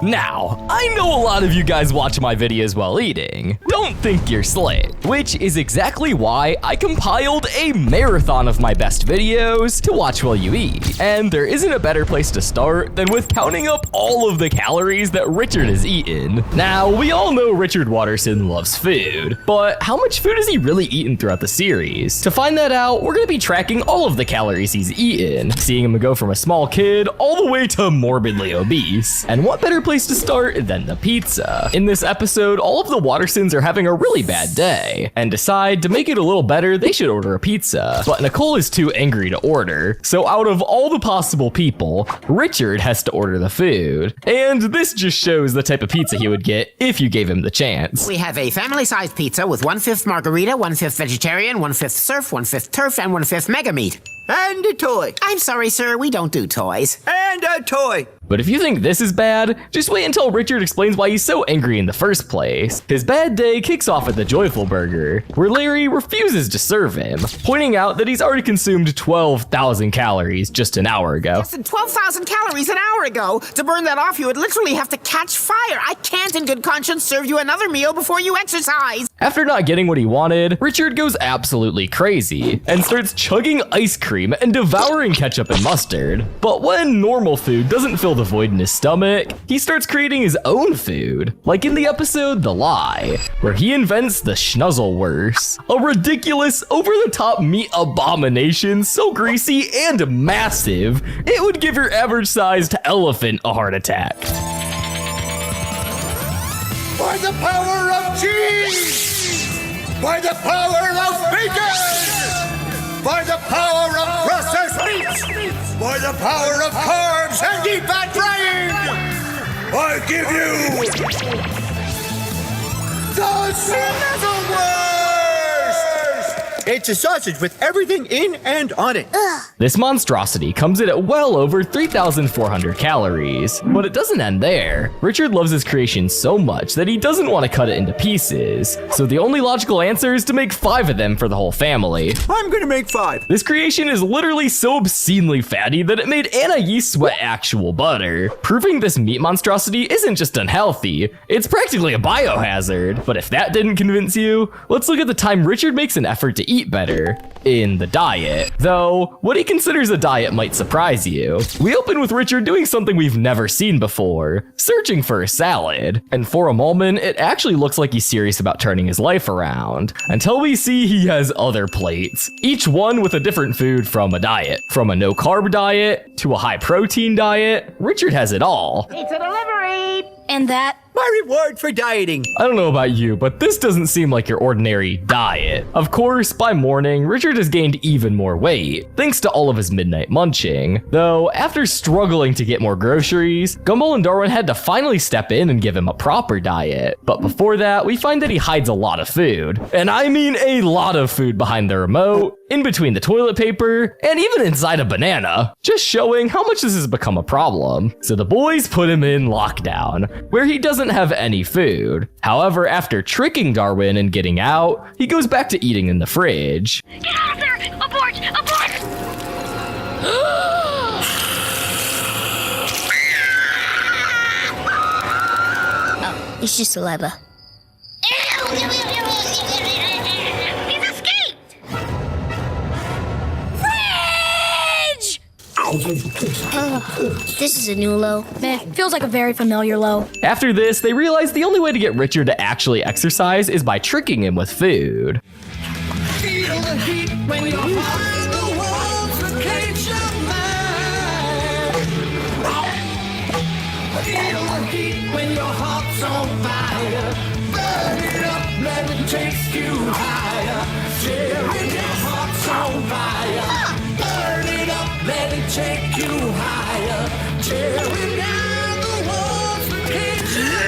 Now, I know a lot of you guys watch my videos while eating. Don't think you're slick, which is exactly why I compiled a marathon of my best videos to watch while you eat. And there isn't a better place to start than with counting up all of the calories that Richard has eaten. Now, we all know Richard Watterson loves food, but how much food has he really eaten throughout the series? To find that out, we're gonna be tracking all of the calories he's eaten, seeing him go from a small kid all the way to morbidly obese. And what better place to start than the pizza? In this episode, all of the Wattersons are having a really bad day and decide to make it a little better, they should order a pizza. But Nicole is too angry to order, so out of all the possible people, Richard has to order the food. And this just shows the type of pizza he would get if you gave him the chance. We have a family-sized pizza with 1/5 margarita, 1/5 vegetarian, 1/5 surf, 1/5 turf, and 1/5 mega meat. And a toy. I'm sorry, sir, we don't do toys. And a toy. But if you think this is bad, just wait until Richard explains why he's so angry in the first place. His bad day kicks off at the Joyful Burger, where Larry refuses to serve him, pointing out that he's already consumed 12,000 calories just an hour ago. Less than 12,000 calories an hour ago. To burn that off, you would literally have to catch fire. I can't in good conscience serve you another meal before you exercise. After not getting what he wanted, Richard goes absolutely crazy and starts chugging ice cream and devouring ketchup and mustard. But when normal food doesn't fill the void in his stomach, he starts creating his own food, like in the episode The Lie, where he invents the schnuzzle worse, a ridiculous, over-the-top meat abomination so greasy and massive, it would give your average-sized elephant a heart attack. By the power of cheese! By the power of bacon! By the power of processed meats! By the power of carbs and deep fat frying! I give you the schnuzzle worst! It's a sausage with everything in and on it. This monstrosity comes in at well over 3,400 calories. But it doesn't end there. Richard loves his creation so much that he doesn't want to cut it into pieces. So the only logical answer is to make 5 of them for the whole family. I'm gonna make 5. This creation is literally so obscenely fatty that it made Anna sweat actual butter, proving this meat monstrosity isn't just unhealthy, it's practically a biohazard. But if that didn't convince you, let's look at the time Richard makes an effort to eat better in the diet. Though, what he considers a diet might surprise you. We open with Richard doing something we've never seen before, searching for a salad. And for a moment, it actually looks like he's serious about turning his life around, until we see he has other plates, each one with a different food from a diet. From a no-carb diet to a high-protein diet, Richard has it all. Pizza delivery! And that? My reward for dieting. I don't know about you, but this doesn't seem like your ordinary diet. Of course, by morning, Richard has gained even more weight, thanks to all of his midnight munching. Though, after struggling to get more groceries, Gumball and Darwin had to finally step in and give him a proper diet. But before that, we find that he hides a lot of food. And I mean a lot of food behind the remote, in between the toilet paper, and even inside a banana, just showing how much this has become a problem. So the boys put him in lockdown, where he doesn't have any food. However, after tricking Darwin and getting out, he goes back to eating in the fridge. Get out of there! Abort! Abort! Oh, it's just saliva. He's escaped! Fridge! This is a new low. Meh, feels like a very familiar low. After this, they realize the only way to get Richard to actually exercise is by tricking him with food. Feel the heat when you're behind the walls that cage your mind. Feel the heat when your heart's on fire. Burn it up, let it take you higher. When your heart's on fire. Burn it up, let it take you higher. Tearing down the walls that cage your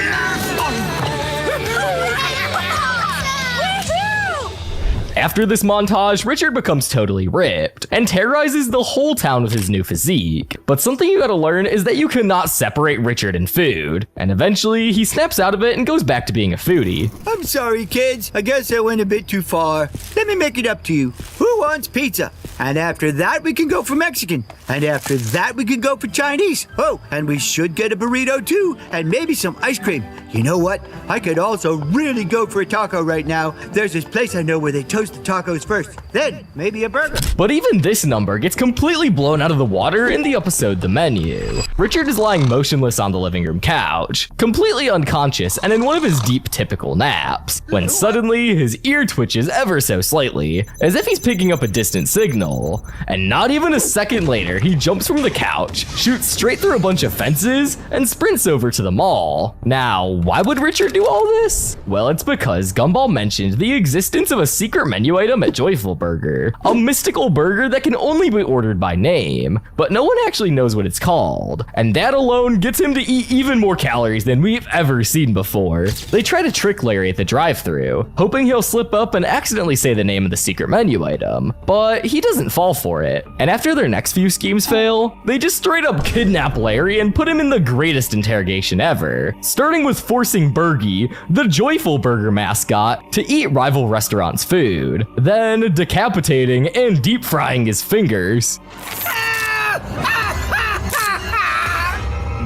After this montage, Richard becomes totally ripped and terrorizes the whole town with his new physique. But something you gotta learn is that you cannot separate Richard and food. And eventually, he snaps out of it and goes back to being a foodie. I'm sorry, kids. I guess I went a bit too far. Let me make it up to you. Who who wants pizza? And after that, we can go for Mexican. And after that, we can go for Chinese. Oh, and we should get a burrito too, and maybe some ice cream. You know what? I could also really go for a taco right now. There's this place I know where they toast the tacos first, then maybe a burger. But even this number gets completely blown out of the water in the episode The Menu. Richard is lying motionless on the living room couch, completely unconscious and in one of his deep typical naps, when suddenly his ear twitches ever so slightly, as if he's picking up a distant signal. And not even a second later, he jumps from the couch, shoots straight through a bunch of fences, and sprints over to the mall. Now, why would Richard do all this? Well, it's because Gumball mentioned the existence of a secret menu item at Joyful Burger, a mystical burger that can only be ordered by name, but no one actually knows what it's called, and that alone gets him to eat even more calories than we've ever seen before. They try to trick Larry at the drive-thru, hoping he'll slip up and accidentally say the name of the secret menu item, but he doesn't fall for it, and after their next few schemes fail, they just straight up kidnap Larry and put him in the greatest interrogation ever, starting with forcing Bergie, the Joyful Burger mascot, to eat rival restaurants' food, then decapitating and deep frying his fingers.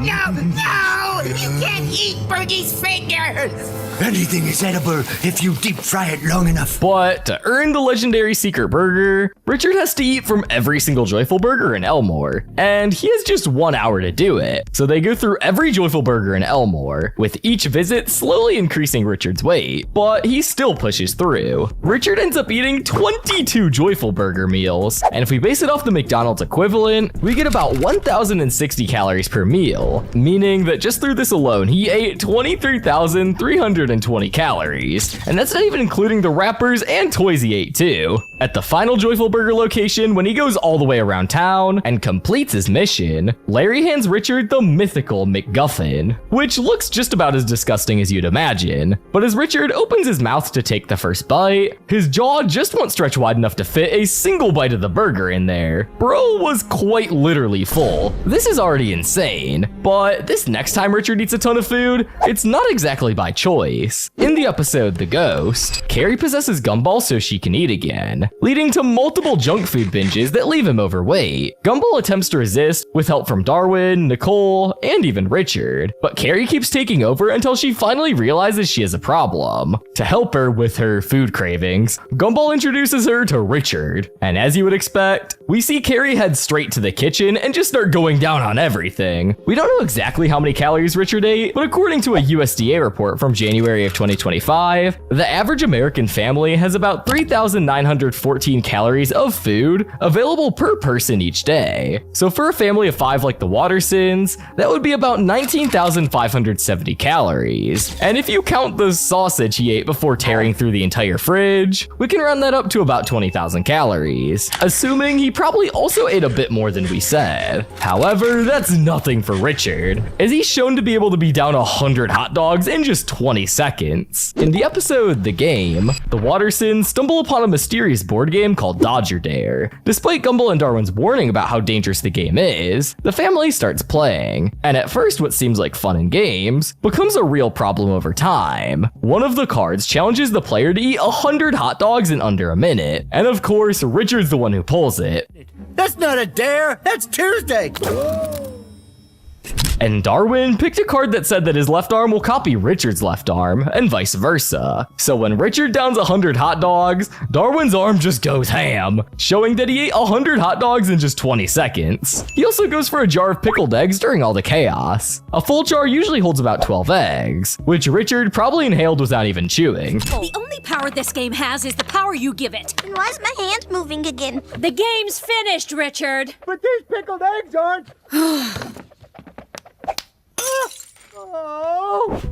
No! You can't eat Bergie's fingers! Anything is edible if you deep fry it long enough. But to earn the legendary secret burger, Richard has to eat from every single Joyful Burger in Elmore, and he has just 1 hour to do it. So they go through every Joyful Burger in Elmore, with each visit slowly increasing Richard's weight, but he still pushes through. Richard ends up eating 22 Joyful Burger meals, and if we base it off the McDonald's equivalent, we get about 1,060 calories per meal, meaning that just through this alone, he ate 23,320 calories, and that's not even including the wrappers and toys he ate too. At the final Joyful Burger location, when he goes all the way around town and completes his mission, Larry hands Richard the mythical McGuffin, which looks just about as disgusting as you'd imagine. But as Richard opens his mouth to take the first bite, his jaw just won't stretch wide enough to fit a single bite of the burger in there. Bro was quite literally full. This is already insane, but this next time Richard eats a ton of food, it's not exactly by choice. In the episode The Ghost, Carrie possesses Gumball so she can eat again, leading to multiple junk food binges that leave him overweight. Gumball attempts to resist with help from Darwin, Nicole, and even Richard, but Carrie keeps taking over until she finally realizes she has a problem. To help her with her food cravings, Gumball introduces her to Richard, and as you would expect, we see Carrie head straight to the kitchen and just start going down on everything. We don't know exactly how many calories Richard ate, but according to a USDA report from January of 2025, the average American family has about 3,914 calories of food available per person each day. So for a family of 5 like the Wattersons, that would be about 19,570 calories. And if you count the sausage he ate before tearing through the entire fridge, we can round that up to about 20,000 calories, assuming he probably also ate a bit more than we said. However, that's nothing for Richard, as he's shown to be able to be down 100 hot dogs in just 20 seconds. In the episode The Game, the Wattersons stumble upon a mysterious board game called Dodger Dare. Despite Gumball and Darwin's warning about how dangerous the game is, the family starts playing, and at first what seems like fun and games becomes a real problem over time. One of the cards challenges the player to eat 100 hot dogs in under a minute, and of course, Richard's the one who pulls it. That's not a dare, that's Tuesday. And Darwin picked a card that said that his left arm will copy Richard's left arm, and vice versa. So when Richard downs 100 hot dogs, Darwin's arm just goes ham, showing that he ate 100 hot dogs in just 20 seconds. He also goes for a jar of pickled eggs during all the chaos. A full jar usually holds about 12 eggs, which Richard probably inhaled without even chewing. The only power this game has is the power you give it. And why's my hand moving again? The game's finished, Richard. But these pickled eggs aren't.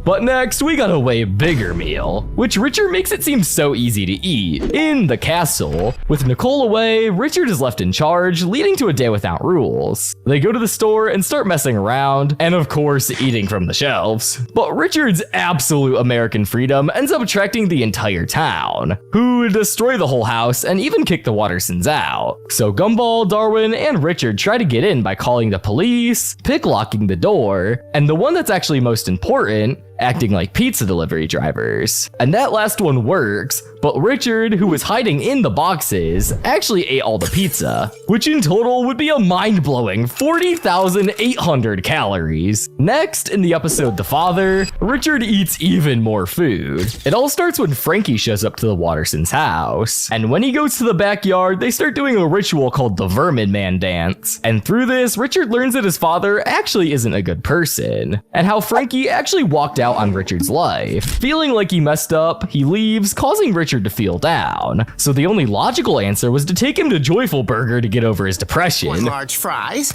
But next, we got a way bigger meal, which Richard makes it seem so easy to eat. In the castle, with Nicole away, Richard is left in charge, leading to a day without rules. They go to the store and start messing around, and of course, eating from the shelves. But Richard's absolute American freedom ends up attracting the entire town, who destroy the whole house and even kick the Wattersons out. So Gumball, Darwin, and Richard try to get in by calling the police, picklocking the door, and the one that's actually most important, acting like pizza delivery drivers. And that last one works, But Richard, who was hiding in the boxes, actually ate all the pizza, which in total would be a mind-blowing 40,800 calories. Next, in the episode The Father, Richard eats even more food. It all starts when Frankie shows up to the Wattersons' house, and when he goes to the backyard, they start doing a ritual called the Vermin Man dance. And through this, Richard learns that his father actually isn't a good person, and how Frankie actually walked out on Richard's life. Feeling like he messed up, he leaves, causing Richard to feel down. So the only logical answer was to take him to Joyful Burger to get over his depression. 1 large fries.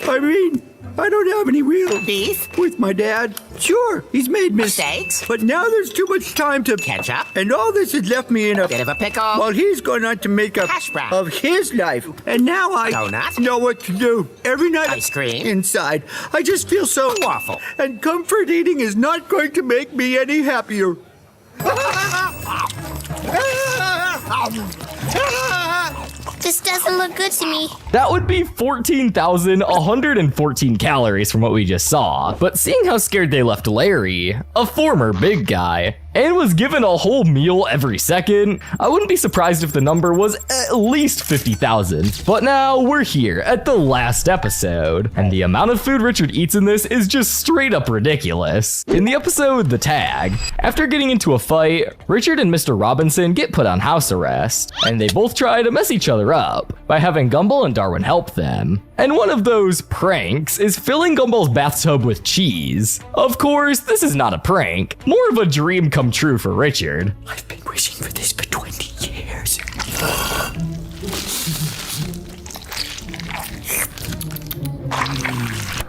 I mean, I don't have any real Beef. with my dad. Sure, he's made mistakes, Steaks. but now there's too much time to Ketchup. and all this has left me in a Bit of a pickle. while he's gone on to make up Hash brown. of his life, and now I Donut. know what to do. Every night Ice cream. inside, I just feel so Waffle. And comfort eating is not going to make me any happier. This doesn't look good to me. That would be 14,114 calories from what we just saw. But seeing how scared they left Larry, a former big guy, and was given a whole meal every second, I wouldn't be surprised if the number was at least 50,000. But now we're here at the last episode, and the amount of food Richard eats in this is just straight up ridiculous. In the episode The Tag, after getting into a fight, Richard and Mr. Robinson get put on house arrest, and they both try to mess each other up by having Gumball and Darwin help them. And one of those pranks is filling Gumball's bathtub with cheese. Of course, this is not a prank, more of a dream come true for Richard. I've been wishing for this for 20 years.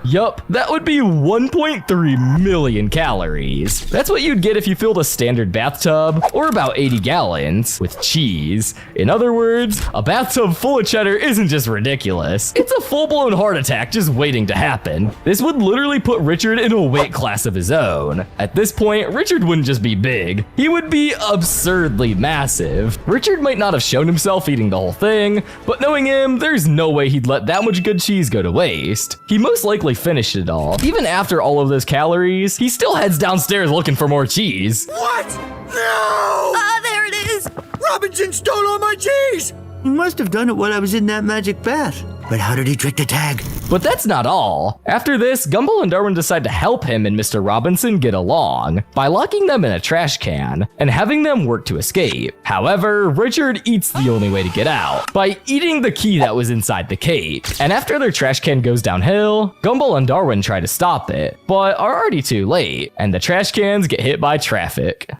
Yup, that would be 1.3 million calories. That's what you'd get if you filled a standard bathtub, or about 80 gallons, with cheese. In other words, a bathtub full of cheddar isn't just ridiculous. It's a full-blown heart attack just waiting to happen. This would literally put Richard in a weight class of his own. At this point, Richard wouldn't just be big, he would be absurdly massive. Richard might not have shown himself eating the whole thing, but knowing him, there's no way he'd let that much good cheese go to waste. He most likely finished it all. Even after all of those calories, he still heads downstairs looking for more cheese. What? No! Ah, there it is. Robinson stole all my cheese! He must have done it while I was in that magic bath. But how did he trick the tag? But that's not all. After this, Gumball and Darwin decide to help him and Mr. Robinson get along by locking them in a trash can and having them work to escape. However, Richard eats the only way to get out by eating the key that was inside the cake. And after their trash can goes downhill, Gumball and Darwin try to stop it, but are already too late, and the trash cans get hit by traffic.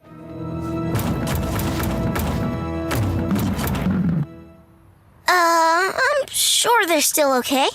I'm sure they're still okay.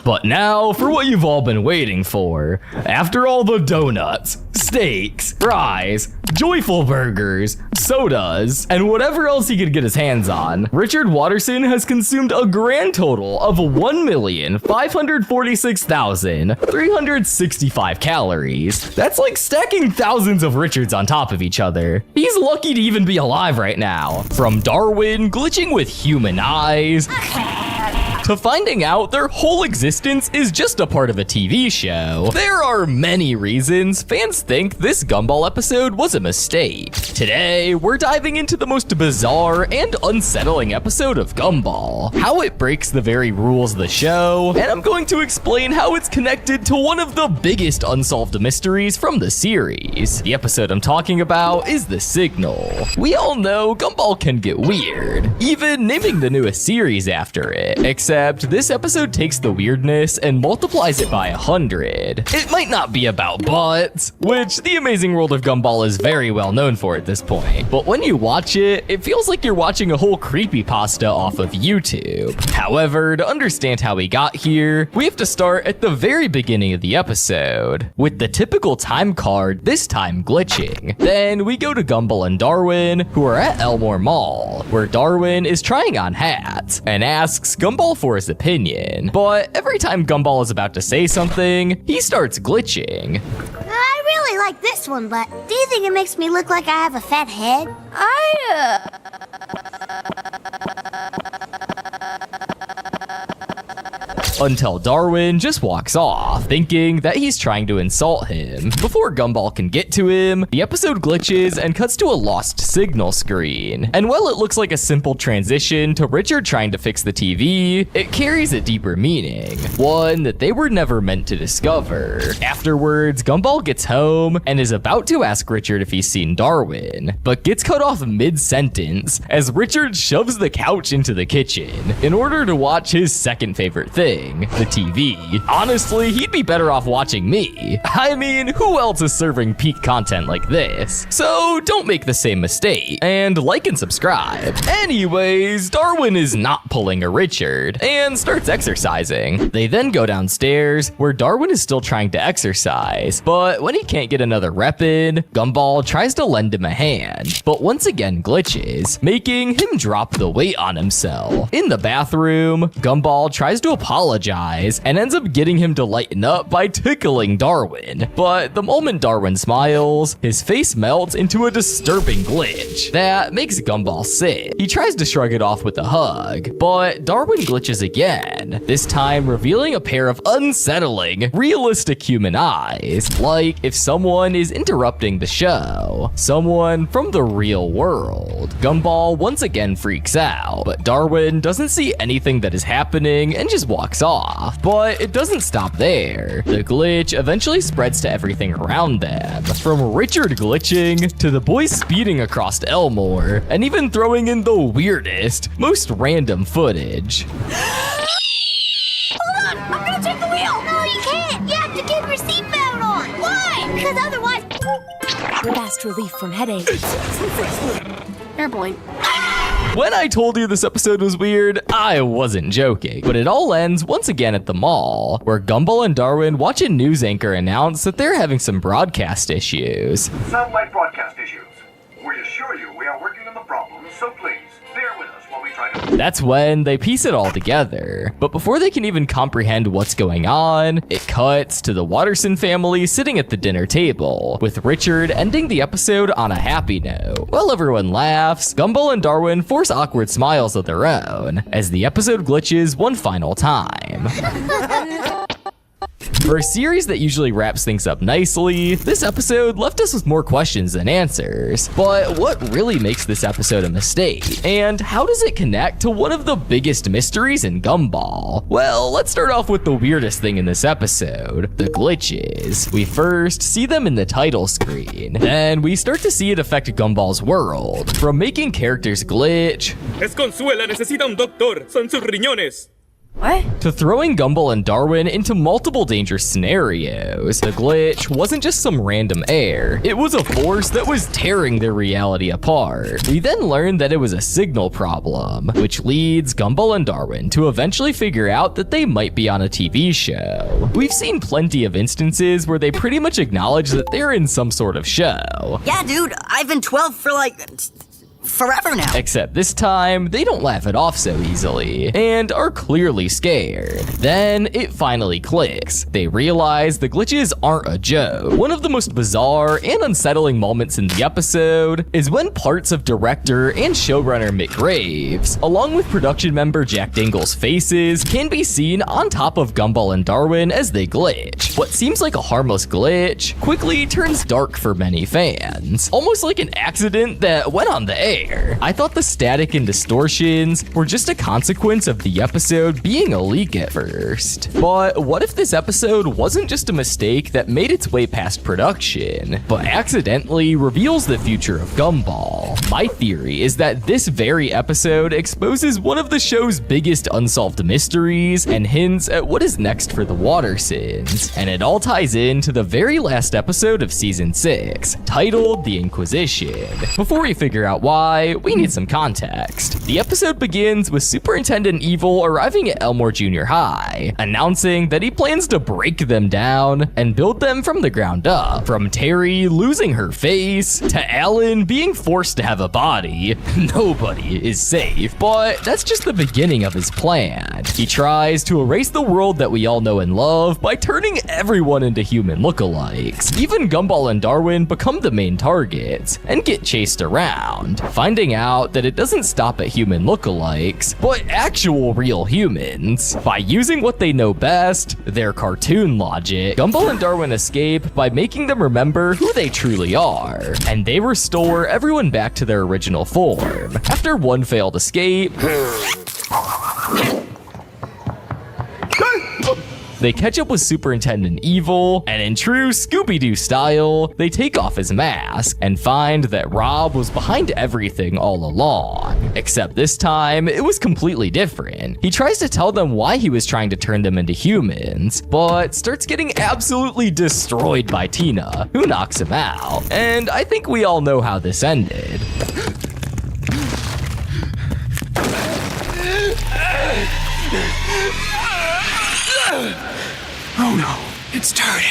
But now for what you've all been waiting for. After all the donuts, steaks, fries, joyful burgers, sodas, and whatever else he could get his hands on, Richard Watterson has consumed a grand total of 1,546,365 calories. That's like stacking thousands of Richards on top of each other. He's lucky to even be alive right now. From Darwin glitching with human eyes, to finding out their whole existence is just a part of a TV show. There are many reasons fans think this Gumball episode was a mistake. Today, we're diving into the most bizarre and unsettling episode of Gumball, how it breaks the very rules of the show, and I'm going to explain how it's connected to one of the biggest unsolved mysteries from the series. The episode I'm talking about is The Signal. We all know Gumball can get weird, even naming the newest series after it, except this episode takes the weirdness and multiplies it by 100. It might not be about butts, which the Amazing World of Gumball is very well known for at this point, but when you watch it, it feels like you're watching a whole creepypasta off of YouTube. However, to understand how we got here, we have to start at the very beginning of the episode, with the typical time card, this time glitching. Then we go to Gumball and Darwin, who are at Elmore Mall, where Darwin is trying on hats and asks Gumball for his opinion. But every time Gumball is about to say something, he starts glitching. I really like this one, but do you think it makes me look like I have a fat head? until Darwin just walks off, thinking that he's trying to insult him. Before Gumball can get to him, the episode glitches and cuts to a lost signal screen. And while it looks like a simple transition to Richard trying to fix the TV, it carries a deeper meaning, one that they were never meant to discover. Afterwards, Gumball gets home and is about to ask Richard if he's seen Darwin, but gets cut off mid-sentence as Richard shoves the couch into the kitchen in order to watch his second favorite thing, the TV. Honestly, he'd be better off watching me. I mean, who else is serving peak content like this? So don't make the same mistake, and like and subscribe. Anyways, Darwin is not pulling a Richard and starts exercising. They then go downstairs where Darwin is still trying to exercise, but when he can't get another rep in, Gumball tries to lend him a hand, but once again glitches, making him drop the weight on himself. In the bathroom, Gumball tries to apologize and ends up getting him to lighten up by tickling Darwin, but the moment Darwin smiles, his face melts into a disturbing glitch that makes Gumball sick. He tries to shrug it off with a hug, but Darwin glitches again, this time revealing a pair of unsettling, realistic human eyes, like if someone is interrupting the show, someone from the real world. Gumball once again freaks out, but Darwin doesn't see anything that is happening and just walks off. But it doesn't stop there. The glitch eventually spreads to everything around them, from Richard glitching to the boys speeding across Elmore, and even throwing in the weirdest, most random footage. Hold on, I'm gonna take the wheel. No, you can't. You have to keep your seatbelt on. Why? Because otherwise... Fast relief from headaches. Fair point. When I told you this episode was weird, I wasn't joking. But it all ends once again at the mall, where Gumball and Darwin watch a news anchor announce that they're having some broadcast issues. Satellite broadcast issues. We assure you we are working on the problem, so please, bear with us while we try to... That's when they piece it all together. But before they can even comprehend what's going on, it cuts to the Watterson family sitting at the dinner table, with Richard ending the episode on a happy note. While everyone laughs, Gumball and Darwin force awkward smiles of their own, as the episode glitches one final time. For a series that usually wraps things up nicely, this episode left us with more questions than answers. But what really makes this episode a mistake? And how does it connect to one of the biggest mysteries in Gumball? Well, let's start off with the weirdest thing in this episode, the glitches. We first see them in the title screen. Then we start to see it affect Gumball's world, from making characters glitch, Es Consuela, necesita un doctor, son sus riñones. to throwing Gumball and Darwin into multiple dangerous scenarios. The glitch wasn't just some random error, it was a force that was tearing their reality apart. We then learned that it was a signal problem, which leads Gumball and Darwin to eventually figure out that they might be on a TV show. We've seen plenty of instances where they pretty much acknowledge that they're in some sort of show. Yeah, dude, I've been 12 for forever now. Except this time, they don't laugh it off so easily, and are clearly scared. Then, it finally clicks. They realize the glitches aren't a joke. One of the most bizarre and unsettling moments in the episode is when parts of director and showrunner Mick Graves, along with production member Jack Dingle's faces, can be seen on top of Gumball and Darwin as they glitch. What seems like a harmless glitch quickly turns dark for many fans, almost like an accident that went on the air. I thought the static and distortions were just a consequence of the episode being a leak at first. But what if this episode wasn't just a mistake that made its way past production, but accidentally reveals the future of Gumball? My theory is that this very episode exposes one of the show's biggest unsolved mysteries and hints at what is next for the Wattersons. And it all ties into the very last episode of season 6, titled The Inquisition. Before we figure out why, we need some context. The episode begins with Superintendent Evil arriving at Elmore Junior High, announcing that he plans to break them down and build them from the ground up. From Terry losing her face to Alan being forced to have a body, nobody is safe. But that's just the beginning of his plan. He tries to erase the world that we all know and love by turning everyone into human lookalikes. Even Gumball and Darwin become the main targets and get chased around. finding out that it doesn't stop at human lookalikes, but actual real humans. By using what they know best, their cartoon logic, Gumball and Darwin escape by making them remember who they truly are, and they restore everyone back to their original form. After one failed escape, they catch up with Superintendent Evil, and in true Scooby-Doo style, they take off his mask and find that Rob was behind everything all along. Except this time, it was completely different. He tries to tell them why he was trying to turn them into humans, but starts getting absolutely destroyed by Tina, who knocks him out. And I think we all know how this ended. Oh no, it's turning.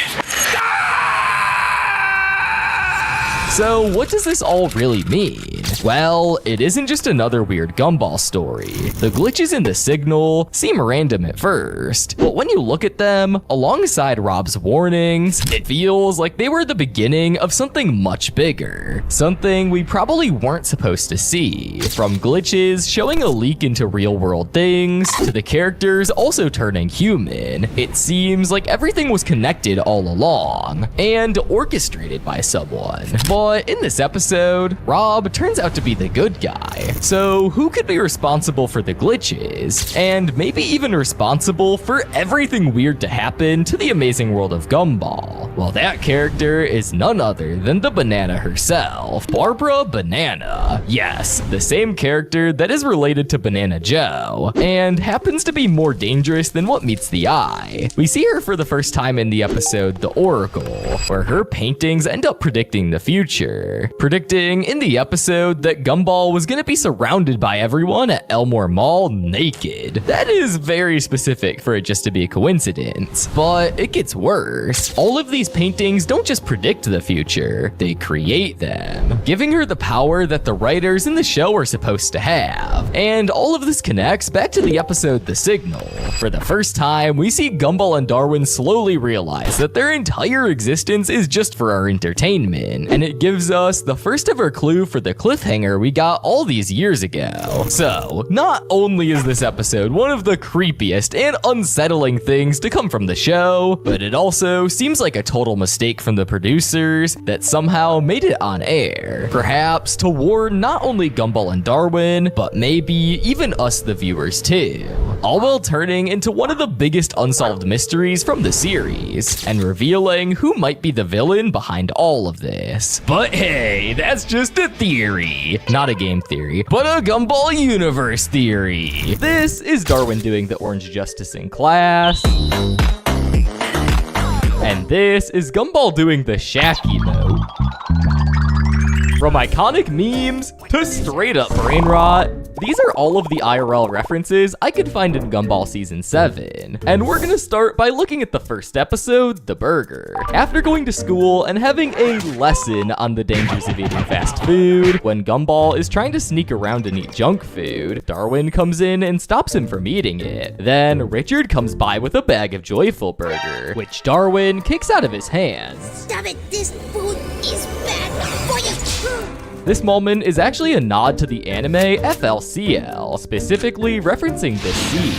So what does this all really mean? Well, it isn't just another weird Gumball story. The glitches in the signal seem random at first, but when you look at them, alongside Rob's warnings, it feels like they were the beginning of something much bigger. Something we probably weren't supposed to see. From glitches showing a leak into real-world things, to the characters also turning human, it seems like everything was connected all along, and orchestrated by someone. But in this episode, Rob turns out to be the good guy. So who could be responsible for the glitches? And maybe even responsible for everything weird to happen to the amazing world of Gumball? Well, that character is none other than the banana herself, Barbara Banana. Yes, the same character that is related to Banana Joe, and happens to be more dangerous than what meets the eye. We see her for the first time in the episode The Oracle, where her paintings end up predicting the future. Predicting in the episode that Gumball was gonna be surrounded by everyone at Elmore Mall naked. That is very specific for it just to be a coincidence, but it gets worse. All of these paintings don't just predict the future, they create them, giving her the power that the writers in the show are supposed to have. And all of this connects back to the episode The Signal. For the first time, we see Gumball and Darwin slowly realize that their entire existence is just for our entertainment, and it gives us the first ever clue for the cliffhanger we got all these years ago. So, not only is this episode one of the creepiest and unsettling things to come from the show, but it also seems like a total mistake from the producers that somehow made it on air. Perhaps to warn not only Gumball and Darwin, but maybe even us the viewers too. All while turning into one of the biggest unsolved mysteries from the series, and revealing who might be the villain behind all of this. But hey, that's just a theory. Not a game theory, but a Gumball universe theory. This is Darwin doing the Orange Justice in class. And this is Gumball doing the Shaq emote. From iconic memes to straight up brain rot, these are all of the IRL references I could find in Gumball Season 7. And we're gonna start by looking at the first episode, The Burger. After going to school and having a lesson on the dangers of eating fast food, when Gumball is trying to sneak around and eat junk food, Darwin comes in and stops him from eating it. Then Richard comes by with a bag of Joyful Burger, which Darwin kicks out of his hands. Stop it, this food is bad for you. This moment is actually a nod to the anime FLCL, specifically referencing this scene.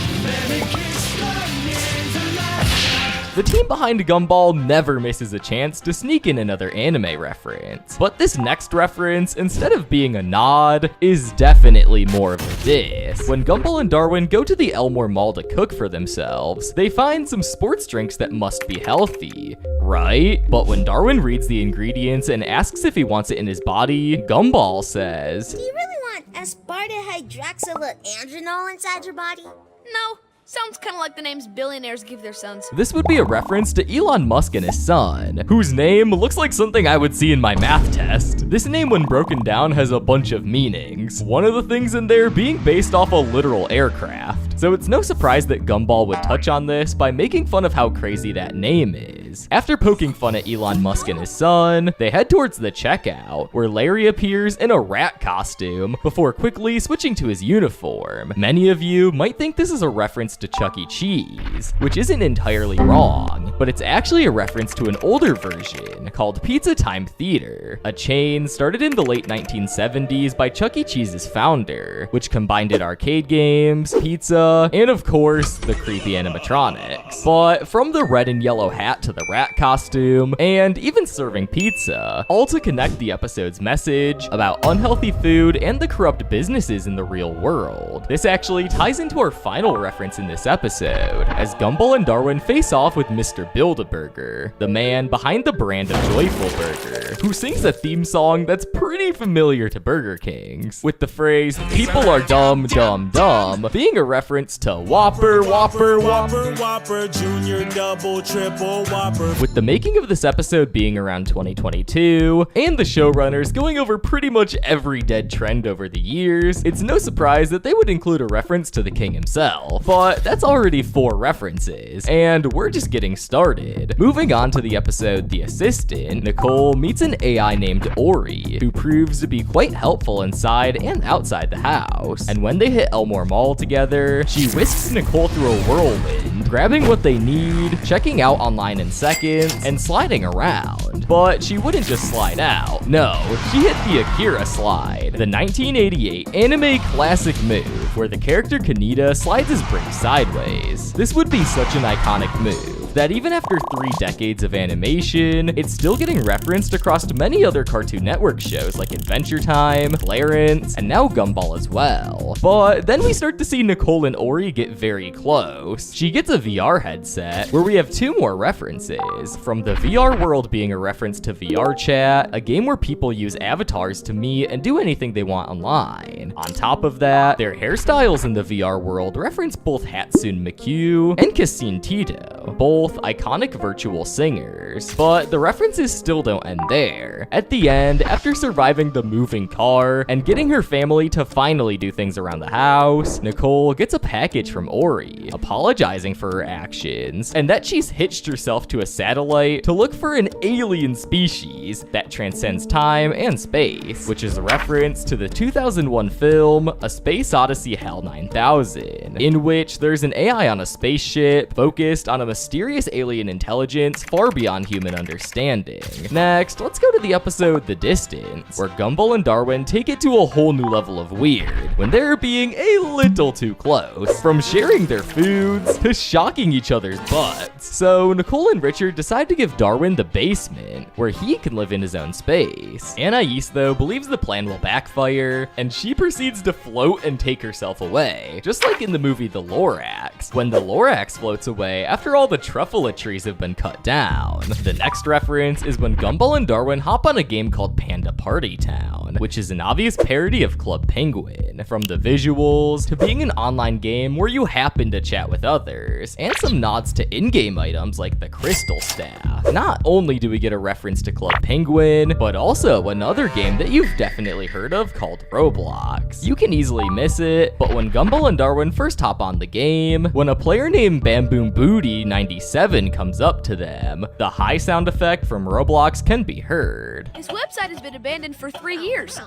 The team behind Gumball never misses a chance to sneak in another anime reference, but this next reference, instead of being a nod, is definitely more of a diss. When Gumball and Darwin go to the Elmore Mall to cook for themselves, they find some sports drinks that must be healthy, right? But when Darwin reads the ingredients and asks if he wants it in his body, Gumball says, Do you really want aspartame-hydroxyandronol inside your body? No. Sounds kind of like the names billionaires give their sons. This would be a reference to Elon Musk and his son, whose name looks like something I would see in my math test. This name, when broken down, has a bunch of meanings. One of the things in there being based off a literal aircraft. So it's no surprise that Gumball would touch on this by making fun of how crazy that name is. is. After poking fun at Elon Musk and his son, they head towards the checkout, where Larry appears in a rat costume before quickly switching to his uniform. Many of you might think this is a reference to Chuck E. Cheese, which isn't entirely wrong, but it's actually a reference to an older version called Pizza Time Theater, a chain started in the late 1970s by Chuck E. Cheese's founder, which combined arcade games, pizza, and of course, the creepy animatronics. But from the red and yellow hat to the rat costume, and even serving pizza, all to connect the episode's message about unhealthy food and the corrupt businesses in the real world. This actually ties into our final reference in this episode, as Gumball and Darwin face off with Mr. Build-A-Burger, the man behind the brand of Joyful Burger, who sings a theme song that's pretty familiar to Burger King's, with the phrase, "People are dumb, dumb, dumb," being a reference to Whopper, Whopper, Whopper, Whopper, Junior, Double, Triple, Whopper. with the making of this episode being around 2022, and the showrunners going over pretty much every dead trend over the years, it's no surprise that they would include a reference to the king himself. But that's already 4 references, and we're just getting started. Moving on to the episode The Assistant, Nicole meets an AI named Ori, who proves to be quite helpful inside and outside the house. And when they hit Elmore Mall together, she whisks Nicole through a whirlwind, grabbing what they need, checking out online in seconds, and sliding around. But she wouldn't just slide out. No, she hit the Akira slide, the 1988 anime classic move, where the character Kaneda slides his brain sideways. This would be such an iconic move that even after 3 decades of animation, it's still getting referenced across many other Cartoon Network shows like Adventure Time, Clarence, and now Gumball as well. But then we start to see Nicole and Ori get very close. She gets a VR headset, where we have 2 more references, from the VR world being a reference to VR Chat, a game where people use avatars to meet and do anything they want online. On top of that, their hairstyles in the VR world reference both Hatsune Miku and Cassine Tito, both iconic virtual singers. But the references still don't end there. At the end, after surviving the moving car and getting her family to finally do things around the house, Nicole gets a package from Ori, apologizing for her actions, and that she's hitched herself to a satellite to look for an alien species that transcends time and space, which is a reference to the 2001 film A Space Odyssey HAL 9000, in which there's an AI on a spaceship focused on a mysterious alien intelligence far beyond human understanding. Next, let's go to the episode The Distance, where Gumball and Darwin take it to a whole new level of weird when they're being a little too close, from sharing their foods to shocking each other's butts. So Nicole and Richard decide to give Darwin the basement, where he can live in his own space. Anais, though, believes the plan will backfire, and she proceeds to float and take herself away, just like in the movie The Lorax, when the Lorax floats away after all the truffula trees have been cut down. The next reference is when Gumball and Darwin hop on a game called Panda Party Town, which is an obvious parody of Club Penguin, from the visuals to being an online game where you happen to chat with others, and some nods to in-game items like the Crystal Staff. Not only do we get a reference to Club Penguin, but also another game that you've definitely heard of called Roblox. You can easily miss it, but when Gumball and Darwin first hop on the game, when a player named Bamboom Booty 97 comes up to them, the high sound effect from Roblox can be heard. His website has been abandoned for 3 years.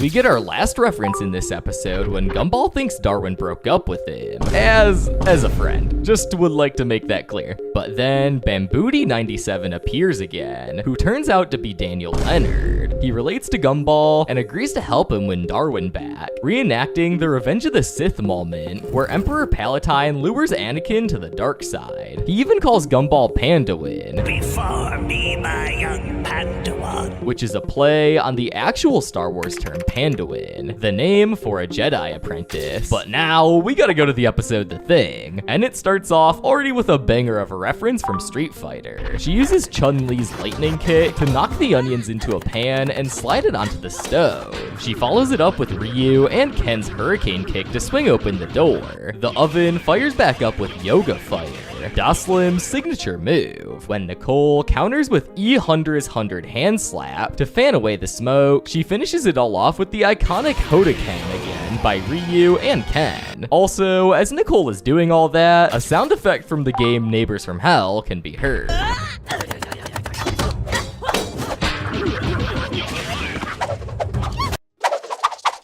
We get our last reference in this episode when Gumball thinks Darwin broke up with him, as a friend. Just would like to make that clear. But then Bambooty97 appears again, who turns out to be Daniel Leonard. He relates to Gumball and agrees to help him win Darwin back, reenacting the Revenge of the Sith moment, where Emperor Palatine lures Anakin to the dark side. He even calls Gumball Panduin. Before me, my young Padawan. Which is a play on the actual Star Wars term Panduin, the name for a Jedi apprentice. But now, we gotta go to the episode The Thing, and it starts off already with a banger of a reference from Street Fighter. She uses Chun-Li's lightning kick to knock the onions into a pan and slide it onto the stove. She follows it up with Ryu and Ken's hurricane kick to swing open the door. The oven fires back up with Yoga Fire, Doslim's signature move. When Nicole counters with E-Hundra's 100 hand slap to fan away the smoke, she finishes it all off with the iconic Hodoken again by Ryu and Ken. Also, as Nicole is doing all that, a sound effect from the game Neighbors from Hell can be heard.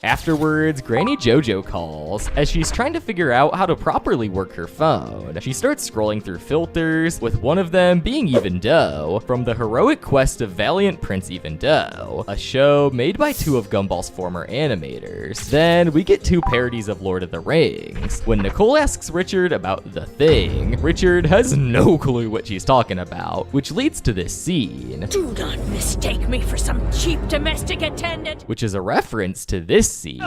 Afterwards, Granny JoJo calls. As she's trying to figure out how to properly work her phone, she starts scrolling through filters, with one of them being Even Doe, from the heroic quest of Valiant Prince Even Doe, a show made by two of Gumball's former animators. Then we get two parodies of Lord of the Rings. When Nicole asks Richard about The Thing, Richard has no clue what she's talking about, which leads to this scene. Do not mistake me for some cheap domestic attendant. Which is a reference to this scene.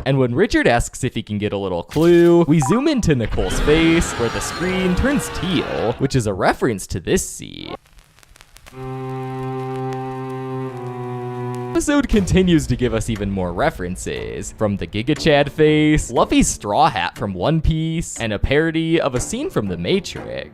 And when Richard asks if he can get a little clue, we zoom into Nicole's face, where the screen turns teal, which is a reference to this scene. The episode continues to give us even more references, from the Giga Chad face, Luffy's straw hat from One Piece, and a parody of a scene from The Matrix.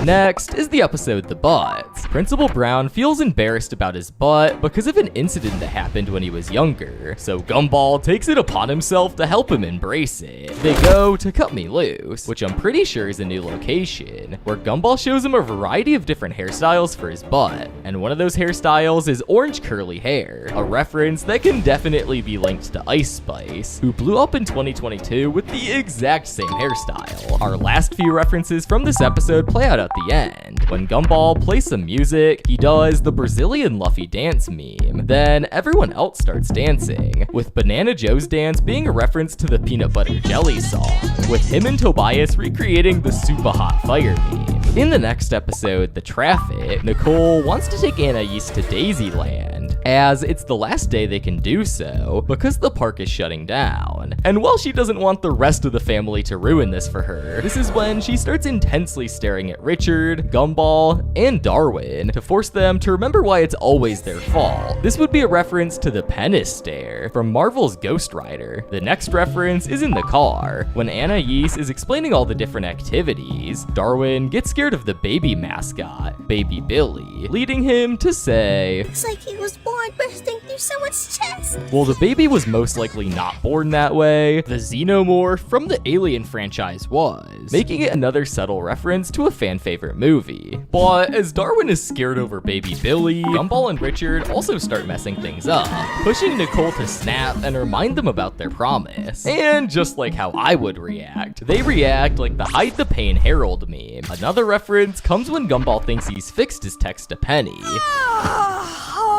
Next is the episode The Butts. Principal Brown feels embarrassed about his butt because of an incident that happened when he was younger, so Gumball takes it upon himself to help him embrace it. They go to Cut Me Loose, which I'm pretty sure is a new location, where Gumball shows him a variety of different hairstyles for his butt, and one of those hairstyles is orange curly hair, a reference that can definitely be linked to Ice Spice, who blew up in 2022 with the exact same hairstyle. Our last few references from this episode play out at the end. When Gumball plays some music, he does the Brazilian Luffy dance meme. Then everyone else starts dancing, with Banana Joe's dance being a reference to the Peanut Butter Jelly song, with him and Tobias recreating the Super Hot Fire meme. In the next episode, The Traffic, Nicole wants to take Anais to Daisyland, as it's the last day they can do so because the park is shutting down. And while she doesn't want the rest of the family to ruin this for her, this is when she starts intensely staring at Richard, Gumball, and Darwin to force them to remember why it's always their fault. This would be a reference to the Penis Stare from Marvel's Ghost Rider. The next reference is in the car. When Anais is explaining all the different activities, Darwin gets scared of the baby mascot, Baby Billy, leading him to say, Looks like he was born bursting through someone's chest. well, the baby was most likely not born that way. The Xenomorph from the Alien franchise was, making it another subtle reference to a fan favorite movie. But as Darwin is scared over Baby Billy, Gumball and Richard also start messing things up, pushing Nicole to snap and remind them about their promise. And just like how I would react, they react like the Hide the Pain Herald meme. Another reference comes when Gumball thinks he's fixed his text to Penny.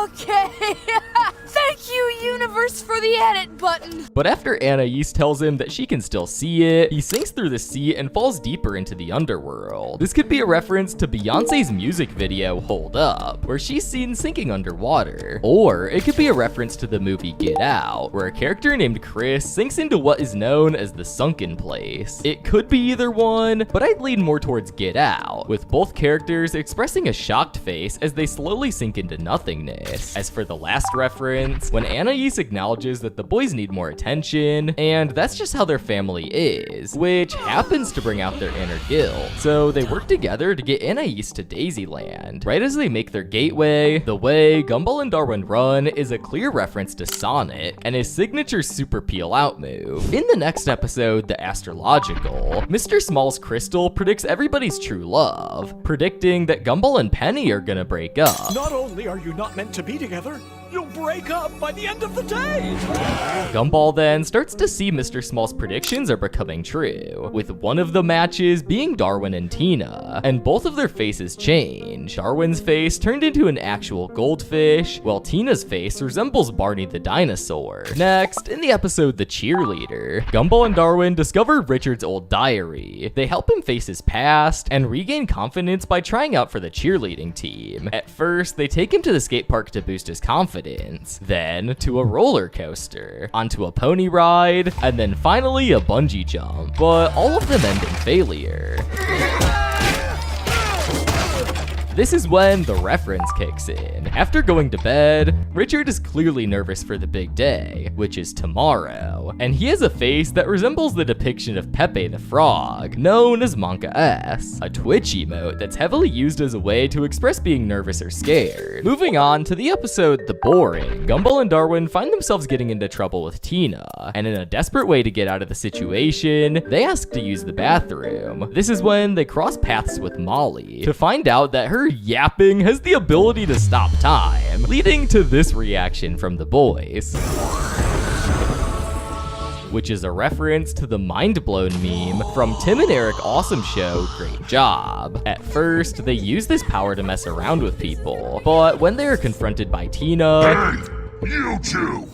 Okay. Thank you, universe, for the edit button. But after Anais tells him that she can still see it, he sinks through the sea and falls deeper into the underworld. This could be a reference to Beyonce's music video Hold Up, where she's seen sinking underwater. Or it could be a reference to the movie Get Out, where a character named Chris sinks into what is known as the sunken place. It could be either one, but I'd lean more towards Get Out, with both characters expressing a shocked face as they slowly sink into nothingness. As for the last reference, when Anais acknowledges that the boys need more attention, and that's just how their family is, which happens to bring out their inner guilt. So they work together to get Anais to Daisyland. Right as they make their gateway, the way Gumball and Darwin run is a clear reference to Sonic and his signature super peel out move. In the next episode, The Astrological, Mr. Small's crystal predicts everybody's true love, predicting that Gumball and Penny are gonna break up. Not only are you not meant to be together, you'll break up by the end of the day. Gumball then starts to see Mr. Small's predictions are becoming true, with one of the matches being Darwin and Tina, and both of their faces change. Darwin's face turned into an actual goldfish, while Tina's face resembles Barney the dinosaur. Next, in the episode The Cheerleader, Gumball and Darwin discover Richard's old diary. They help him face his past and regain confidence by trying out for the cheerleading team. At first, they take him to the skate park to boost his confidence, then to a roller coaster, onto a pony ride, and then finally a bungee jump, but all of them end in failure. This is when the reference kicks in. After going to bed, Richard is clearly nervous for the big day, which is tomorrow, and he has a face that resembles the depiction of Pepe the Frog, known as Monka S, a Twitch emote that's heavily used as a way to express being nervous or scared. Moving on to the episode The Boring, Gumball and Darwin find themselves getting into trouble with Tina, and in a desperate way to get out of the situation, they ask to use the bathroom. This is when they cross paths with Molly to find out that her yapping has the ability to stop time, leading to this reaction from the boys, which is a reference to the Mind Blown meme from Tim and Eric Awesome Show, Great Job. At first, they use this power to mess around with people, but when they are confronted by Tina, Hey, you two!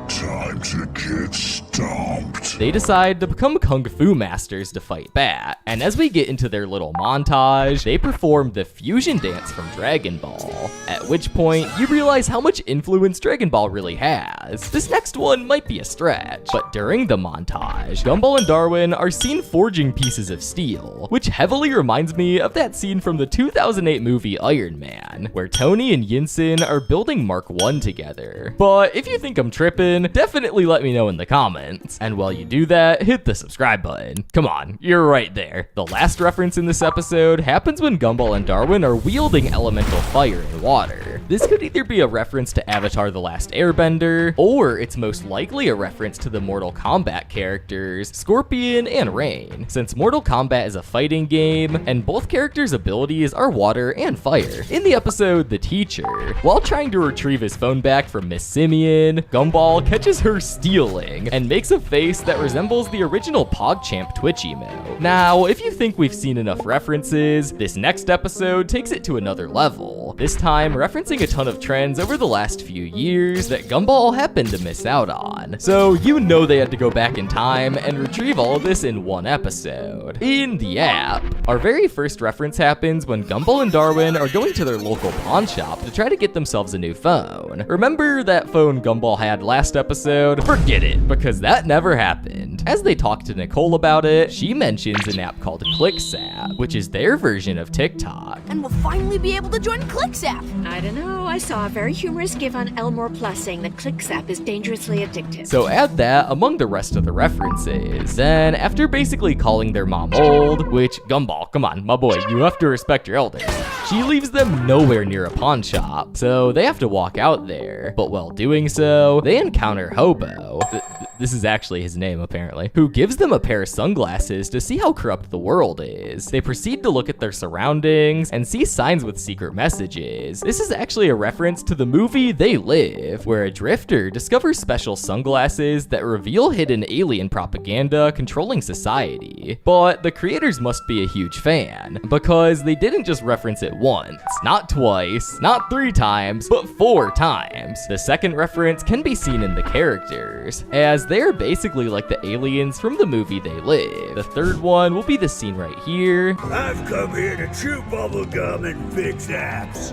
Time to get stomped. they decide to become Kung Fu masters to fight Bat. And as we get into their little montage, they perform the fusion dance from Dragon Ball. At which point, you realize how much influence Dragon Ball really has. This next one might be a stretch, but during the montage, Gumball and Darwin are seen forging pieces of steel, which heavily reminds me of that scene from the 2008 movie Iron Man, where Tony and Yinsen are building Mark 1 together. But if you think I'm tripping, definitely let me know in the comments. And while you do that, hit the subscribe button. Come on, you're right there. The last reference in this episode happens when Gumball and Darwin are wielding elemental fire and water. This could either be a reference to Avatar: The Last Airbender, or it's most likely a reference to the Mortal Kombat characters Scorpion and Rain, since Mortal Kombat is a fighting game, and both characters' abilities are water and fire. In the episode The Teacher, while trying to retrieve his phone back from Miss Simeon, Gumball catches her stealing and makes a face that resembles the original PogChamp Twitch emote. Now, if you think we've seen enough references, this next episode takes it to another level, this time referencing a ton of trends over the last few years that Gumball happened to miss out on. So you know they had to go back in time and retrieve all of this in one episode. In the app, our very first reference happens when Gumball and Darwin are going to their local pawn shop to try to get themselves a new phone. Remember that phone Gumball had last episode? Forget it, because that never happened. As they talk to Nicole about it, she mentions an app called ClickSap, which is their version of TikTok. And we'll finally be able to join ClickSap. I don't know. I saw a very humorous gif on Elmore Plus saying that ClickSap is dangerously addictive. So add that among the rest of the references. Then, after basically calling their mom old, which, Gumball, come on, my boy, you have to respect your elders, she leaves them nowhere near a pawn shop, so they have to walk out there. But while doing so, they encounter Hobo. This is actually his name, apparently, who gives them a pair of sunglasses to see how corrupt the world is. They proceed to look at their surroundings and see signs with secret messages. This is actually a reference to the movie They Live, where a drifter discovers special sunglasses that reveal hidden alien propaganda controlling society. But the creators must be a huge fan, because they didn't just reference it once, not twice, not 3 times, but 4 times. The second reference can be seen in the characters, as they're basically like the aliens from the movie They Live. The third one will be the scene right here. I've come here to chew bubblegum and fix apps.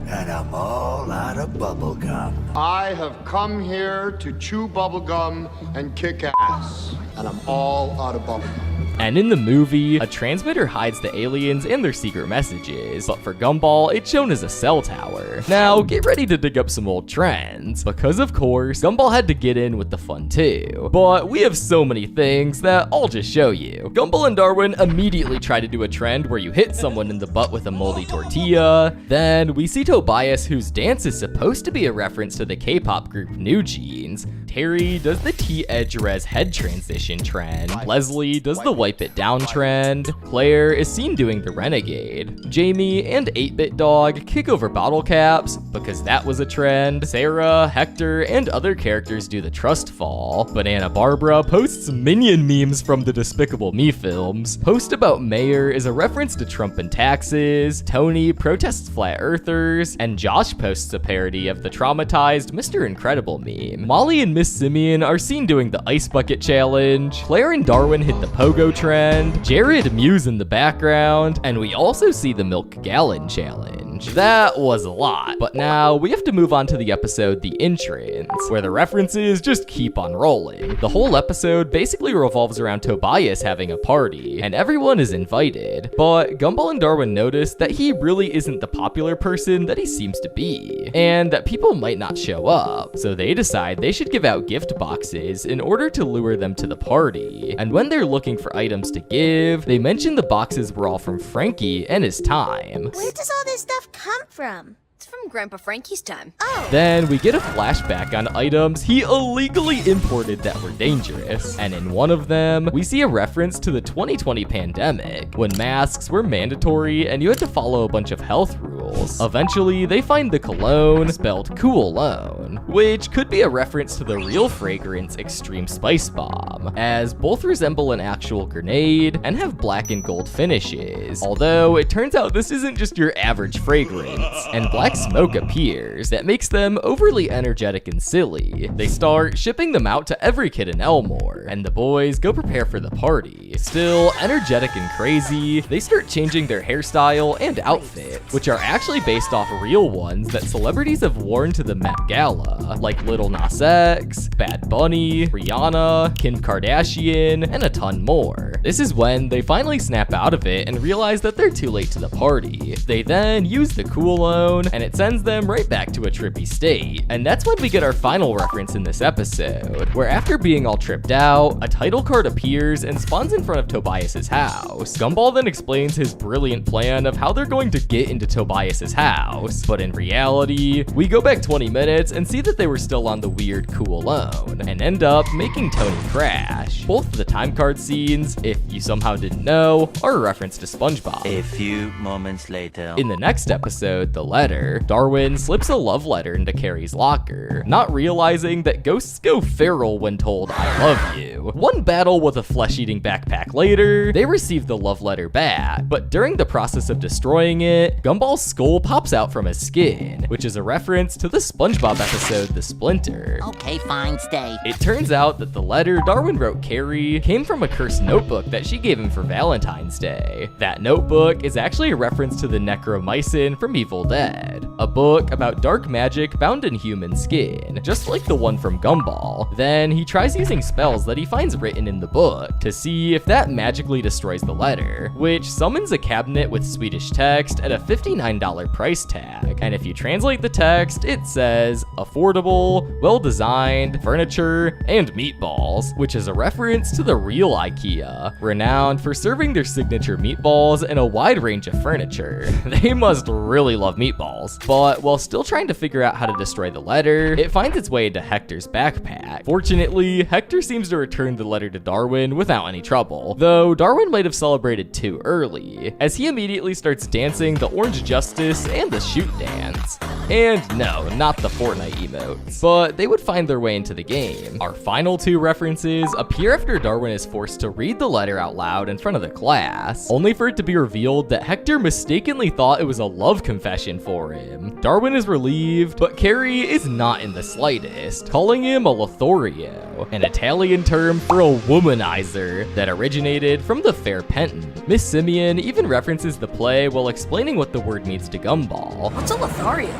And I'm all out of bubblegum. I have come here to chew bubblegum and kick ass. And I'm all out of bubblegum. And in the movie, a transmitter hides the aliens and their secret messages, but for Gumball, it's shown as a cell tower. Now, get ready to dig up some old trends, because of course, Gumball had to get in with the fun too. But we have so many things that I'll just show you. Gumball and Darwin immediately try to do a trend where you hit someone in the butt with a moldy tortilla. Then we see Tobias, whose dance is supposed to be a reference to the K-pop group New Jeans. Terry does the T-Edge Res head transition trend. Leslie does the wipe it down trend. Claire is seen doing the Renegade. Jamie and 8-Bit Dog kick over bottle caps, because that was a trend. Sarah, Hector, and other characters do the trust fall. Banana Barbara posts Minion memes from the Despicable Me films. Post About Mayor is a reference to Trump and taxes. Tony protests flat earthers, and Josh posts a parody of the traumatized Mr. Incredible meme. Molly and Miss Simeon are seen doing the ice bucket challenge. Claire and Darwin hit the pogo trend. Jared mews in the background, and we also see the milk gallon challenge. lounge. That was a lot, but now we have to move on to the episode The Entrance, where the references just keep on rolling. The whole episode basically revolves around Tobias having a party, and everyone is invited, but Gumball and Darwin notice that he really isn't the popular person that he seems to be, and that people might not show up, so they decide they should give out gift boxes in order to lure them to the party. And when they're looking for items to give, they mention the boxes were all from Frankie and his time. Where does all this stuff come from? It's from Grandpa Frankie's time. Oh. Then we get a flashback on items he illegally imported that were dangerous. And in one of them, we see a reference to the 2020 pandemic, when masks were mandatory and you had to follow a bunch of health rules. Eventually, they find the cologne, spelled Cool-Lone, which could be a reference to the real fragrance Extreme Spice Bomb, as both resemble an actual grenade and have black and gold finishes. Although, it turns out this isn't just your average fragrance, and black smoke appears that makes them overly energetic and silly. They start shipping them out to every kid in Elmore, and the boys go prepare for the party. Still energetic and crazy, they start changing their hairstyle and outfits, which are actually based off real ones that celebrities have worn to the Met Gala, like Lil Nas X, Bad Bunny, Rihanna, Kim Kardashian, and a ton more. This is when they finally snap out of it and realize that they're too late to the party. They then use the Cool-Lone, and it sends them right back to a trippy state. And that's when we get our final reference in this episode, where after being all tripped out, a title card appears and spawns in front of Tobias's house. Gumball then explains his brilliant plan of how they're going to get into Tobias's house, but in reality, we go back 20 minutes and see that they were still on the weird Cool-Lone, and end up making Tony crash. Both of the time card scenes, if you somehow didn't know, are a reference to SpongeBob. A few moments later. In the next episode, The Letter, Darwin slips a love letter into Carrie's locker, not realizing that ghosts go feral when told I love you. One battle with a flesh-eating backpack later, they receive the love letter back, but during the process of destroying it, Gumball's skull pops out from his skin, which is a reference to the SpongeBob episode The Splinter. Okay, fine, stay. It turns out that the letter Darwin wrote Carrie came from a cursed notebook that she gave him for Valentine's Day. That notebook is actually a reference to the Necromycin from Evil Dead, a book about dark magic bound in human skin, just like the one from Gumball. Then he tries using spells that he finds written in the book to see if that magically destroys the letter, which summons a cabinet with Swedish text at a $59 price tag. And if you translate the text, it says affordable, well-designed, furniture, and meatballs, which is a reference to the real IKEA, renowned for serving their signature meatballs in a wide range of furniture. They must really love meatballs. But while still trying to figure out how to destroy the letter, it finds its way into Hector's backpack. Fortunately, Hector seems to return the letter to Darwin without any trouble, though Darwin might have celebrated too early, as he immediately starts dancing the Orange Justice and the Shoot dance. And no, not the Fortnite emotes, but they would find their way into the game. Our final two references appear after Darwin is forced to read the letter out loud in front of the class, only for it to be revealed that Hector mistakenly thought it was a love confession for him. Darwin is relieved, but Carrie is not in the slightest, calling him a Lothario, an Italian term for a womanizer that originated from the fair Penton. Miss Simeon even references the play while explaining what the word means to Gumball. What's a Lothario?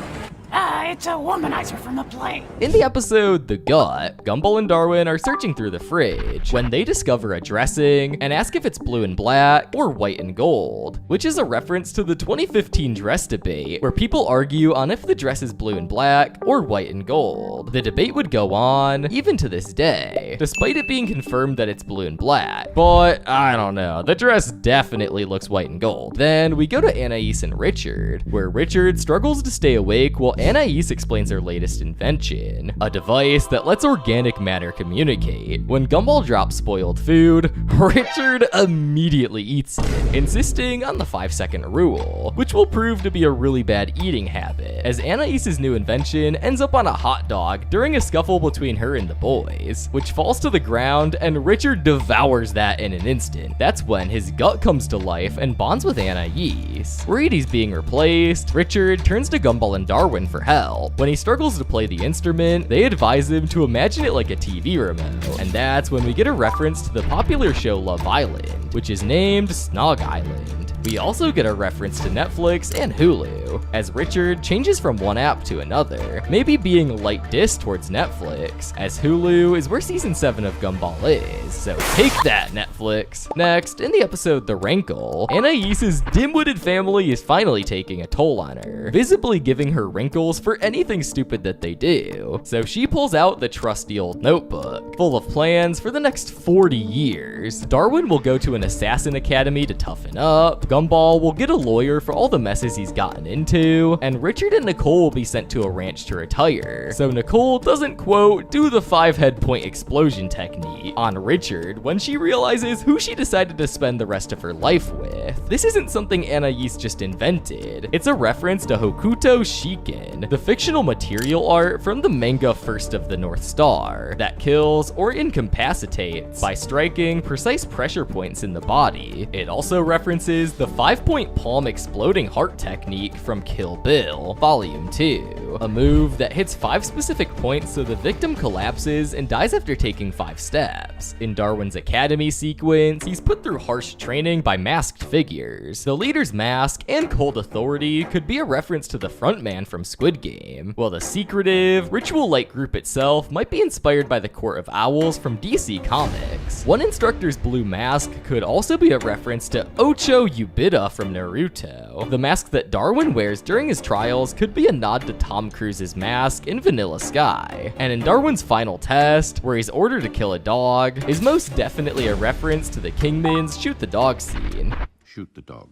It's a womanizer from the play. In the episode The Gut, Gumball and Darwin are searching through the fridge when they discover a dressing and ask if it's blue and black or white and gold, which is a reference to the 2015 dress debate where people argue on if the dress is blue and black or white and gold. The debate would go on even to this day, despite it being confirmed that it's blue and black. But I don't know, the dress definitely looks white and gold. Then we go to Anais and Richard, where Richard struggles to stay awake while Anais explains her latest invention, a device that lets organic matter communicate. When Gumball drops spoiled food, Richard immediately eats it, insisting on the 5-second rule, which will prove to be a really bad eating habit, as Anais's new invention ends up on a hot dog during a scuffle between her and the boys, which falls to the ground and Richard devours that in an instant. That's when his gut comes to life and bonds with Anais. Worried he's being replaced, Richard turns to Gumball and Darwin for help. When he struggles to play the instrument, they advise him to imagine it like a TV remote, and that's when we get a reference to the popular show Love Island, which is named Snog Island. We also get a reference to Netflix and Hulu, as Richard changes from one app to another, maybe being light dissed towards Netflix, as Hulu is where season 7 of Gumball is, so take that, Netflix. Next, in the episode The Wrinkle, Anaïs's dim-witted family is finally taking a toll on her, visibly giving her wrinkles for anything stupid that they do, so she pulls out the trusty old notebook, full of plans for the next 40 years. Darwin will go to an assassin academy to toughen up, Gumball will get a lawyer for all the messes he's gotten into, and Richard and Nicole will be sent to a ranch to retire, so Nicole doesn't, quote, do the 5-head point explosion technique on Richard when she realizes who she decided to spend the rest of her life with. This isn't something Anaïs just invented, it's a reference to Hokuto Shiken, the fictional material art from the manga First of the North Star, that kills or incapacitates by striking precise pressure points in the body. It also references the 5-point palm exploding heart technique from Kill Bill, Volume 2, a move that hits 5 specific points so the victim collapses and dies after taking 5 steps. In Darwin's academy sequence, he's put through harsh training by masked figures. The leader's mask and cold authority could be a reference to the frontman from Squid Game, while the secretive, ritual-like group itself might be inspired by the Court of Owls from DC Comics. One instructor's blue mask could also be a reference to Ocho Yubita from Naruto. The mask that Darwin wears during his trials could be a nod to Tom Cruise's mask in Vanilla Sky. And in Darwin's final test, where he's ordered to kill a dog, is most definitely a reference to the Kingman's shoot the dog scene. Shoot the dog.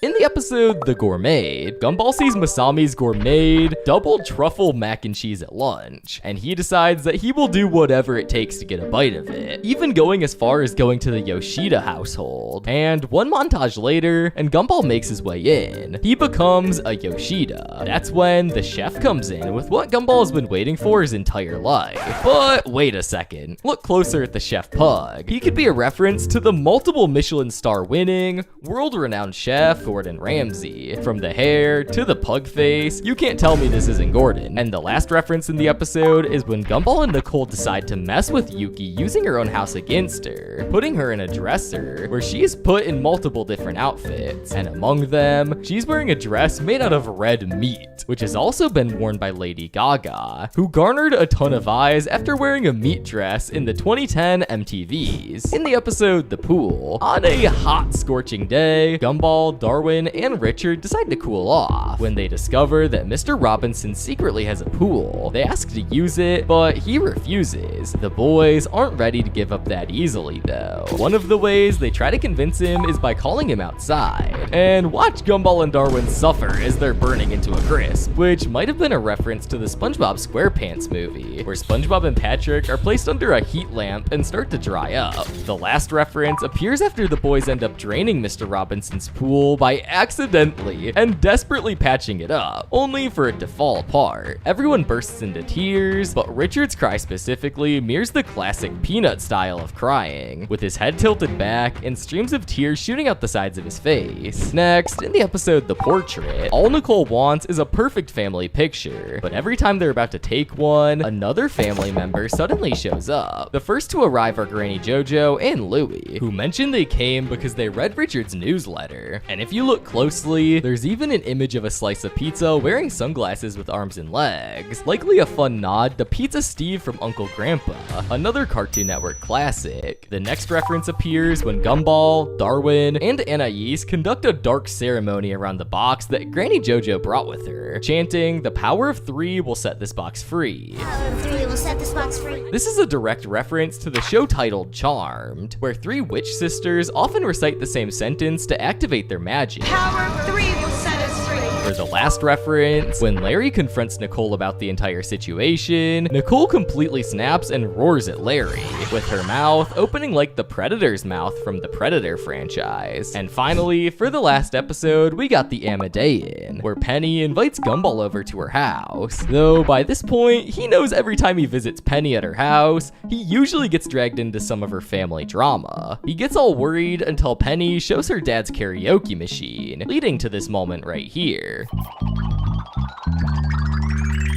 In the episode The Gourmet, Gumball sees Masami's gourmet double truffle mac and cheese at lunch, and he decides that he will do whatever it takes to get a bite of it, even going as far as going to the Yoshida household. And one montage later, and Gumball makes his way in, he becomes a Yoshida. That's when the chef comes in with what Gumball has been waiting for his entire life. But wait a second, look closer at the chef Pug. He could be a reference to the multiple Michelin star winning, world-renowned chef Gordon Ramsay. From the hair to the pug face, you can't tell me this isn't Gordon. And the last reference in the episode is when Gumball and Nicole decide to mess with Yuki using her own house against her, putting her in a dresser where she is put in multiple different outfits, and among them, she's wearing a dress made out of red meat, which has also been worn by Lady Gaga, who garnered a ton of eyes after wearing a meat dress in the 2010 MTVs. In the episode The Pool, on a hot scorching day, Gumball, Darwin, and Richard decide to cool off when they discover that Mr. Robinson secretly has a pool. They ask to use it, but he refuses. The boys aren't ready to give up that easily though. One of the ways they try to convince him is by calling him outside. And watch Gumball and Darwin suffer as they're burning into a crisp, which might have been a reference to the SpongeBob SquarePants movie, where SpongeBob and Patrick are placed under a heat lamp and start to dry up. The last reference appears after the boys end up draining Mr. Robinson's pool by accidentally and desperately patching it up, only for it to fall apart. Everyone bursts into tears, but Richard's cry specifically mirrors the classic Peanut style of crying, with his head tilted back and streams of tears shooting out the sides of his face. Next, in the episode The Portrait, all Nicole wants is a perfect family picture, but every time they're about to take one, another family member suddenly shows up. The first to arrive are Granny JoJo and Louie, who mention they came because they read Richard's newsletter. And if you look closely, there's even an image of a slice of pizza wearing sunglasses with arms and legs, likely a fun nod to Pizza Steve from Uncle Grandpa, another Cartoon Network classic. The next reference appears when Gumball, Darwin, and Anaïs conduct a dark ceremony around the box that Granny JoJo brought with her, chanting, "The power of 3 will set this box free." Power of 3 will set this box free. This is a direct reference to the show titled Charmed, where 3 witch sisters often recite the same sentence to activate their magic. Power of 3 will set us free. For the last reference, when Larry confronts Nicole about the entire situation, Nicole completely snaps and roars at Larry, with her mouth opening like the Predator's mouth from the Predator franchise. And finally, for the last episode, we got the Amadean, where Penny invites Gumball over to her house. Though by this point, he knows every time he visits Penny at her house, he usually gets dragged into some of her family drama. He gets all worried until Penny shows her dad's karaoke machine, leading to this moment right here.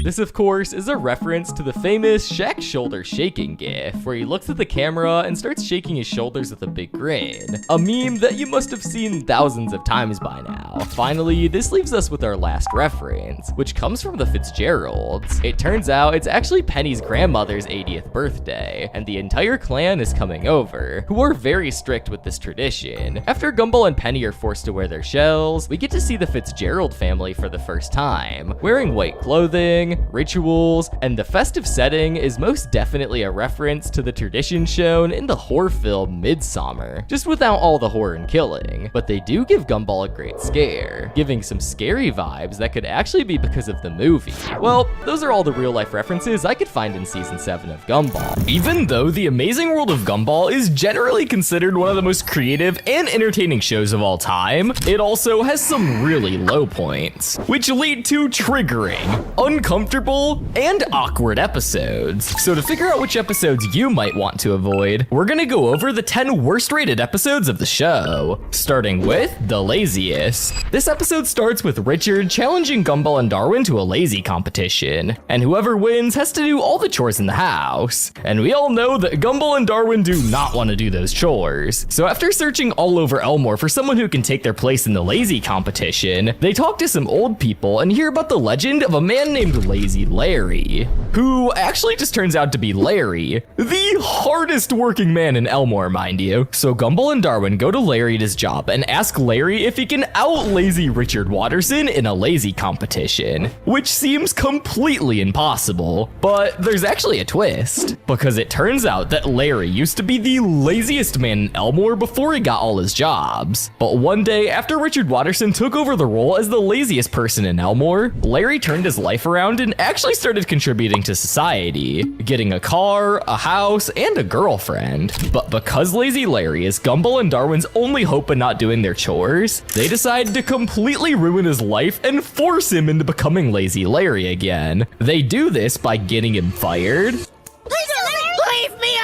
This, of course, is a reference to the famous Shaq's shoulder shaking gif, where he looks at the camera and starts shaking his shoulders with a big grin. A meme that you must have seen thousands of times by now. Finally, this leaves us with our last reference, which comes from the Fitzgeralds. It turns out it's actually Penny's grandmother's 80th birthday, and the entire clan is coming over, who are very strict with this tradition. After Gumball and Penny are forced to wear their shells, we get to see the Fitzgerald family for the first time, wearing white clothing, rituals, and the festive setting is most definitely a reference to the tradition shown in the horror film Midsommar, just without all the horror and killing. But they do give Gumball a great scare, giving some scary vibes that could actually be because of the movie. Well, those are all the real life references I could find in season 7 of Gumball. Even though The Amazing World of Gumball is generally considered one of the most creative and entertaining shows of all time, it also has some really low points, which lead to triggering, uncomfortable, and awkward episodes. So to figure out which episodes you might want to avoid, we're gonna go over the 10 worst rated episodes of the show, starting with The Laziest. This episode starts with Richard challenging Gumball and Darwin to a lazy competition, and whoever wins has to do all the chores in the house. And we all know that Gumball and Darwin do not want to do those chores. So after searching all over Elmore for someone who can take their place in the lazy competition, they talk to some old people and hear about the legend of a man named Lazy Larry, who actually just turns out to be Larry, the hardest working man in Elmore, mind you. So Gumball and Darwin go to Larry at his job and ask Larry if he can out-lazy Richard Watterson in a lazy competition, which seems completely impossible. But there's actually a twist, because it turns out that Larry used to be the laziest man in Elmore before he got all his jobs. But one day, after Richard Watterson took over the role as the laziest person in Elmore, Larry turned his life around and actually started contributing to society, getting a car, a house, and a girlfriend. But because Lazy Larry is Gumball and Darwin's only hope in not doing their chores, they decide to completely ruin his life and force him into becoming Lazy Larry again. They do this by getting him fired. Leave me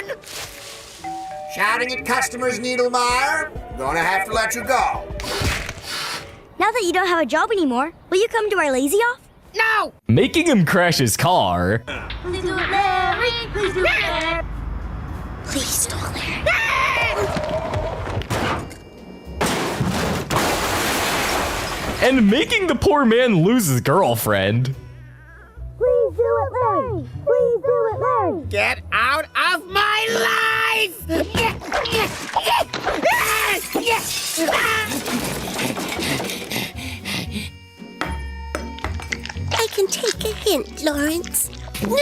alone! Shouting at customers, Needlemeyer. Gonna have to let you go. Now that you don't have a job anymore, will you come to our lazy off? No! Making him crash his car, Please do it, Larry! Please do it, Larry! Please do it, Larry! and making the poor man lose his girlfriend. Please do it, Larry! Please do it, Larry! Get out of my life! I can take a hint, Lawrence. Please do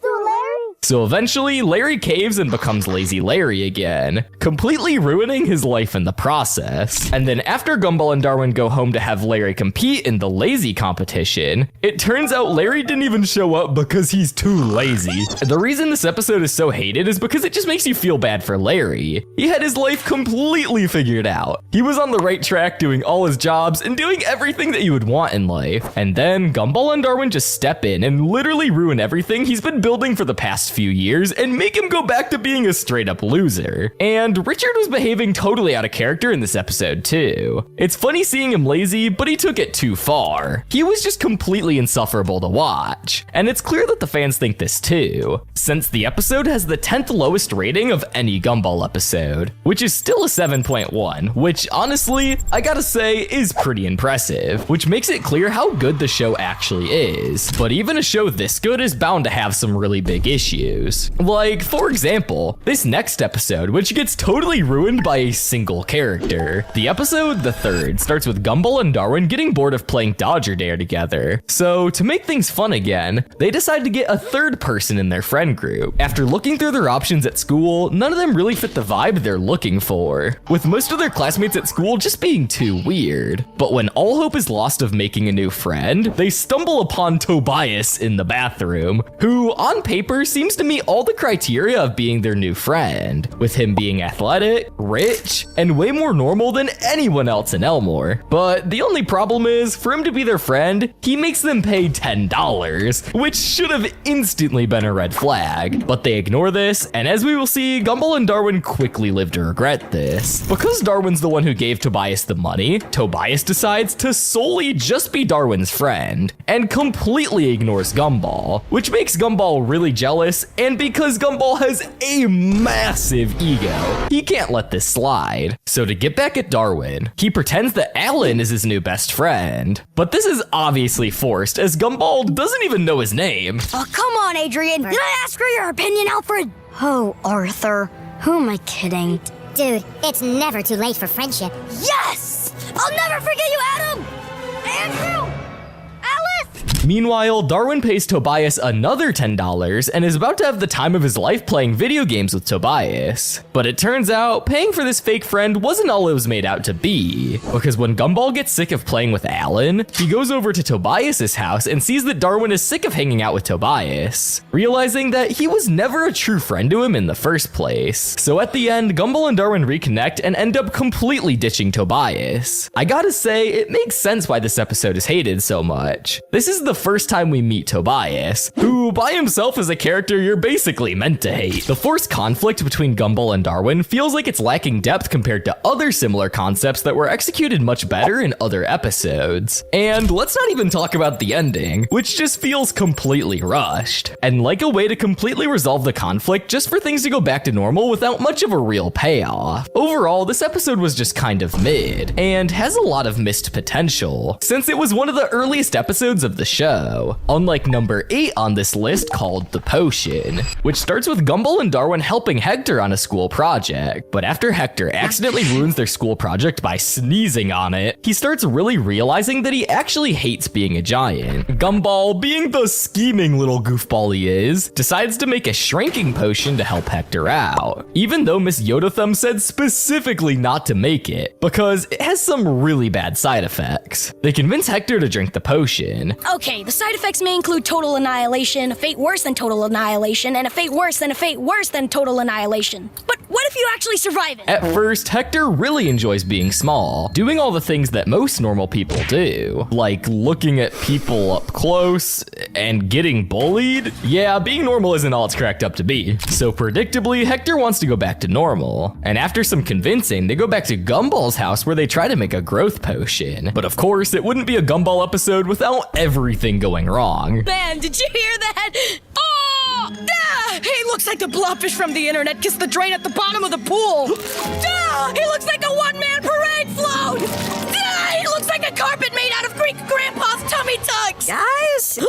it, Larry! So eventually, Larry caves and becomes Lazy Larry again, completely ruining his life in the process. And then after Gumball and Darwin go home to have Larry compete in the lazy competition, it turns out Larry didn't even show up because he's too lazy. The reason this episode is so hated is because it just makes you feel bad for Larry. He had his life completely figured out. He was on the right track doing all his jobs and doing everything that you would want in life. And then Gumball and Darwin just step in and literally ruin everything he's been building for the past few years and make him go back to being a straight up loser. And Richard was behaving totally out of character in this episode too. It's funny seeing him lazy, but he took it too far. He was just completely insufferable to watch. And it's clear that the fans think this too, since the episode has the 10th lowest rating of any Gumball episode, which is still a 7.1, which honestly, I gotta say, is pretty impressive, which makes it clear how good the show actually is. But even a show this good is bound to have some really big issues. Like, for example, this next episode, which gets totally ruined by a single character. The episode, The Third, starts with Gumball and Darwin getting bored of playing Dodger Dare together. So, to make things fun again, they decide to get a third person in their friend group. After looking through their options at school, none of them really fit the vibe they're looking for, with most of their classmates at school just being too weird. But when all hope is lost of making a new friend, they stumble upon Tobias in the bathroom, who on paper seems to meet all the criteria of being their new friend, with him being athletic, rich, and way more normal than anyone else in Elmore. But the only problem is, for him to be their friend, he makes them pay $10, which should have instantly been a red flag. But they ignore this, and as we will see, Gumball and Darwin quickly live to regret this. Because Darwin's the one who gave Tobias the money, Tobias decides to solely just be Darwin's friend, and completely ignores Gumball, which makes Gumball really jealous, and because Gumball has a massive ego, he can't let this slide. So to get back at Darwin, he pretends that Alan is his new best friend. But this is obviously forced, as Gumball doesn't even know his name. Oh, come on, Adrian. Did I ask for your opinion, Alfred? Oh, Arthur. Who am I kidding? Dude, it's never too late for friendship. Yes! I'll never forget you, Adam! Andrew! Alice! Meanwhile, Darwin pays Tobias another $10 and is about to have the time of his life playing video games with Tobias. But it turns out, paying for this fake friend wasn't all it was made out to be. Because when Gumball gets sick of playing with Alan, he goes over to Tobias's house and sees that Darwin is sick of hanging out with Tobias, realizing that he was never a true friend to him in the first place. So at the end, Gumball and Darwin reconnect and end up completely ditching Tobias. I gotta say, it makes sense why this episode is hated so much. This is the first time we meet Tobias, who by himself is a character you're basically meant to hate. The forced conflict between Gumball and Darwin feels like it's lacking depth compared to other similar concepts that were executed much better in other episodes. And let's not even talk about the ending, which just feels completely rushed, and like a way to completely resolve the conflict just for things to go back to normal without much of a real payoff. Overall, this episode was just kind of mid, and has a lot of missed potential, since it was one of the earliest episodes of the show, unlike number 8 on this list called The Potion, which starts with Gumball and Darwin helping Hector on a school project. But after Hector accidentally ruins their school project by sneezing on it, he starts really realizing that he actually hates being a giant. Gumball, being the scheming little goofball he is, decides to make a shrinking potion to help Hector out, even though Miss Yodathum said specifically not to make it, because it has some really bad side effects. They convince Hector to drink the potion. Okay, the side effects may include total annihilation, a fate worse than total annihilation, and a fate worse than a fate worse than total annihilation. But what if you actually survive it? At first, Hector really enjoys being small, doing all the things that most normal people do, like looking at people up close and getting bullied. Yeah, being normal isn't all it's cracked up to be. So predictably, Hector wants to go back to normal. And after some convincing, they go back to Gumball's house where they try to make a growth potion. But of course, it wouldn't be a Gumball episode without everything going wrong. Man, did you hear that? Oh! Ah! He looks like the blobfish from the internet kissed the drain at the bottom of the pool. Ah! He looks like a one-man parade float. Ah! He looks like a carpet made out of Greek grandpa's tummy tucks. Guys,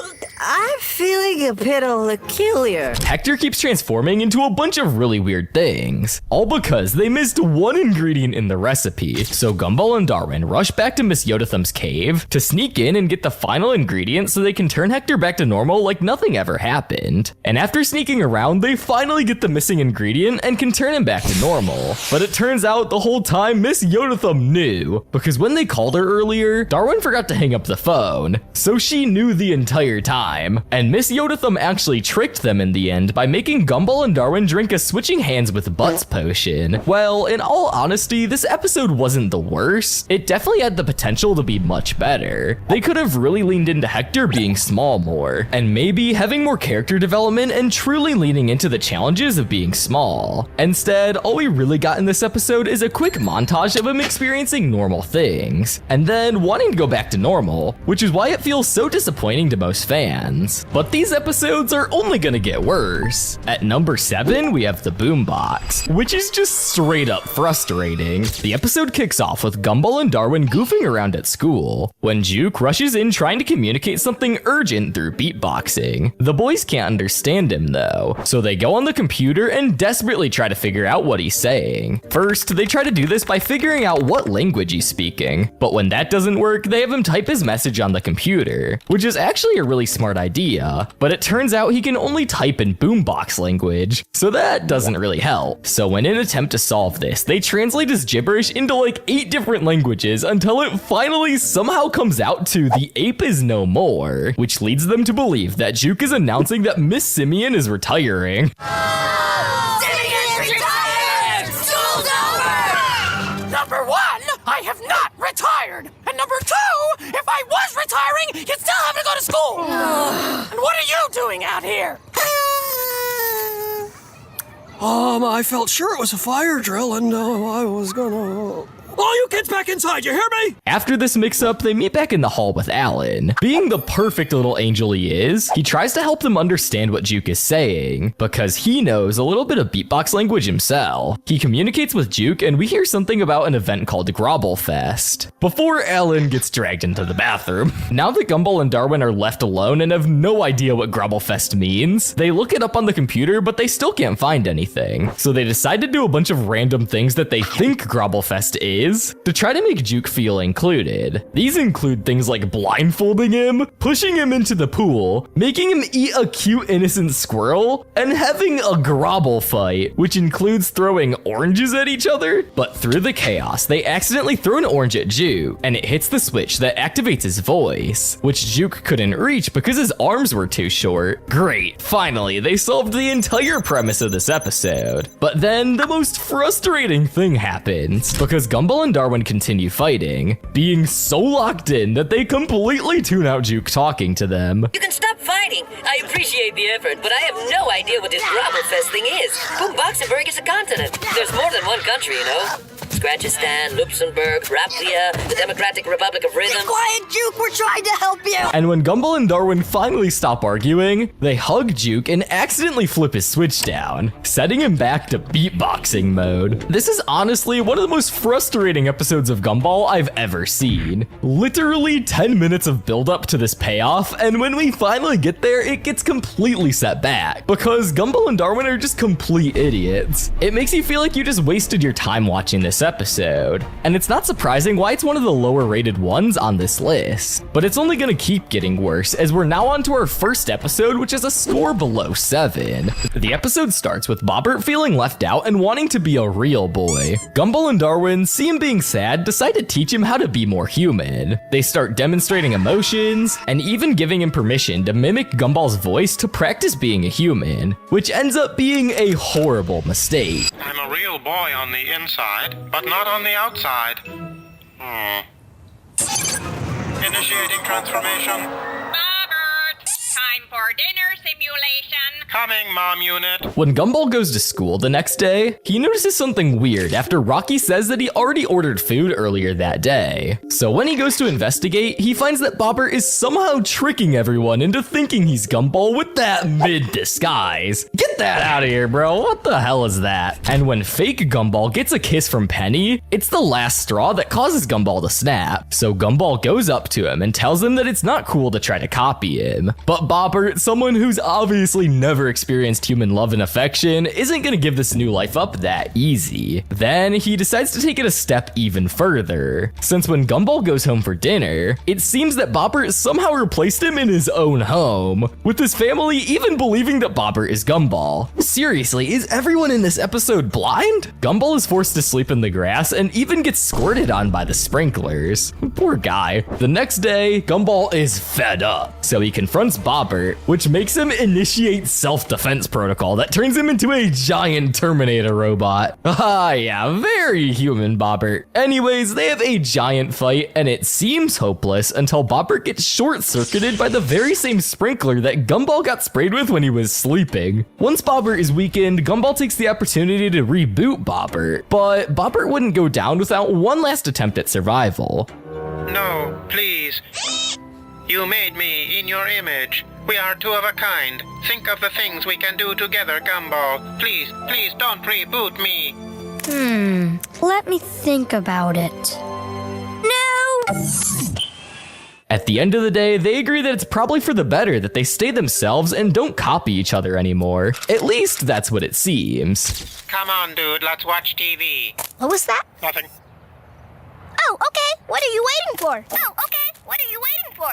I'm feeling a bit peculiar. Hector keeps transforming into a bunch of really weird things, all because they missed one ingredient in the recipe. So Gumball and Darwin rush back to Miss Yodathum's cave to sneak in and get the final ingredient so they can turn Hector back to normal like nothing ever happened. And after sneaking around, they finally get the missing ingredient and can turn him back to normal. But it turns out the whole time Miss Yodathum knew, because when they called her earlier, Darwin forgot to hang up the phone, so she knew the entire time. And Miss Yodathum actually tricked them in the end by making Gumball and Darwin drink a switching hands with butts potion. Well, in all honesty, this episode wasn't the worst. It definitely had the potential to be much better. They could have really leaned into Hector being small more, and maybe having more character development and truly leaning into the challenges of being small. Instead, all we really got in this episode is a quick montage of him experiencing normal things, and then wanting to go back to normal, which is why it feels so disappointing to most fans. But these episodes are only gonna get worse. At number 7, we have the boombox, which is just straight up frustrating. The episode kicks off with Gumball and Darwin goofing around at school, when Juke rushes in trying to communicate something urgent through beatboxing. The boys can't understand him though, so they go on the computer and desperately try to figure out what he's saying. First, they try to do this by figuring out what language he's speaking, but when that doesn't work, they have him type his message on the computer, which is actually a really smart idea, Korea, but it turns out he can only type in boombox language, so that doesn't really help. So in an attempt to solve this, they translate his gibberish into like 8 different languages until it finally somehow comes out to "the ape is no more," which leads them to believe that Juke is announcing that Miss Simeon is retiring. Simeon's retired! School's over! Number 1, I have not retired. And number 2, if I was retiring, you'd still have to go to school. And what are you doing out here? I felt sure it was a fire drill, and I was gonna... All you kids back inside, you hear me? After this mix-up, they meet back in the hall with Alan. Being the perfect little angel he is, he tries to help them understand what Juke is saying, because he knows a little bit of beatbox language himself. He communicates with Juke, and we hear something about an event called Grobble Fest, before Alan gets dragged into the bathroom. Now that Gumball and Darwin are left alone and have no idea what Grobble Fest means, they look it up on the computer, but they still can't find anything. So they decide to do a bunch of random things that they think Grobble Fest is, to try to make Juke feel included. These include things like blindfolding him, pushing him into the pool, making him eat a cute innocent squirrel, and having a grobble fight, which includes throwing oranges at each other. But through the chaos, they accidentally throw an orange at Juke, and it hits the switch that activates his voice, which Juke couldn't reach because his arms were too short. Great, finally, they solved the entire premise of this episode. But then the most frustrating thing happens, because Gumball and Darwin continue fighting, being so locked in that they completely tune out Juke talking to them. You can stop fighting. I appreciate the effort, but I have no idea what this Grobble Fest thing is. Boomboxenberg is a continent. There's more than one country, you know. Scratchistan, Luxembourg, Raplia, the Democratic Republic of Rhythm. Be quiet, Juke, we're trying to help you! And when Gumball and Darwin finally stop arguing, they hug Juke and accidentally flip his switch down, setting him back to beatboxing mode. This is honestly one of the most frustrating episodes of Gumball I've ever seen. Literally 10 minutes of build-up to this payoff, and when we finally get there, it gets completely set back, because Gumball and Darwin are just complete idiots. It makes you feel like you just wasted your time watching this episode, and it's not surprising why it's one of the lower rated ones on this list. But it's only gonna keep getting worse, as we're now on to our first episode, which is a score below 7. The episode starts with Bobbert feeling left out and wanting to be a real boy. Gumball and Darwin see him being sad, decide to teach him how to be more human. They start demonstrating emotions, and even giving him permission to mimic Gumball's voice to practice being a human, which ends up being a horrible mistake. I'm a real boy on the inside, but not on the outside. Initiating transformation. Time for dinner simulation. Coming, Mom Unit. When Gumball goes to school the next day, he notices something weird after Rocky says that he already ordered food earlier that day. So when he goes to investigate, he finds that Bobbert is somehow tricking everyone into thinking he's Gumball with that mid-disguise. Get that out of here, bro. What the hell is that? And when fake Gumball gets a kiss from Penny, it's the last straw that causes Gumball to snap. So Gumball goes up to him and tells him that it's not cool to try to copy him. But Bobbert, someone who's obviously never experienced human love and affection, isn't gonna give this new life up that easy. Then he decides to take it a step even further, since when Gumball goes home for dinner, it seems that Bobbert somehow replaced him in his own home, with his family even believing that Bobbert is Gumball. Seriously, is everyone in this episode blind? Gumball is forced to sleep in the grass and even gets squirted on by the sprinklers. Poor guy. The next day, Gumball is fed up, so he confronts Bobbert, which makes him initiate self-defense protocol that turns him into a giant Terminator robot. Ah, yeah, very human Bobbert. Anyways, they have a giant fight, and it seems hopeless until Bobbert gets short-circuited by the very same sprinkler that Gumball got sprayed with when he was sleeping. Once Bobbert is weakened, Gumball takes the opportunity to reboot Bobbert, but Bobbert wouldn't go down without one last attempt at survival. No, please. You made me in your image. We are two of a kind. Think of the things we can do together, Gumball. Please, please don't reboot me. Let me think about it. No! At the end of the day, they agree that it's probably for the better that they stay themselves and don't copy each other anymore. At least that's what it seems. Come on, dude, let's watch TV. What was that? Nothing. Oh, okay. What are you waiting for? Oh, okay. What are you waiting for?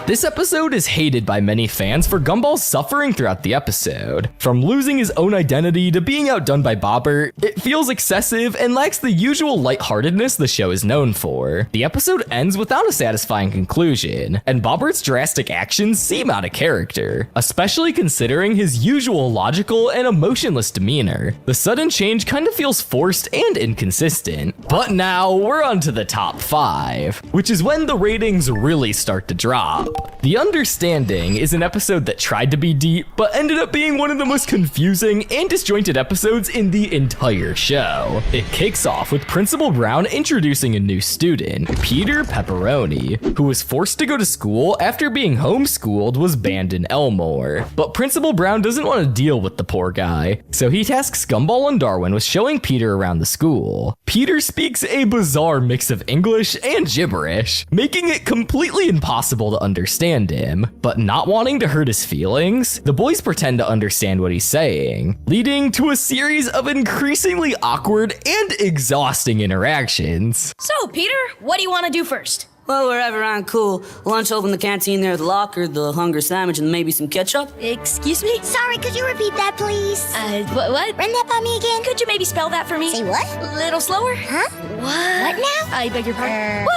This episode is hated by many fans for Gumball's suffering throughout the episode. From losing his own identity to being outdone by Bobbert, it feels excessive and lacks the usual lightheartedness the show is known for. The episode ends without a satisfying conclusion, and Bobbert's drastic actions seem out of character, especially considering his usual logical and emotionless demeanor. The sudden change kind of feels forced and inconsistent. But now we're on to the top 5, which is when the ratings really start to drop. The Understanding is an episode that tried to be deep, but ended up being one of the most confusing and disjointed episodes in the entire show. It kicks off with Principal Brown introducing a new student, Peter Pepperoni, who was forced to go to school after being homeschooled was banned in Elmore. But Principal Brown doesn't want to deal with the poor guy, so he tasks Gumball and Darwin with showing Peter around the school. Peter speaks a bizarre mix of English and gibberish, making it completely impossible to understand him. But not wanting to hurt his feelings, the boys pretend to understand what he's saying, leading to a series of increasingly awkward and exhausting interactions. So, Peter, what do you want to do first? Well, wherever I'm cool. Lunch over in the canteen there at the locker, the hunger sandwich, and maybe some ketchup. Excuse me? Sorry, could you repeat that, please? What? Run that by me again? Could you maybe spell that for me? Say what? A little slower? Huh? What now? I beg your pardon.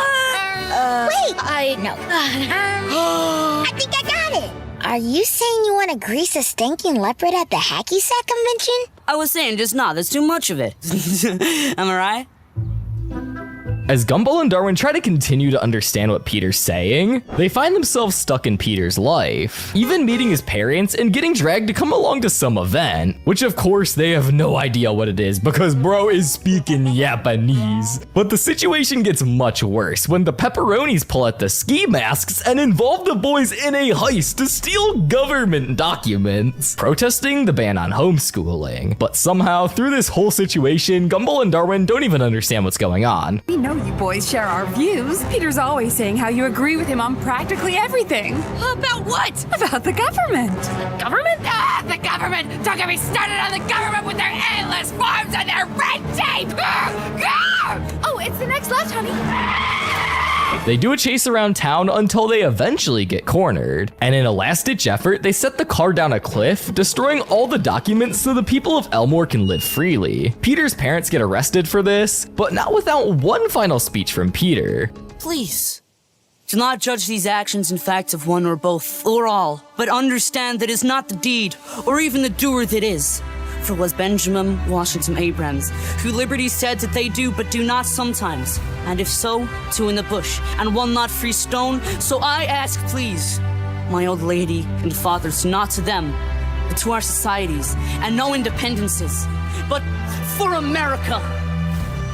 Wait! No. I think I got it! Are you saying you want to grease a stinking leopard at the Hacky Sack convention? I was saying just not, there's too much of it. Am I right? As Gumball and Darwin try to continue to understand what Peter's saying, they find themselves stuck in Peter's life, even meeting his parents and getting dragged to come along to some event, which of course they have no idea what it is because bro is speaking Japanese. But the situation gets much worse when the pepperonis pull out the ski masks and involve the boys in a heist to steal government documents, protesting the ban on homeschooling. But somehow, through this whole situation, Gumball and Darwin don't even understand what's going on. We know you boys share our views. Peter's always saying how you agree with him on practically everything. About what? About the government. Government? The government! Don't get me started on the government with their endless forms and their red tape! Oh, it's the next left, honey. They do a chase around town until they eventually get cornered, and in a last-ditch effort, they set the car down a cliff, destroying all the documents so the people of Elmore can live freely. Peter's parents get arrested for this, but not without one final speech from Peter. Please, do not judge these actions in facts of one or both, or all, but understand that it is not the deed, or even the doer that is. For it was Benjamin Washington Abrams, who liberty said that they do, but do not sometimes. And if so, two in the bush, and one not free stone. So I ask, please, my old lady and fathers, not to them, but to our societies, and no independences, but for America.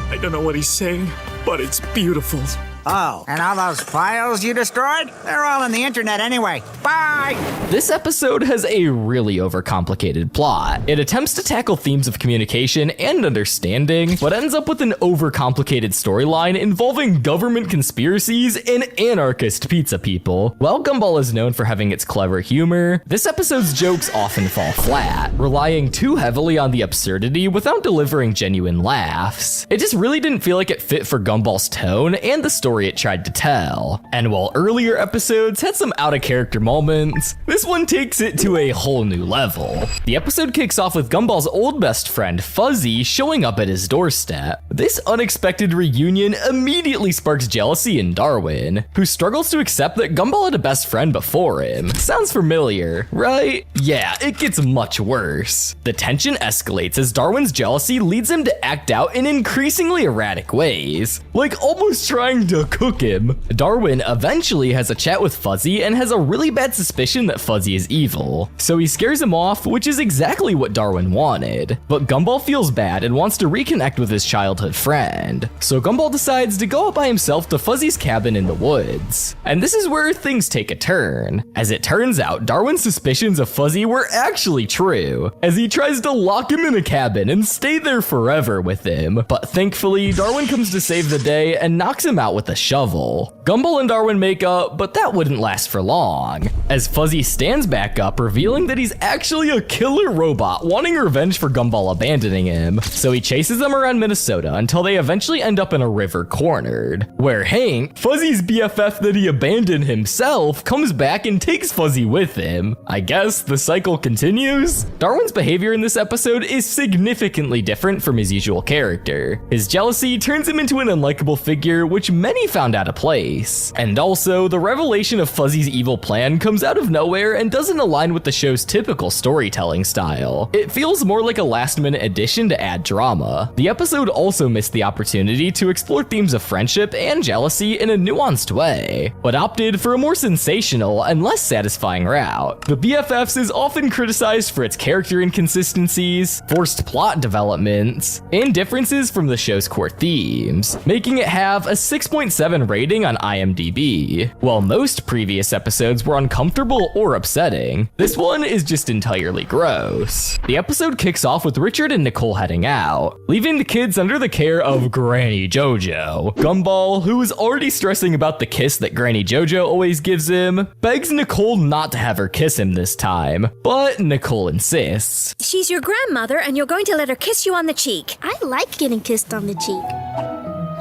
I don't know what he's saying, but it's beautiful. Oh, and all those files you destroyed? They're all on the internet anyway. Bye! This episode has a really overcomplicated plot. It attempts to tackle themes of communication and understanding, but ends up with an overcomplicated storyline involving government conspiracies and anarchist pizza people. While Gumball is known for having its clever humor, this episode's jokes often fall flat, relying too heavily on the absurdity without delivering genuine laughs. It just really didn't feel like it fit for Gumball's tone and the story it tried to tell. And while earlier episodes had some out-of-character moments, this one takes it to a whole new level. The episode kicks off with Gumball's old best friend, Fuzzy, showing up at his doorstep. This unexpected reunion immediately sparks jealousy in Darwin, who struggles to accept that Gumball had a best friend before him. Sounds familiar, right? Yeah, it gets much worse. The tension escalates as Darwin's jealousy leads him to act out in increasingly erratic ways, like almost trying to cook him. Darwin eventually has a chat with Fuzzy and has a really bad suspicion that Fuzzy is evil, so he scares him off, which is exactly what Darwin wanted. But Gumball feels bad and wants to reconnect with his childhood friend, so Gumball decides to go out by himself to Fuzzy's cabin in the woods. And this is where things take a turn. As it turns out, Darwin's suspicions of Fuzzy were actually true, as he tries to lock him in a cabin and stay there forever with him. But thankfully, Darwin comes to save the day and knocks him out with a shovel. Gumball and Darwin make up, but that wouldn't last for long, as Fuzzy stands back up, revealing that he's actually a killer robot wanting revenge for Gumball abandoning him. So he chases them around Minnesota until they eventually end up in a river cornered, where Hank, Fuzzy's BFF that he abandoned himself, comes back and takes Fuzzy with him. I guess the cycle continues? Darwin's behavior in this episode is significantly different from his usual character. His jealousy turns him into an unlikable figure, which many found out of place. And also, the revelation of Fuzzy's evil plan comes out of nowhere and doesn't align with the show's typical storytelling style. It feels more like a last-minute addition to add drama. The episode also missed the opportunity to explore themes of friendship and jealousy in a nuanced way, but opted for a more sensational and less satisfying route. The BFFs is often criticized for its character inconsistencies, forced plot developments, and differences from the show's core themes, making it have a 6.7 rating on IMDb. While most previous episodes were uncomfortable or upsetting, this one is just entirely gross. The episode kicks off with Richard and Nicole heading out, leaving the kids under the care of Granny JoJo. Gumball, who is already stressing about the kiss that Granny JoJo always gives him, begs Nicole not to have her kiss him this time, but Nicole insists. She's your grandmother and you're going to let her kiss you on the cheek. I like getting kissed on the cheek.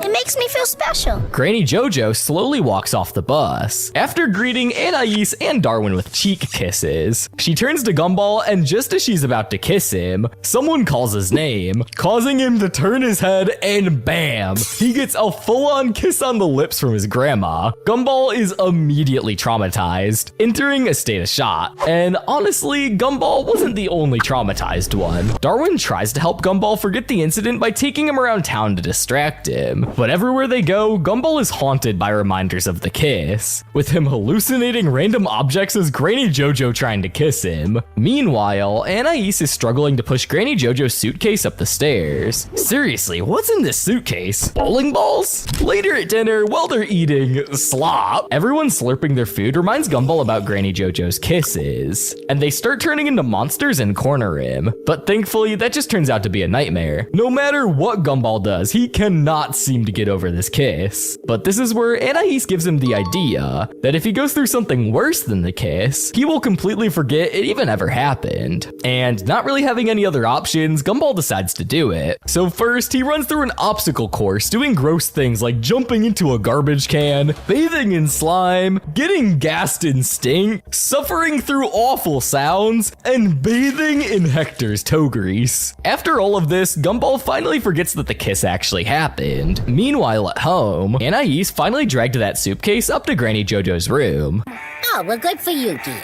It makes me feel special. Granny JoJo slowly walks off the bus. After greeting Anais and Darwin with cheek kisses, she turns to Gumball, and just as she's about to kiss him, someone calls his name, causing him to turn his head, and bam! He gets a full-on kiss on the lips from his grandma. Gumball is immediately traumatized, entering a state of shock. And honestly, Gumball wasn't the only traumatized one. Darwin tries to help Gumball forget the incident by taking him around town to distract him. But everywhere they go, Gumball is haunted by reminders of the kiss, with him hallucinating random objects as Granny JoJo trying to kiss him. Meanwhile, Anais is struggling to push Granny JoJo's suitcase up the stairs. Seriously, what's in this suitcase? Bowling balls? Later at dinner, while they're eating slop, everyone slurping their food reminds Gumball about Granny JoJo's kisses, and they start turning into monsters and corner him. But thankfully, that just turns out to be a nightmare. No matter what Gumball does, he cannot seem to get over this kiss. But this is where Anais gives him the idea that if he goes through something worse than the kiss, he will completely forget it even ever happened. And not really having any other options, Gumball decides to do it. So first, he runs through an obstacle course, doing gross things like jumping into a garbage can, bathing in slime, getting gassed in stink, suffering through awful sounds, and bathing in Hector's toe grease. After all of this, Gumball finally forgets that the kiss actually happened. Meanwhile, at home, Anais finally dragged that suitcase up to Granny JoJo's room. Oh, well, good for you, dear.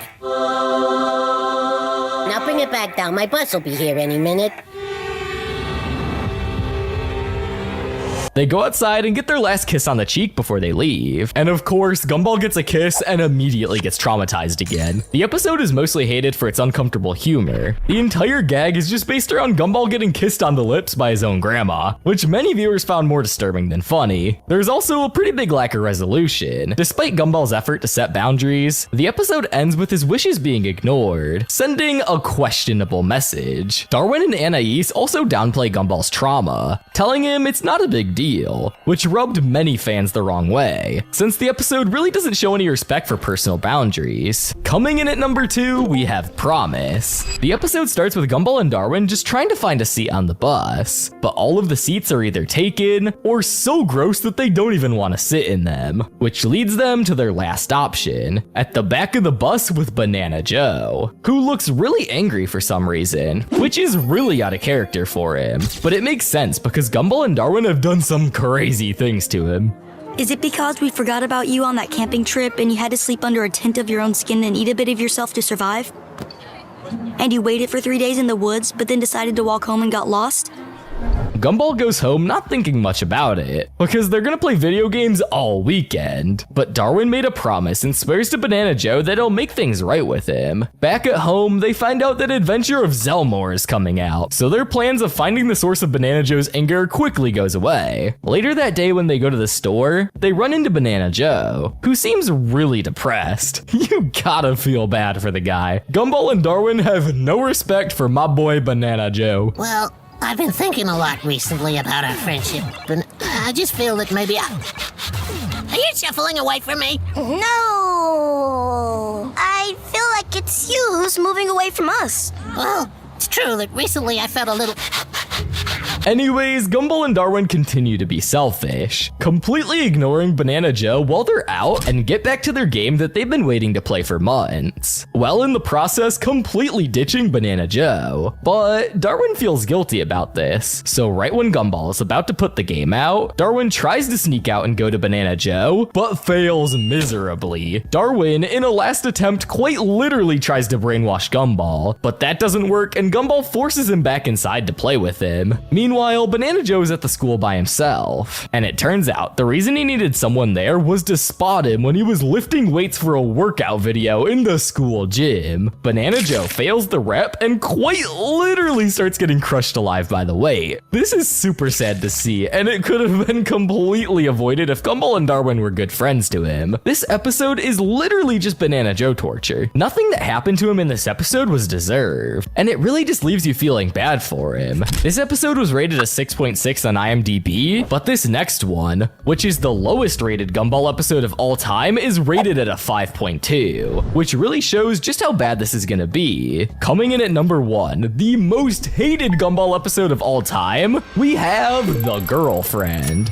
Now bring it back down. My bus will be here any minute. They go outside and get their last kiss on the cheek before they leave. And of course, Gumball gets a kiss and immediately gets traumatized again. The episode is mostly hated for its uncomfortable humor. The entire gag is just based around Gumball getting kissed on the lips by his own grandma, which many viewers found more disturbing than funny. There's also a pretty big lack of resolution. Despite Gumball's effort to set boundaries, the episode ends with his wishes being ignored, sending a questionable message. Darwin and Anais also downplay Gumball's trauma, telling him it's not a big deal, which rubbed many fans the wrong way, since the episode really doesn't show any respect for personal boundaries. Coming in at number 2, we have Promise. The episode starts with Gumball and Darwin just trying to find a seat on the bus, but all of the seats are either taken or so gross that they don't even want to sit in them, which leads them to their last option, at the back of the bus with Banana Joe, who looks really angry for some reason, which is really out of character for him, but it makes sense because Gumball and Darwin have done some crazy things to him. Is it because we forgot about you on that camping trip and you had to sleep under a tent of your own skin and eat a bit of yourself to survive? And you waited for 3 days in the woods, but then decided to walk home and got lost? Gumball goes home not thinking much about it, because they're gonna play video games all weekend. But Darwin made a promise and swears to Banana Joe that he'll make things right with him. Back at home, they find out that Adventure of Zelmore is coming out, so their plans of finding the source of Banana Joe's anger quickly goes away. Later that day when they go to the store, they run into Banana Joe, who seems really depressed. You gotta feel bad for the guy. Gumball and Darwin have no respect for my boy Banana Joe. Well, I've been thinking a lot recently about our friendship, but I just feel that maybe Are you shuffling away from me? No! I feel like it's you who's moving away from us. Well, it's true that recently I felt a little... Anyways, Gumball and Darwin continue to be selfish, completely ignoring Banana Joe while they're out and get back to their game that they've been waiting to play for months, while in the process completely ditching Banana Joe. But Darwin feels guilty about this, so right when Gumball is about to put the game out, Darwin tries to sneak out and go to Banana Joe, but fails miserably. Darwin, in a last attempt, quite literally tries to brainwash Gumball, but that doesn't work and Gumball forces him back inside to play with him. Meanwhile, Banana Joe is at the school by himself, and it turns out the reason he needed someone there was to spot him when he was lifting weights for a workout video in the school gym. Banana Joe fails the rep and quite literally starts getting crushed alive by the weight. This is super sad to see, and it could have been completely avoided if Gumball and Darwin were good friends to him. This episode is literally just Banana Joe torture. Nothing that happened to him in this episode was deserved, and it really just leaves you feeling bad for him. This episode was rated a 6.6 on IMDb, but this next one, which is the lowest rated Gumball episode of all time, is rated at a 5.2, which really shows just how bad this is gonna be. Coming in at number 1, the most hated Gumball episode of all time, we have The Girlfriend,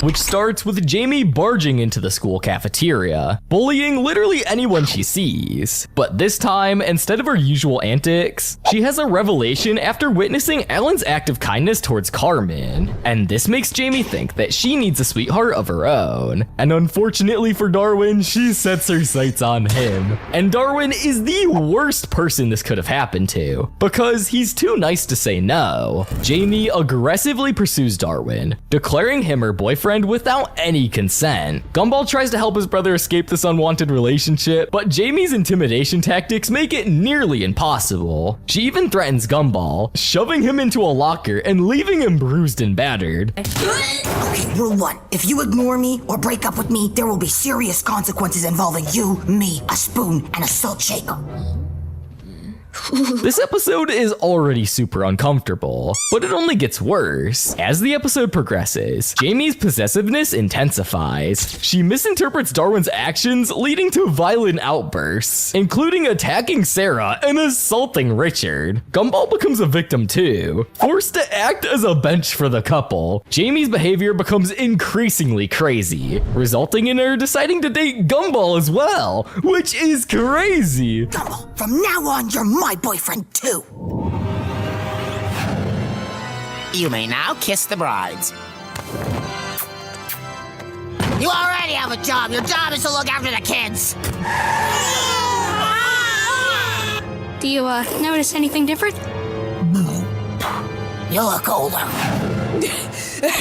which starts with Jamie barging into the school cafeteria, bullying literally anyone she sees. But this time, instead of her usual antics, she has a revelation after witnessing Alan's act of kindness towards Carmen, and this makes Jamie think that she needs a sweetheart of her own. And unfortunately for Darwin, she sets her sights on him. And Darwin is the worst person this could have happened to, because he's too nice to say no. Jamie aggressively pursues Darwin, declaring him her boyfriend without any consent. Gumball tries to help his brother escape this unwanted relationship, but Jamie's intimidation tactics make it nearly impossible. She even threatens Gumball, shoving him into a locker and leaving him bruised and battered. Okay, rule 1. If you ignore me or break up with me, there will be serious consequences involving you, me, a spoon, and a salt shaker. This episode is already super uncomfortable, but it only gets worse. As the episode progresses, Jamie's possessiveness intensifies. She misinterprets Darwin's actions, leading to violent outbursts, including attacking Sarah and assaulting Richard. Gumball becomes a victim too, forced to act as a bench for the couple. Jamie's behavior becomes increasingly crazy, resulting in her deciding to date Gumball as well, which is crazy. Gumball, from now on, you're my boyfriend too. You may now kiss the brides. You already have a job. Your job is to look after the kids. Do you, notice anything different? You look older.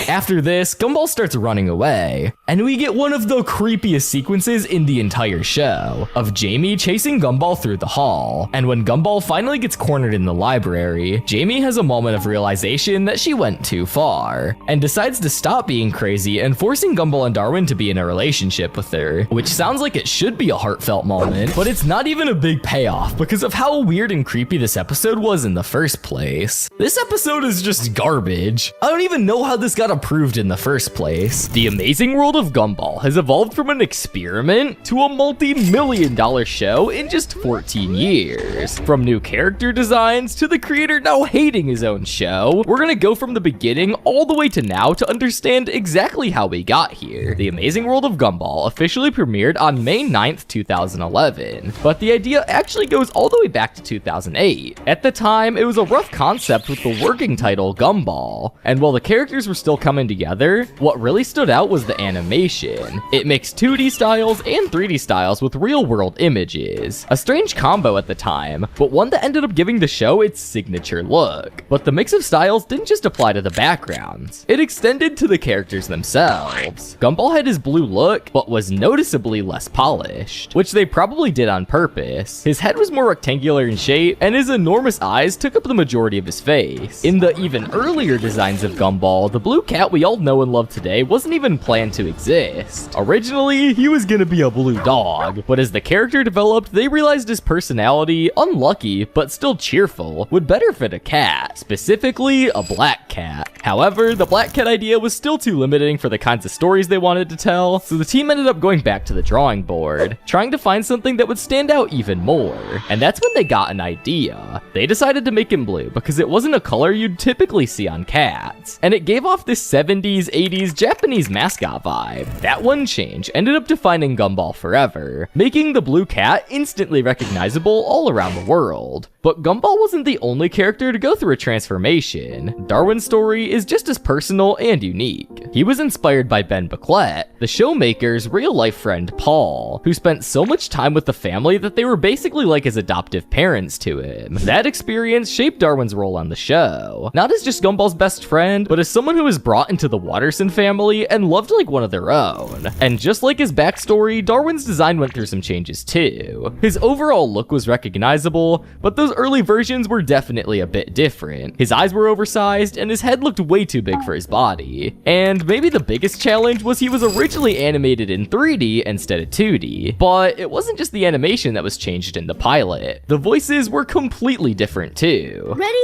After this, Gumball starts running away, and we get one of the creepiest sequences in the entire show, of Jamie chasing Gumball through the hall. And when Gumball finally gets cornered in the library, Jamie has a moment of realization that she went too far, and decides to stop being crazy and forcing Gumball and Darwin to be in a relationship with her, which sounds like it should be a heartfelt moment, but it's not even a big payoff because of how weird and creepy this episode was in the first place. This episode is just garbage. I don't even know how this got approved in the first place. The Amazing World of Gumball has evolved from an experiment to a multi-million-dollar show in just 14 years. From new character designs to the creator now hating his own show, we're gonna go from the beginning all the way to now to understand exactly how we got here. The Amazing World of Gumball officially premiered on May 9th, 2011, but the idea actually goes all the way back to 2008. At the time, it was a rough concept with the working title Gumball, and while the characters were still coming together, what really stood out was the animation. It mixed 2D styles and 3D styles with real-world images. A strange combo at the time, but one that ended up giving the show its signature look. But the mix of styles didn't just apply to the backgrounds, it extended to the characters themselves. Gumball had his blue look, but was noticeably less polished, which they probably did on purpose. His head was more rectangular in shape, and his enormous eyes took up the majority of his face. In the even earlier designs of Gumball, the blue blue cat we all know and love today wasn't even planned to exist. Originally, he was gonna be a blue dog, but as the character developed, they realized his personality, unlucky but still cheerful, would better fit a cat, specifically a black cat. However, the black cat idea was still too limiting for the kinds of stories they wanted to tell, so the team ended up going back to the drawing board, trying to find something that would stand out even more. And that's when they got an idea. They decided to make him blue because it wasn't a color you'd typically see on cats, and it gave off this 70s, 80s Japanese mascot vibe. That one change ended up defining Gumball forever, making the blue cat instantly recognizable all around the world. But Gumball wasn't the only character to go through a transformation. Darwin's story is just as personal and unique. He was inspired by Ben Bucklett, the showmaker's real-life friend Paul, who spent so much time with the family that they were basically like his adoptive parents to him. That experience shaped Darwin's role on the show, not as just Gumball's best friend, but as someone who was brought into the Watterson family and loved like one of their own. And just like his backstory, Darwin's design went through some changes too. His overall look was recognizable, but those early versions were definitely a bit different. His eyes were oversized, and his head looked way too big for his body. And maybe the biggest challenge was he was originally animated in 3D instead of 2D, but it wasn't just the animation that was changed in the pilot. The voices were completely different too. Ready?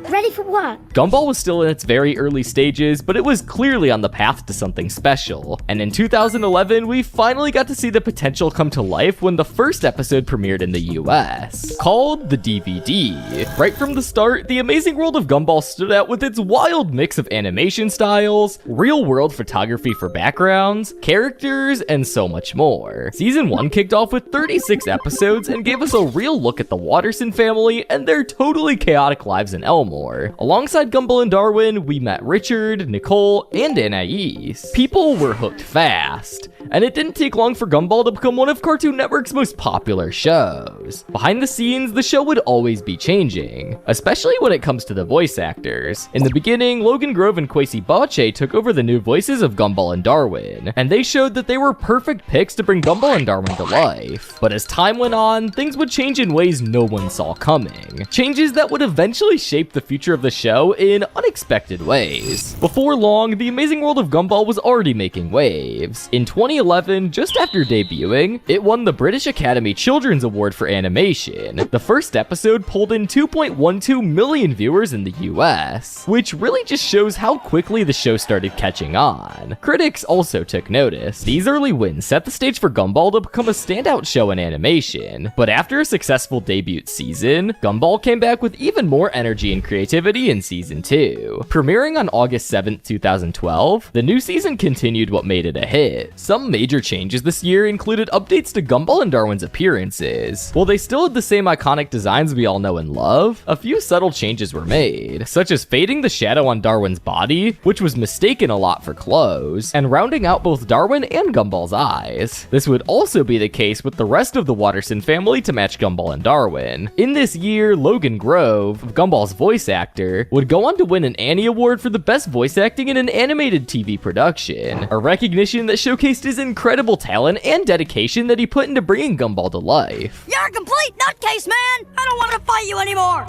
Ready for what? Gumball was still in its very early stages, but it was clearly on the path to something special. And in 2011, we finally got to see the potential come to life when the first episode premiered in the US, called the DVD. Right from the start, The Amazing World of Gumball stood out with its wild mix of animation styles, real-world photography for backgrounds, characters, and so much more. Season 1 kicked off with 36 episodes and gave us a real look at the Watterson family and their totally chaotic lives in Elmore. Alongside Gumball and Darwin, we met Richard, Nicole, and Anais. People were hooked fast, and it didn't take long for Gumball to become one of Cartoon Network's most popular shows. Behind the scenes, the show would always be changing, especially when it comes to the voice actors. In the beginning, Logan Grove and Kwesi Bache took over the new voices of Gumball and Darwin, and they showed that they were perfect picks to bring Gumball and Darwin to life. But as time went on, things would change in ways no one saw coming. Changes that would eventually shape the future of the show in unexpected ways. Before long, The Amazing World of Gumball was already making waves. In 2011, just after debuting, it won the British Academy Children's Award for Animation. The first episode pulled in 2.12 million viewers in the US, which really just shows how quickly the show started catching on. Critics also took notice. These early wins set the stage for Gumball to become a standout show in animation, but after a successful debut season, Gumball came back with even more energy and creativity in season 2. Premiering on August 7th, 2012, the new season continued what made it a hit. Some major changes this year included updates to Gumball and Darwin's appearances. While they still had the same iconic designs we all know and love, a few subtle changes were made, such as fading the shadow on Darwin's body, which was mistaken a lot for clothes, and rounding out both Darwin and Gumball's eyes. This would also be the case with the rest of the Watterson family to match Gumball and Darwin. In this year, Logan Grove, Gumball's voice actor, would go on to win an Annie Award for the best voice acting in an animated TV production, a recognition that showcased his incredible talent and dedication that he put into bringing Gumball to life. You're a complete nutcase, man! I don't want to fight you anymore!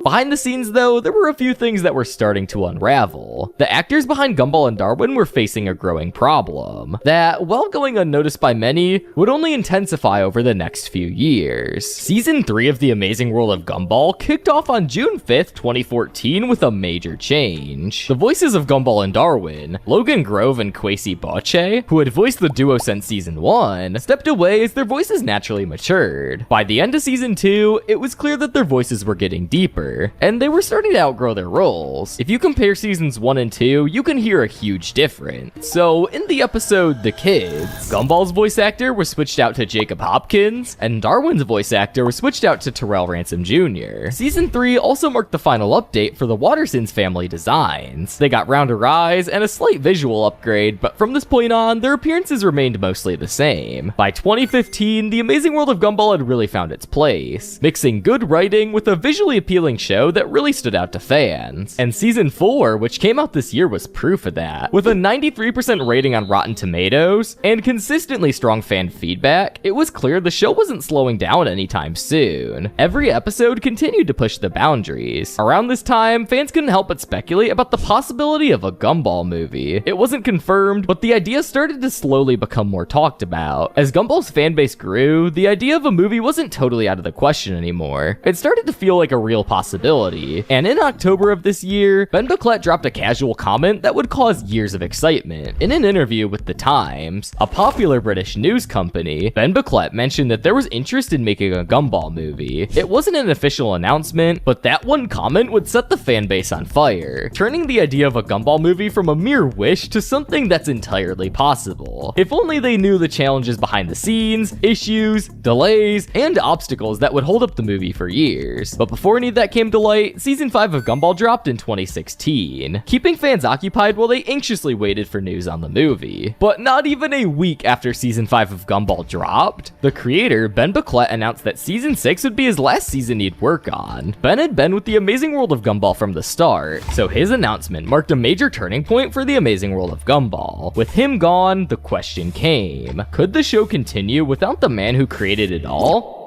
Behind the scenes, though, there were a few things that were starting to unravel. The actors behind Gumball and Darwin were facing a growing problem that, while going unnoticed by many, would only intensify over the next few years. Season 3 of The Amazing World of Gumball kicked off on June 5th, 2014 with a major change. The voices of Gumball and Darwin, Logan Grove and Kwesi Bache, who had voiced the duo since Season 1, stepped away as their voices naturally matured. By the end of Season 2, it was clear that their voices were getting deeper, and they were starting to outgrow their roles. If you compare seasons 1 and 2, you can hear a huge difference. So, in the episode The Kids, Gumball's voice actor was switched out to Jacob Hopkins, and Darwin's voice actor was switched out to Terrell Ransom Jr. Season 3 also marked the final update for the Wattersons family designs. They got rounder eyes and a slight visual upgrade, but from this point on, their appearances remained mostly the same. By 2015, The Amazing World of Gumball had really found its place, mixing good writing with a visually appealing show that really stood out to fans. And season 4, which came out this year, was proof of that. With a 93% rating on Rotten Tomatoes and consistently strong fan feedback, it was clear the show wasn't slowing down anytime soon. Every episode continued to push the boundaries. Around this time, fans couldn't help but speculate about the possibility of a Gumball movie. It wasn't confirmed, but the idea started to slowly become more talked about. As Gumball's fanbase grew, the idea of a movie wasn't totally out of the question anymore. It started to feel like a real possibility, and in October of this year, Ben Bucklett dropped a casual comment that would cause years of excitement. In an interview with The Times, a popular British news company, Ben Bucklett mentioned that there was interest in making a Gumball movie. It wasn't an official announcement, but that one comment would set the fanbase on fire, turning the idea of a Gumball movie from a mere wish to something that's entirely possible. If only they knew the challenges behind the scenes, issues, delays, and obstacles that would hold up the movie for years. But before any of that came to light, season 5 of Gumball dropped in 2016, keeping fans occupied while they anxiously waited for news on the movie. But not even a week after season 5 of Gumball dropped, the creator, Ben Bucklett, announced that season 6 would be his last season he'd work on. Ben had been with the Amazing World of Gumball from the start, so his announcement marked a major turning point for the Amazing World of Gumball. With him gone, the question came, could the show continue without the man who created it all?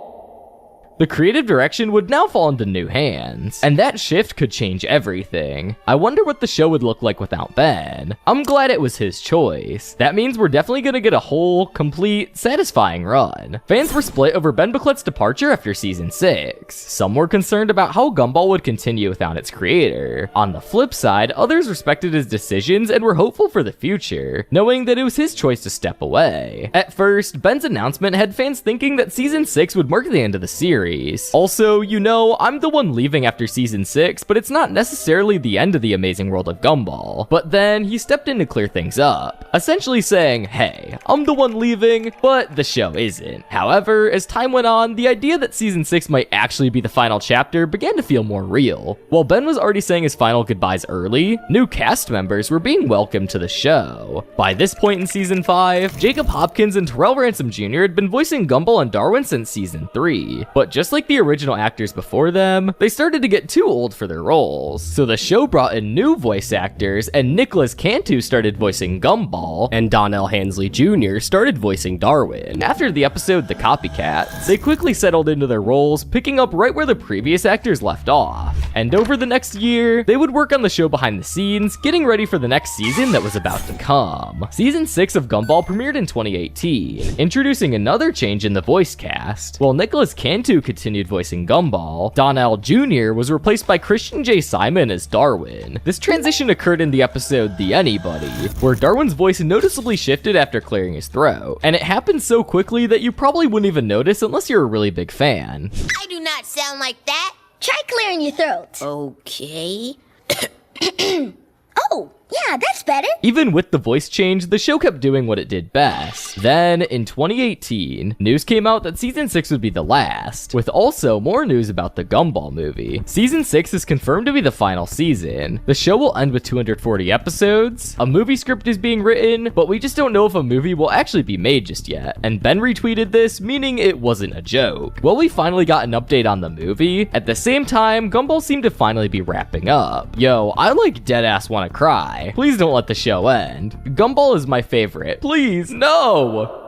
The creative direction would now fall into new hands, and that shift could change everything. I wonder what the show would look like without Ben. I'm glad it was his choice. That means we're definitely gonna get a whole, complete, satisfying run. Fans were split over Ben Bucklett's departure after season 6. Some were concerned about how Gumball would continue without its creator. On the flip side, others respected his decisions and were hopeful for the future, knowing that it was his choice to step away. At first, Ben's announcement had fans thinking that season 6 would mark the end of the series. Also, you know, I'm the one leaving after season 6, but it's not necessarily the end of the Amazing World of Gumball. But then, he stepped in to clear things up, essentially saying, hey, I'm the one leaving, but the show isn't. However, as time went on, the idea that season 6 might actually be the final chapter began to feel more real. While Ben was already saying his final goodbyes early, new cast members were being welcomed to the show. By this point in season 5, Jacob Hopkins and Terrell Ransom Jr. had been voicing Gumball and Darwin since season 3, but just like the original actors before them, they started to get too old for their roles. So the show brought in new voice actors, and Nicholas Cantu started voicing Gumball, and Donnell Hansley Jr. started voicing Darwin. After the episode The Copycats, they quickly settled into their roles, picking up right where the previous actors left off. And over the next year, they would work on the show behind the scenes, getting ready for the next season that was about to come. Season 6 of Gumball premiered in 2018, introducing another change in the voice cast. While Nicholas Cantu continued voicing Gumball, Donnell Jr. was replaced by Christian J. Simon as Darwin. This transition occurred in the episode The Anybody, where Darwin's voice noticeably shifted after clearing his throat, and it happened so quickly that you probably wouldn't even notice unless you're a really big fan. I do not sound like that. Try clearing your throat. Okay. Oh, yeah, that's better. Even with the voice change, the show kept doing what it did best. Then, in 2018, news came out that season 6 would be the last, with also more news about the Gumball movie. Season 6 is confirmed to be the final season. The show will end with 240 episodes, a movie script is being written, but we just don't know if a movie will actually be made just yet. And Ben retweeted this, meaning it wasn't a joke. Well, we finally got an update on the movie. At the same time, Gumball seemed to finally be wrapping up. Yo, I like deadass wanna cry. Please don't let the show end. Gumball is my favorite. Please, no!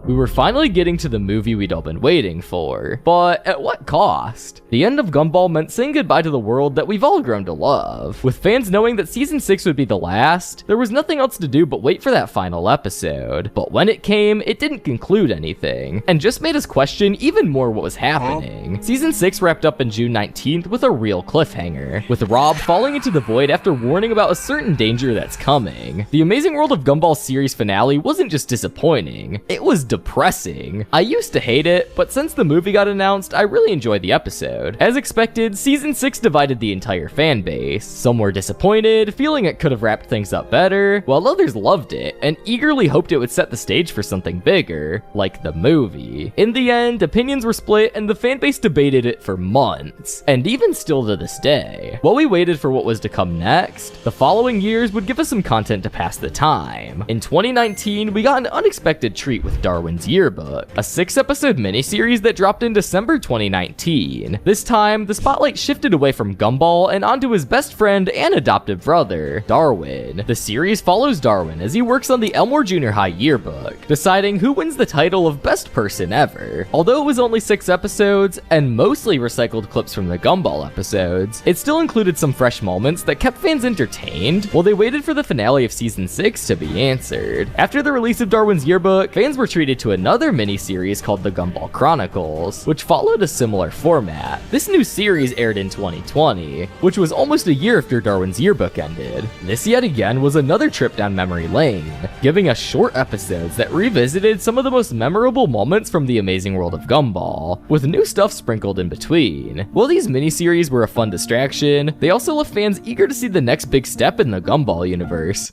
We were finally getting to the movie we'd all been waiting for, but at what cost? The end of Gumball meant saying goodbye to the world that we've all grown to love. With fans knowing that season 6 would be the last, there was nothing else to do but wait for that final episode. But when it came, it didn't conclude anything, and just made us question even more what was happening. Season 6 wrapped up in June 19th with a real cliffhanger, with Rob falling into the void after warning about a certain danger that's coming. The Amazing World of Gumball series finale wasn't just disappointing, it was depressing. I used to hate it, but since the movie got announced, I really enjoyed the episode. As expected, season 6 divided the entire fan base. Some were disappointed, feeling it could have wrapped things up better, while others loved it and eagerly hoped it would set the stage for something bigger, like the movie. In the end, opinions were split and the fan base debated it for months, and even still to this day. While we waited for what was to come next, the following years would give us some content to pass the time. In 2019, we got an unexpected treat with Darwin Darwin's Yearbook, a 6-episode miniseries that dropped in December 2019. This time, the spotlight shifted away from Gumball and onto his best friend and adopted brother, Darwin. The series follows Darwin as he works on the Elmore Junior High Yearbook, deciding who wins the title of Best Person Ever. Although it was only 6 episodes, and mostly recycled clips from the Gumball episodes, it still included some fresh moments that kept fans entertained while they waited for the finale of Season 6 to be answered. After the release of Darwin's Yearbook, fans were treated to another mini-series called The Gumball Chronicles, which followed a similar format. This new series aired in 2020, which was almost a year after Darwin's Yearbook ended. This yet again was another trip down memory lane, giving us short episodes that revisited some of the most memorable moments from the amazing world of Gumball, with new stuff sprinkled in between. While these miniseries were a fun distraction, they also left fans eager to see the next big step in the Gumball universe.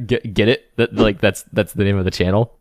Get it? That's the name of the channel.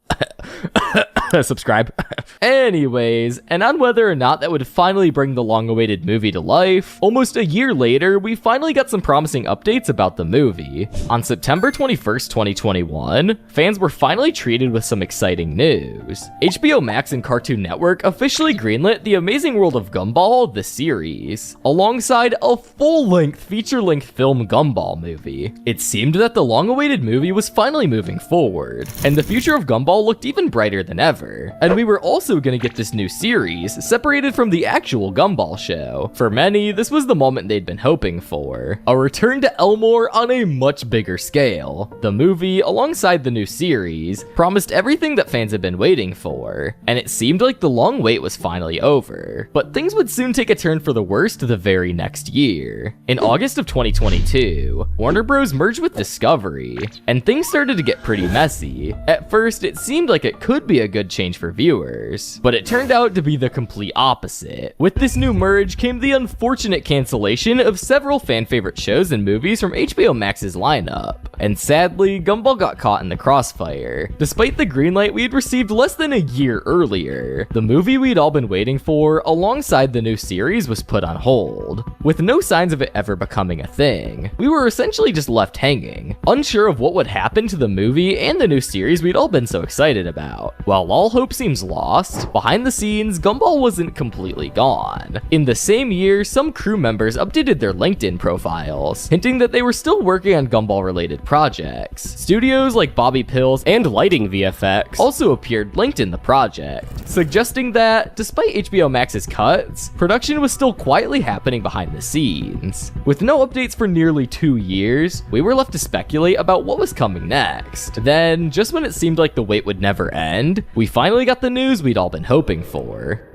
Subscribe. Anyways, and on whether or not that would finally bring the long-awaited movie to life, almost a year later, we finally got some promising updates about the movie. On September 21st, 2021, fans were finally treated with some exciting news. HBO Max and Cartoon Network officially greenlit The Amazing World of Gumball, the series, alongside a full-length, feature-length film Gumball movie. It seemed that the long-awaited movie was finally moving forward, and the future of Gumball looked even brighter than ever. And we were also gonna get this new series, separated from the actual Gumball show. For many, this was the moment they'd been hoping for. A return to Elmore on a much bigger scale. The movie, alongside the new series, promised everything that fans had been waiting for, and it seemed like the long wait was finally over. But things would soon take a turn for the worst the very next year. In August of 2022, Warner Bros. Merged with Discovery, and things started to get pretty messy. At first, it seemed like it could be a good change for viewers, but it turned out to be the complete opposite. With this new merge came the unfortunate cancellation of several fan favorite shows and movies from HBO Max's lineup, and sadly, Gumball got caught in the crossfire. Despite the green light we had received less than a year earlier, the movie we'd all been waiting for, alongside the new series, was put on hold. With no signs of it ever becoming a thing, we were essentially just left hanging, unsure of what would happen to the movie and the new series we'd all been so excited about. While all hope seems lost, behind the scenes, Gumball wasn't completely gone. In the same year, some crew members updated their LinkedIn profiles, hinting that they were still working on Gumball-related projects. Studios like Bobby Pills and Lighting VFX also appeared linked in the project, suggesting that, despite HBO Max's cuts, production was still quietly happening behind the scenes. With no updates for nearly 2 years, we were left to speculate about what was coming next. Then, just when it seemed like the wait would never end, we finally got the news we'd all been hoping for.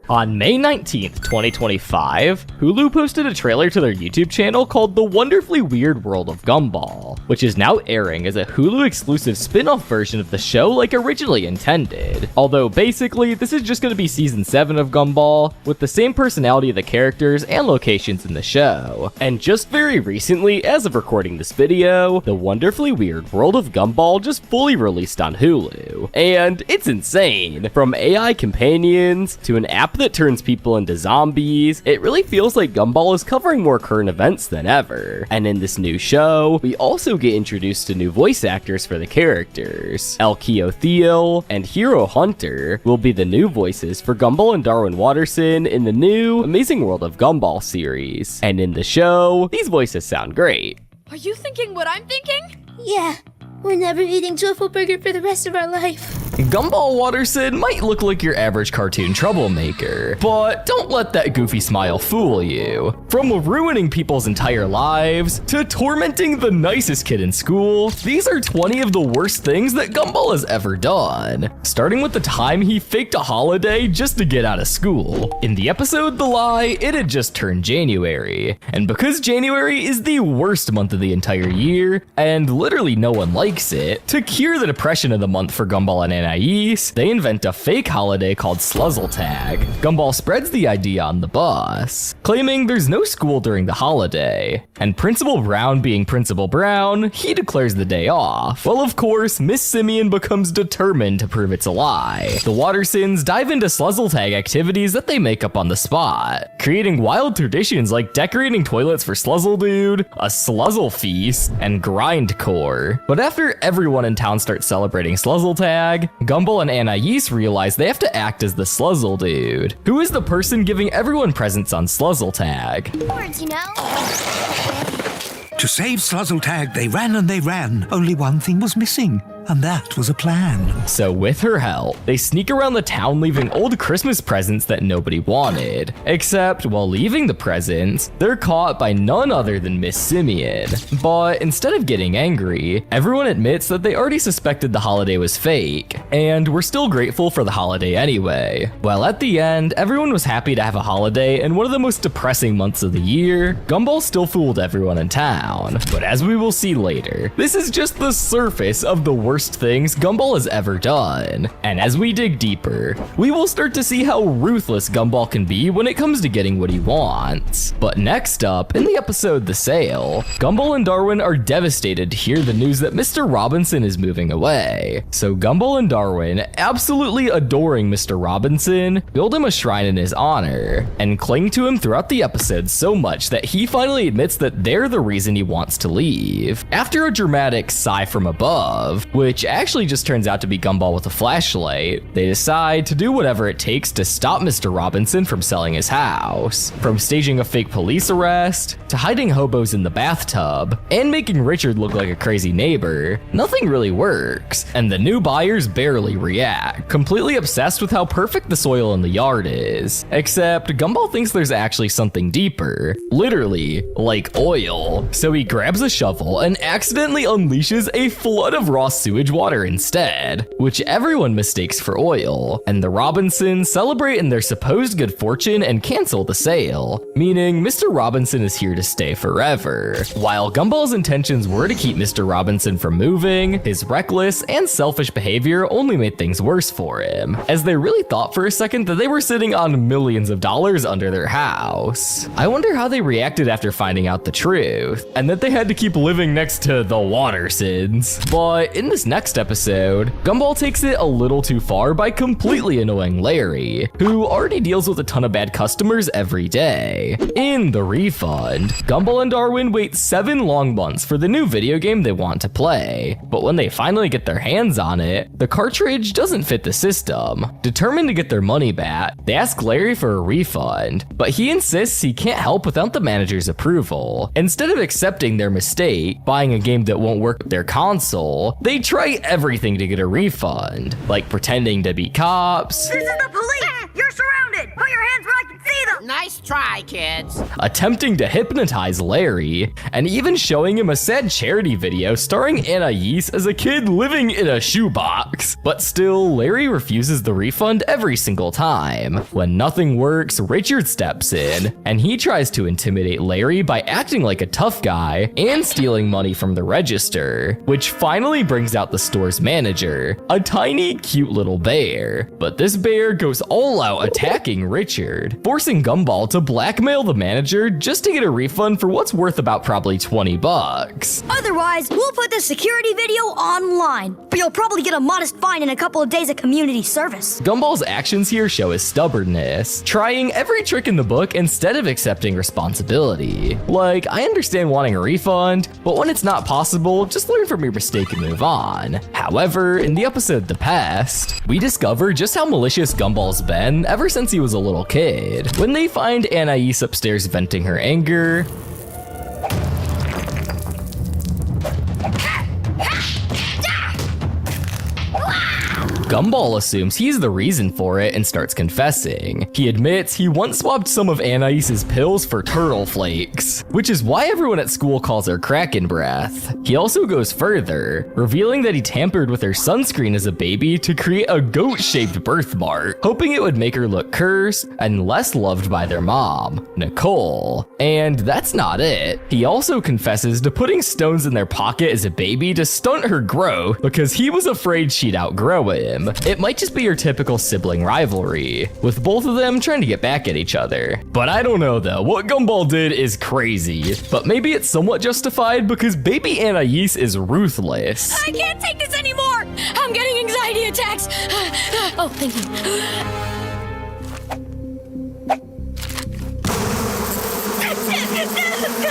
On May 19th, 2025, Hulu posted a trailer to their YouTube channel called The Wonderfully Weird World of Gumball, which is now airing as a Hulu exclusive spin-off version of the show like originally intended. Although basically, this is just going to be season 7 of Gumball, with the same personality of the characters and locations in the show. And just very recently, as of recording this video, The Wonderfully Weird World of Gumball just fully released on Hulu. And it's insane! From AI companions, to an app that turns people into zombies, it really feels like Gumball is covering more current events than ever. And in this new show, we also get introduced to new voice actors for the characters. Elkio Theo and Hero Hunter will be the new voices for Gumball and Darwin Watterson in the new Amazing World of Gumball series. And in the show, these voices sound great. Are you thinking what I'm thinking? Yeah, we're never eating truffle burger for the rest of our life. Gumball Watterson might look like your average cartoon troublemaker, but don't let that goofy smile fool you. From ruining people's entire lives to tormenting the nicest kid in school, these are 20 of the worst things that Gumball has ever done. Starting with the time he faked a holiday just to get out of school. In the episode The Lie, it had just turned January, and because January is the worst month of the entire year, and literally no one likes it, to cure the depression of the month for Gumball and Anais, they invent a fake holiday called Schnuzzle Tag. Gumball spreads the idea on the bus, claiming there's no school during the holiday. And Principal Brown being Principal Brown, he declares the day off. Well, of course, Miss Simeon becomes determined to prove it's a lie. The Wattersons dive into schnuzzle tag activities that they make up on the spot, creating wild traditions like decorating toilets for Schnuzzle Dude, a schnuzzle feast, and grindcore. But after everyone in town starts celebrating schnuzzle tag, Gumball and Anais realize they have to act as the Schnuzzle Dude, who is the person giving everyone presents on schnuzzle tag. Words, you know? To save Schnuzzle Tag, they ran and they ran. Only one thing was missing, and that was a plan. So with her help, they sneak around the town leaving old Christmas presents that nobody wanted. Except while leaving the presents, they're caught by none other than Miss Simeon. But instead of getting angry, everyone admits that they already suspected the holiday was fake, and were still grateful for the holiday anyway. Well, at the end, everyone was happy to have a holiday in one of the most depressing months of the year. Gumball still fooled everyone in town. But as we will see later, this is just the surface of the worst things Gumball has ever done. And as we dig deeper, we will start to see how ruthless Gumball can be when it comes to getting what he wants. But next up, in the episode The Sale, Gumball and Darwin are devastated to hear the news that Mr. Robinson is moving away. So Gumball and Darwin, absolutely adoring Mr. Robinson, build him a shrine in his honor, and cling to him throughout the episode so much that he finally admits that they're the reason he wants to leave. After a dramatic sigh from above, which actually just turns out to be Gumball with a flashlight, they decide to do whatever it takes to stop Mr. Robinson from selling his house. From staging a fake police arrest, to hiding hobos in the bathtub, and making Richard look like a crazy neighbor, nothing really works, and the new buyers barely react, completely obsessed with how perfect the soil in the yard is. Except Gumball thinks there's actually something deeper, literally, like oil. So he grabs a shovel and accidentally unleashes a flood of raw sewage water instead, which everyone mistakes for oil, and the Robinsons celebrate in their supposed good fortune and cancel the sale, meaning Mr. Robinson is here to stay forever. While Gumball's intentions were to keep Mr. Robinson from moving, his reckless and selfish behavior only made things worse for him, as they really thought for a second that they were sitting on millions of dollars under their house. I wonder how they reacted after finding out the truth, and that they had to keep living next to the Wattersons. But in this next episode, Gumball takes it a little too far by completely annoying Larry, who already deals with a ton of bad customers every day. In the refund, Gumball and Darwin wait 7 long months for the new video game they want to play, but when they finally get their hands on it, the cartridge doesn't fit the system. Determined to get their money back, they ask Larry for a refund, but he insists he can't help without the manager's approval. Instead of accepting their mistake, buying a game that won't work with their console, they try everything to get a refund, like pretending to be cops. This is the police! You're surrounded! Put your hands where I can see them! Nice try, kids. Attempting to hypnotize Larry, and even showing him a sad charity video starring Anais as a kid living in a shoebox. But still, Larry refuses the refund every single time. When nothing works, Richard steps in, and he tries to intimidate Larry by acting like a tough guy and stealing money from the register, which finally brings out the store's manager, a tiny, cute little bear. But this bear goes all out attacking Richard, forcing Gumball to blackmail the manager just to get a refund for what's worth about probably 20 bucks. Otherwise, we'll put this security video online, but you'll probably get a modest fine and a couple of days of community service. Gumball's actions here show his stubbornness, trying every trick in the book instead of accepting responsibility. Like, I understand wanting a refund, but when it's not possible, just learn from your mistake and move on. However, in the episode The Past, we discover just how malicious Gumball's been ever since he was a little kid. When they find Anais upstairs venting her anger, Gumball assumes he's the reason for it and starts confessing. He admits he once swapped some of Anais's pills for turtle flakes, which is why everyone at school calls her Kraken Breath. He also goes further, revealing that he tampered with her sunscreen as a baby to create a goat-shaped birthmark, hoping it would make her look cursed and less loved by their mom, Nicole. And that's not it. He also confesses to putting stones in their pocket as a baby to stunt her growth because he was afraid she'd outgrow him. them. It might just be your typical sibling rivalry, with both of them trying to get back at each other. But I don't know though, what Gumball did is crazy. But maybe it's somewhat justified because baby Anais is ruthless. I can't take this anymore! I'm getting anxiety attacks! Oh, thank you.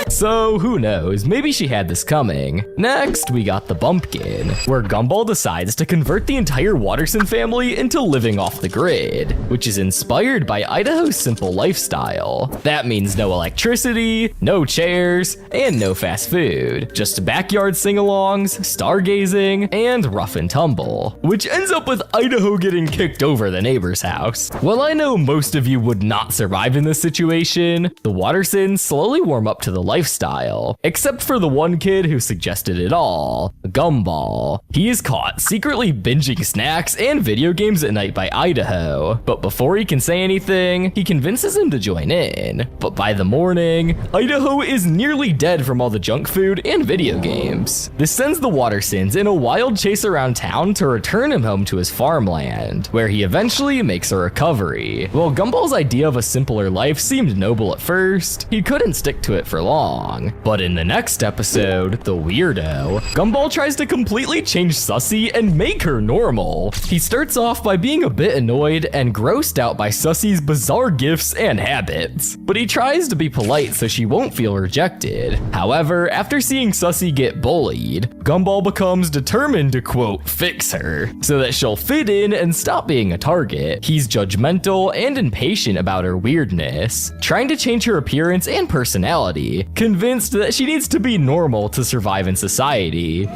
So who knows, maybe she had this coming. Next, we got the Bumpkin, where Gumball decides to convert the entire Watterson family into living off the grid, which is inspired by Idaho's simple lifestyle. That means no electricity, no chairs, and no fast food. Just backyard sing-alongs, stargazing, and rough and tumble, which ends up with Idaho getting kicked over the neighbor's house. While I know most of you would not survive in this situation, the Wattersons slowly warm up to the lifestyle, except for the one kid who suggested it all, Gumball. He is caught secretly binging snacks and video games at night by Idaho, but before he can say anything, he convinces him to join in. But by the morning, Idaho is nearly dead from all the junk food and video games. This sends the Wattersons in a wild chase around town to return him home to his farmland, where he eventually makes a recovery. While Gumball's idea of a simpler life seemed noble at first, he couldn't stick to it for long. But in the next episode, The Weirdo, Gumball tries to completely change Sussy and make her normal. He starts off by being a bit annoyed and grossed out by Sussy's bizarre gifts and habits, but he tries to be polite so she won't feel rejected. However, after seeing Sussy get bullied, Gumball becomes determined to, quote, fix her, so that she'll fit in and stop being a target. He's judgmental and impatient about her weirdness, trying to change her appearance and personality, convinced that she needs to be normal to survive in society.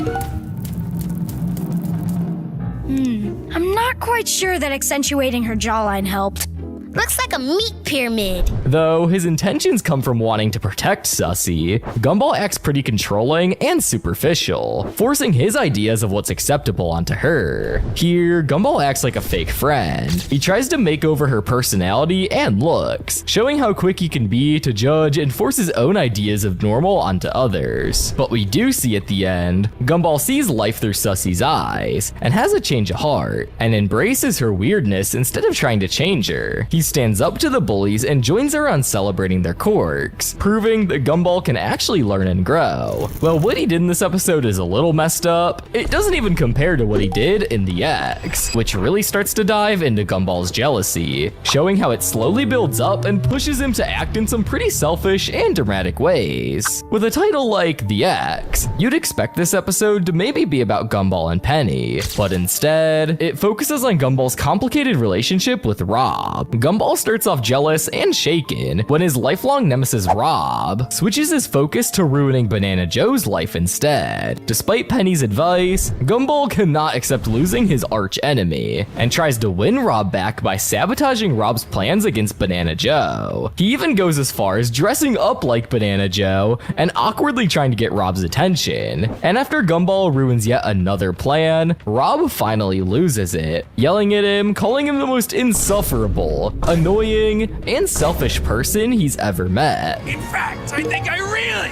I'm not quite sure that accentuating her jawline helped. Looks like a meat pyramid. Though his intentions come from wanting to protect Sussy, Gumball acts pretty controlling and superficial, forcing his ideas of what's acceptable onto her. Here, Gumball acts like a fake friend. He tries to make over her personality and looks, showing how quick he can be to judge and force his own ideas of normal onto others. But we do see at the end, Gumball sees life through Sussy's eyes and has a change of heart and embraces her weirdness instead of trying to change her. He stands up to the bullies and joins her on celebrating their quirks, proving that Gumball can actually learn and grow. Well, what he did in this episode is a little messed up. It doesn't even compare to what he did in The X, which really starts to dive into Gumball's jealousy, showing how it slowly builds up and pushes him to act in some pretty selfish and dramatic ways. With a title like The X, you'd expect this episode to maybe be about Gumball and Penny, but instead, it focuses on Gumball's complicated relationship with Rob. Gumball starts off jealous and shaken when his lifelong nemesis Rob switches his focus to ruining Banana Joe's life instead. Despite Penny's advice, Gumball cannot accept losing his arch enemy and tries to win Rob back by sabotaging Rob's plans against Banana Joe. He even goes as far as dressing up like Banana Joe and awkwardly trying to get Rob's attention. And after Gumball ruins yet another plan, Rob finally loses it, yelling at him, calling him the most insufferable, annoying, and selfish person he's ever met. In fact, I think I really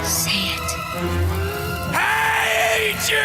Say it. hate you!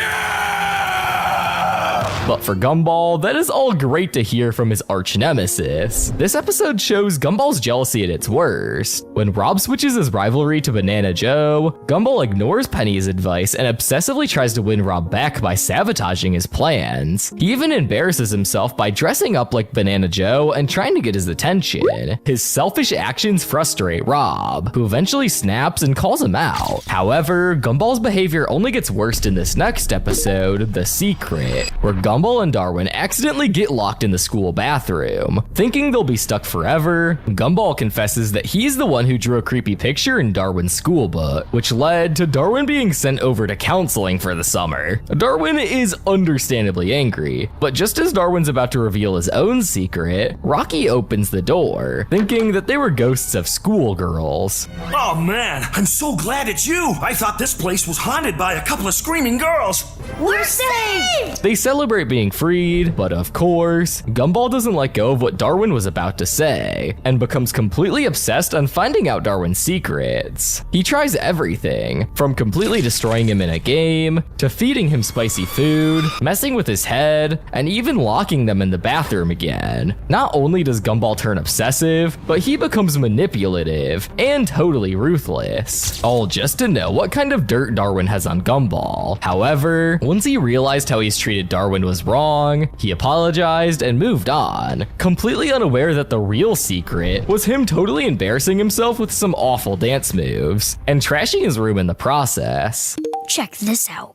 But for Gumball, that is all great to hear from his arch nemesis. This episode shows Gumball's jealousy at its worst. When Rob switches his rivalry to Banana Joe, Gumball ignores Penny's advice and obsessively tries to win Rob back by sabotaging his plans. He even embarrasses himself by dressing up like Banana Joe and trying to get his attention. His selfish actions frustrate Rob, who eventually snaps and calls him out. However, Gumball's behavior only gets worse in this next episode, The Secret, where Gumball and Darwin accidentally get locked in the school bathroom. Thinking they'll be stuck forever, Gumball confesses that he's the one who drew a creepy picture in Darwin's school book, which led to Darwin being sent over to counseling for the summer. Darwin is understandably angry, but just as Darwin's about to reveal his own secret, Rocky opens the door, thinking that they were ghosts of schoolgirls. Oh man, I'm so glad it's you! I thought this place was haunted by a couple of screaming girls! We're saved! They celebrate secret being freed, but of course, Gumball doesn't let go of what Darwin was about to say, and becomes completely obsessed on finding out Darwin's secrets. He tries everything, from completely destroying him in a game, to feeding him spicy food, messing with his head, and even locking them in the bathroom again. Not only does Gumball turn obsessive, but he becomes manipulative and totally ruthless. All just to know what kind of dirt Darwin has on Gumball. However, once he realized how he's treated Darwin was wrong, he apologized and moved on, completely unaware that the real secret was him totally embarrassing himself with some awful dance moves, and trashing his room in the process. Check this out.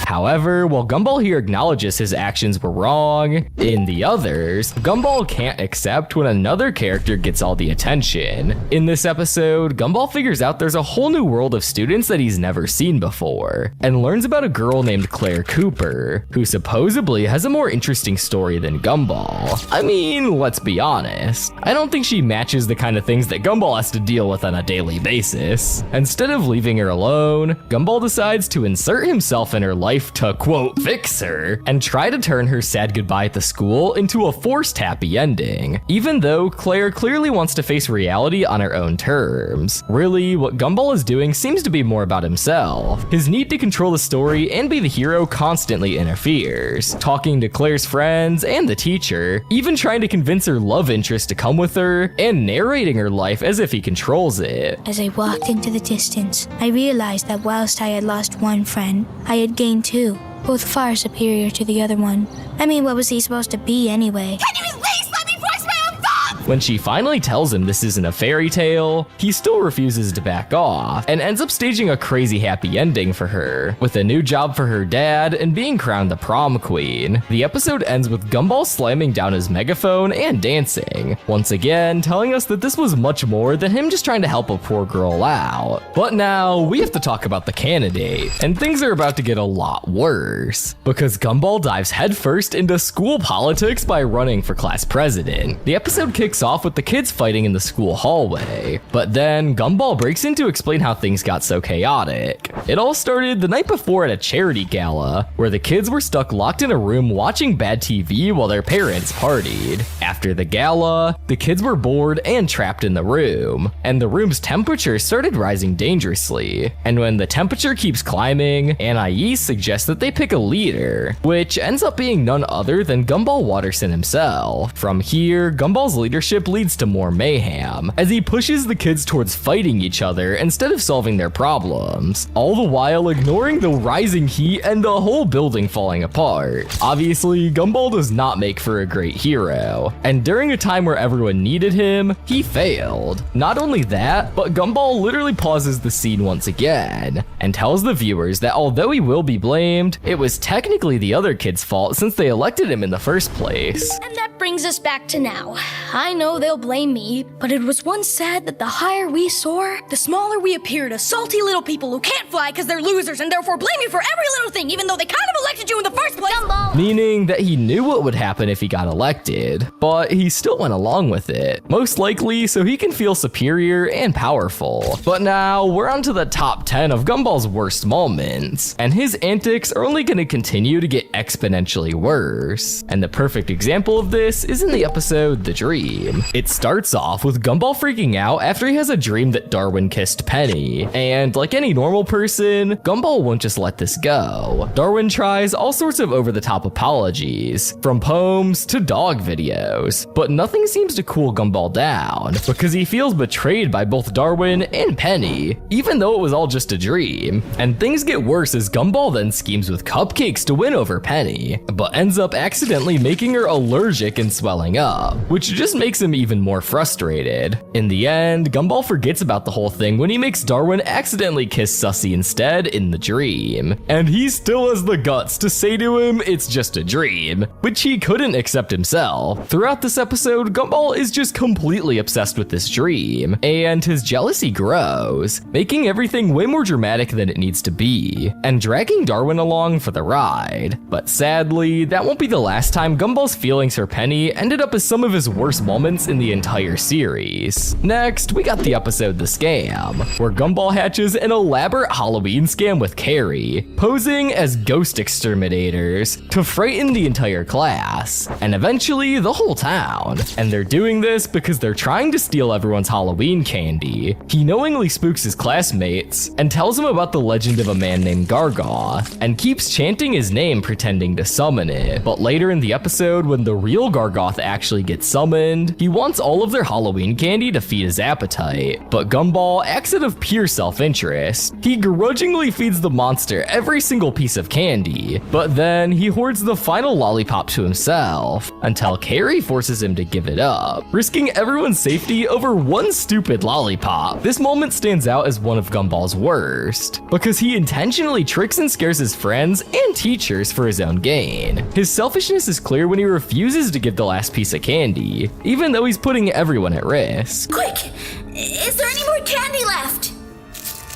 However, while Gumball here acknowledges his actions were wrong, in the others, Gumball can't accept when another character gets all the attention. In this episode, Gumball figures out there's a whole new world of students that he's never seen before, and learns about a girl named Claire Cooper, who supposedly has a more interesting story than Gumball. I mean, let's be honest, I don't think she matches the kind of things that Gumball has to deal with on a daily basis. Instead of leaving her alone, Gumball decides to insert himself in her life to, quote, fix her, and try to turn her sad goodbye at the school into a forced happy ending, even though Claire clearly wants to face reality on her own terms. Really, what Gumball is doing seems to be more about himself. His need to control the story and be the hero constantly interferes, talking to Claire's friends and the teacher, even trying to convince her love interest to come with her, and narrating her life as if he controls it. As I walked into the distance, I realized that whilst I had lost one friend, I had gained two, both far superior to the other one. I mean, what was he supposed to be anyway? Can you at least let me voice my own thoughts? When she finally tells him this isn't a fairy tale, he still refuses to back off and ends up staging a crazy happy ending for her, with a new job for her dad and being crowned the prom queen. The episode ends with Gumball slamming down his megaphone and dancing, once again telling us that this was much more than him just trying to help a poor girl out. But now we have to talk about the candidate, and things are about to get a lot worse, because Gumball dives headfirst into school politics by running for class president. The episode kicks off with the kids fighting in the school hallway, but then Gumball breaks in to explain how things got so chaotic. It all started the night before at a charity gala, where the kids were stuck locked in a room watching bad TV while their parents partied. After the gala, the kids were bored and trapped in the room, and the room's temperature started rising dangerously. And when the temperature keeps climbing, Anais suggests that they pick a leader, which ends up being none other than Gumball Watterson himself. From here, Gumball's leadership leads to more mayhem, as he pushes the kids towards fighting each other instead of solving their problems, all the while ignoring the rising heat and the whole building falling apart. Obviously, Gumball does not make for a great hero, and during a time where everyone needed him, he failed. Not only that, but Gumball literally pauses the scene once again, and tells the viewers that although he will be blamed, it was technically the other kids' fault since they elected him in the first place. And that brings us back to now. I know they'll blame me, but it was once said that the higher we soar, the smaller we appear to salty little people who can't fly because they're losers and therefore blame you for every little thing, even though they kind of elected you in the first place. Gumball! Meaning that he knew what would happen if he got elected, but he still went along with it, most likely so he can feel superior and powerful. But now we're on to the top 10 of Gumball's worst moments, and his antics are only going to continue to get exponentially worse. And the perfect example of this is in the episode The Dream. It starts off with Gumball freaking out after he has a dream that Darwin kissed Penny, and like any normal person, Gumball won't just let this go. Darwin tries all sorts of over-the-top apologies, from poems to dog videos, but nothing seems to cool Gumball down, because he feels betrayed by both Darwin and Penny, even though it was all just a dream. And things get worse as Gumball then schemes with cupcakes to win over Penny, but ends up accidentally making her allergic and swelling up, which just makes him even more frustrated. In the end, Gumball forgets about the whole thing when he makes Darwin accidentally kiss Sussy instead in the dream, and he still has the guts to say to him it's just a dream, which he couldn't accept himself. Throughout this episode, Gumball is just completely obsessed with this dream, and his jealousy grows, making everything way more dramatic than it needs to be, and dragging Darwin along for the ride. But sadly, that won't be the last time Gumball's feelings for Penny ended up as some of his worst moments moments in the entire series. Next, we got the episode The Scam, where Gumball hatches an elaborate Halloween scam with Carrie, posing as ghost exterminators to frighten the entire class, and eventually the whole town. And they're doing this because they're trying to steal everyone's Halloween candy. He knowingly spooks his classmates and tells them about the legend of a man named Gargoth, and keeps chanting his name pretending to summon it. But later in the episode, when the real Gargoth actually gets summoned, he wants all of their Halloween candy to feed his appetite. But Gumball acts out of pure self-interest. He grudgingly feeds the monster every single piece of candy, but then he hoards the final lollipop to himself until Carrie forces him to give it up, risking everyone's safety over one stupid lollipop. This moment stands out as one of Gumball's worst, because he intentionally tricks and scares his friends and teachers for his own gain. His selfishness is clear when he refuses to give the last piece of candy, even though he's putting everyone at risk. Quick! Is there any more candy left?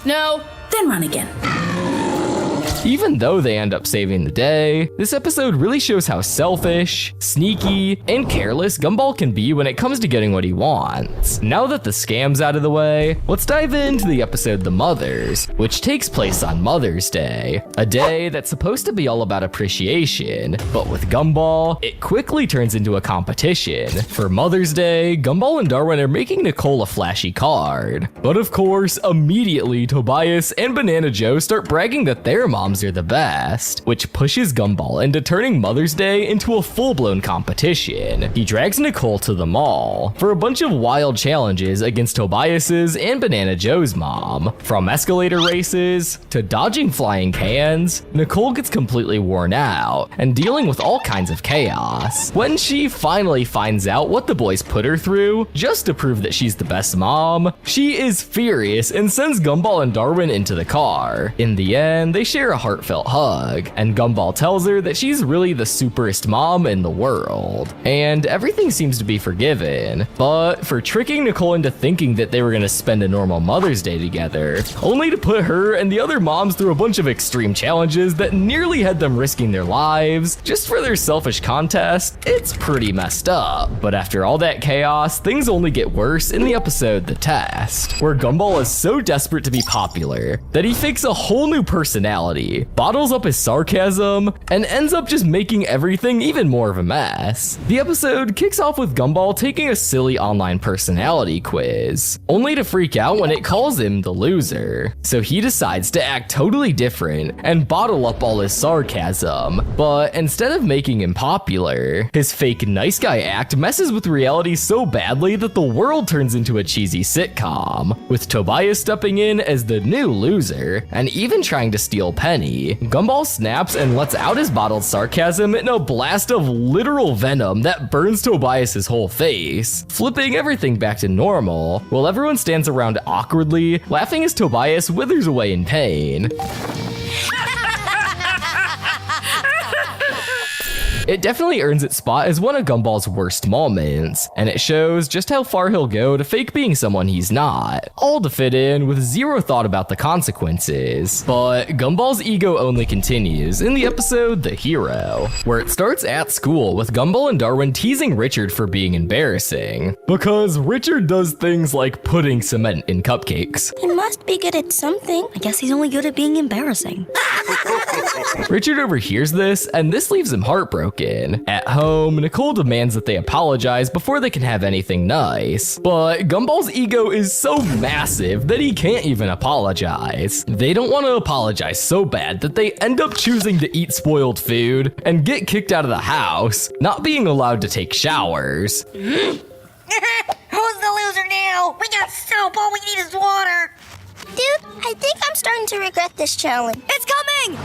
No. Then run again. Even though they end up saving the day, this episode really shows how selfish, sneaky, and careless Gumball can be when it comes to getting what he wants. Now that the scam's out of the way, let's dive into the episode The Mothers, which takes place on Mother's Day, a day that's supposed to be all about appreciation, but with Gumball, it quickly turns into a competition. For Mother's Day, Gumball and Darwin are making Nicole a flashy card. But of course, immediately Tobias and Banana Joe start bragging that their moms are the best, which pushes Gumball into turning Mother's Day into a full-blown competition. He drags Nicole to the mall for a bunch of wild challenges against Tobias's and Banana Joe's mom. From escalator races to dodging flying cans, Nicole gets completely worn out and dealing with all kinds of chaos. When she finally finds out what the boys put her through just to prove that she's the best mom, she is furious and sends Gumball and Darwin into the car. In the end, they share a heartfelt hug, and Gumball tells her that she's really the superest mom in the world, and everything seems to be forgiven, but for tricking Nicole into thinking that they were gonna spend a normal Mother's Day together, only to put her and the other moms through a bunch of extreme challenges that nearly had them risking their lives just for their selfish contest, it's pretty messed up. But after all that chaos, things only get worse in the episode The Test, where Gumball is so desperate to be popular that he fakes a whole new personality, bottles up his sarcasm, and ends up just making everything even more of a mess. The episode kicks off with Gumball taking a silly online personality quiz, only to freak out when it calls him the loser. So he decides to act totally different and bottle up all his sarcasm, but instead of making him popular, his fake nice guy act messes with reality so badly that the world turns into a cheesy sitcom, with Tobias stepping in as the new loser and even trying to steal Penny. Gumball snaps and lets out his bottled sarcasm in a blast of literal venom that burns Tobias's whole face, flipping everything back to normal, while everyone stands around awkwardly, laughing as Tobias withers away in pain. It definitely earns its spot as one of Gumball's worst moments, and it shows just how far he'll go to fake being someone he's not, all to fit in with zero thought about the consequences. But Gumball's ego only continues in the episode The Hero, where it starts at school with Gumball and Darwin teasing Richard for being embarrassing, because Richard does things like putting cement in cupcakes. He must be good at something. I guess he's only good at being embarrassing. Richard overhears this, and this leaves him heartbroken. At home, Nicole demands that they apologize before they can have anything nice, but Gumball's ego is so massive that he can't even apologize. They don't want to apologize so bad that they end up choosing to eat spoiled food and get kicked out of the house, not being allowed to take showers. Who's the loser now? We got soap, all we need is water. Dude, I think I'm starting to regret this challenge. It's coming!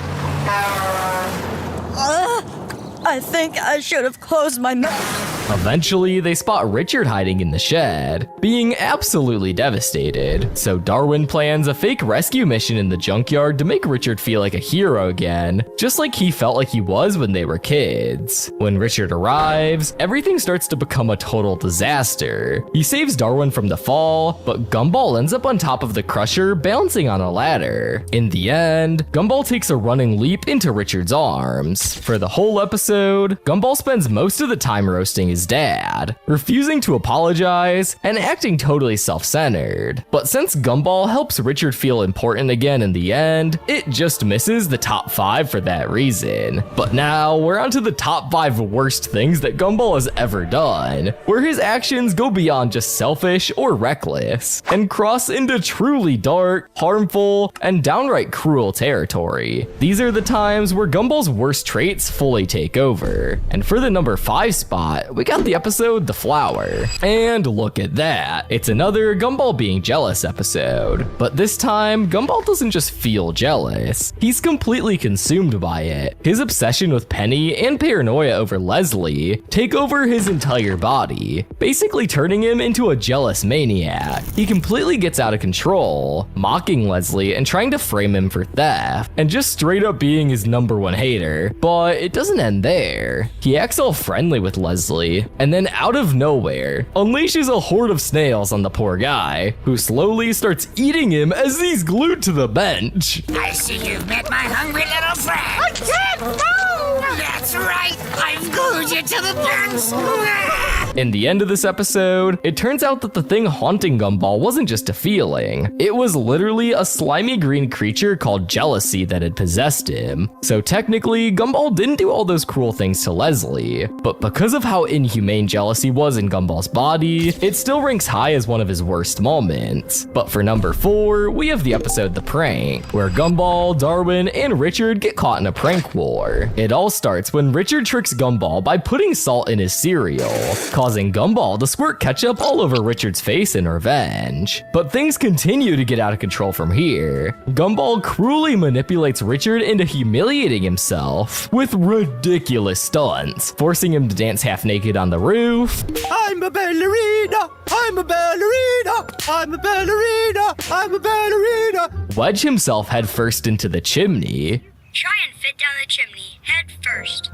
I think I should have closed my mouth. Eventually, they spot Richard hiding in the shed, being absolutely devastated. So Darwin plans a fake rescue mission in the junkyard to make Richard feel like a hero again, just like he felt like he was when they were kids. When Richard arrives, everything starts to become a total disaster. He saves Darwin from the fall, but Gumball ends up on top of the crusher, balancing on a ladder. In the end, Gumball takes a running leap into Richard's arms. For the whole episode, Gumball spends most of the time roasting his his dad, refusing to apologize and acting totally self-centered. But since Gumball helps Richard feel important again in the end, it just misses the top 5 for that reason. But now we're on to the top 5 worst things that Gumball has ever done, where his actions go beyond just selfish or reckless and cross into truly dark, harmful, and downright cruel territory. These are the times where Gumball's worst traits fully take over. And for the number 5 spot, we got the episode The Flower. And look at that, it's another Gumball being jealous episode. But this time, Gumball doesn't just feel jealous, he's completely consumed by it. His obsession with Penny and paranoia over Leslie take over his entire body, basically turning him into a jealous maniac. He completely gets out of control, mocking Leslie and trying to frame him for theft, and just straight up being his #1 hater. But it doesn't end there. He acts all friendly with Leslie, and then out of nowhere, unleashes a horde of snails on the poor guy, who slowly starts eating him as he's glued to the bench. I see you've met my hungry little friend. I can't move! That's right, I've glued you to the bench. In the end of this episode, it turns out that the thing haunting Gumball wasn't just a feeling. It was literally a slimy green creature called jealousy that had possessed him. So technically, Gumball didn't do all those cruel things to Leslie, but because of how inhumane jealousy was in Gumball's body, it still ranks high as one of his worst moments. But for number 4, we have the episode The Prank, where Gumball, Darwin, and Richard get caught in a prank war. It all starts when Richard tricks Gumball by putting salt in his cereal, causing Gumball to squirt ketchup all over Richard's face in revenge. But things continue to get out of control from here. Gumball cruelly manipulates Richard into humiliating himself with ridiculous stunts, forcing him to dance half naked on the roof. I'm a ballerina! I'm a ballerina! I'm a ballerina! I'm a ballerina! Wedge himself head first into the chimney. Try and fit down the chimney, head first.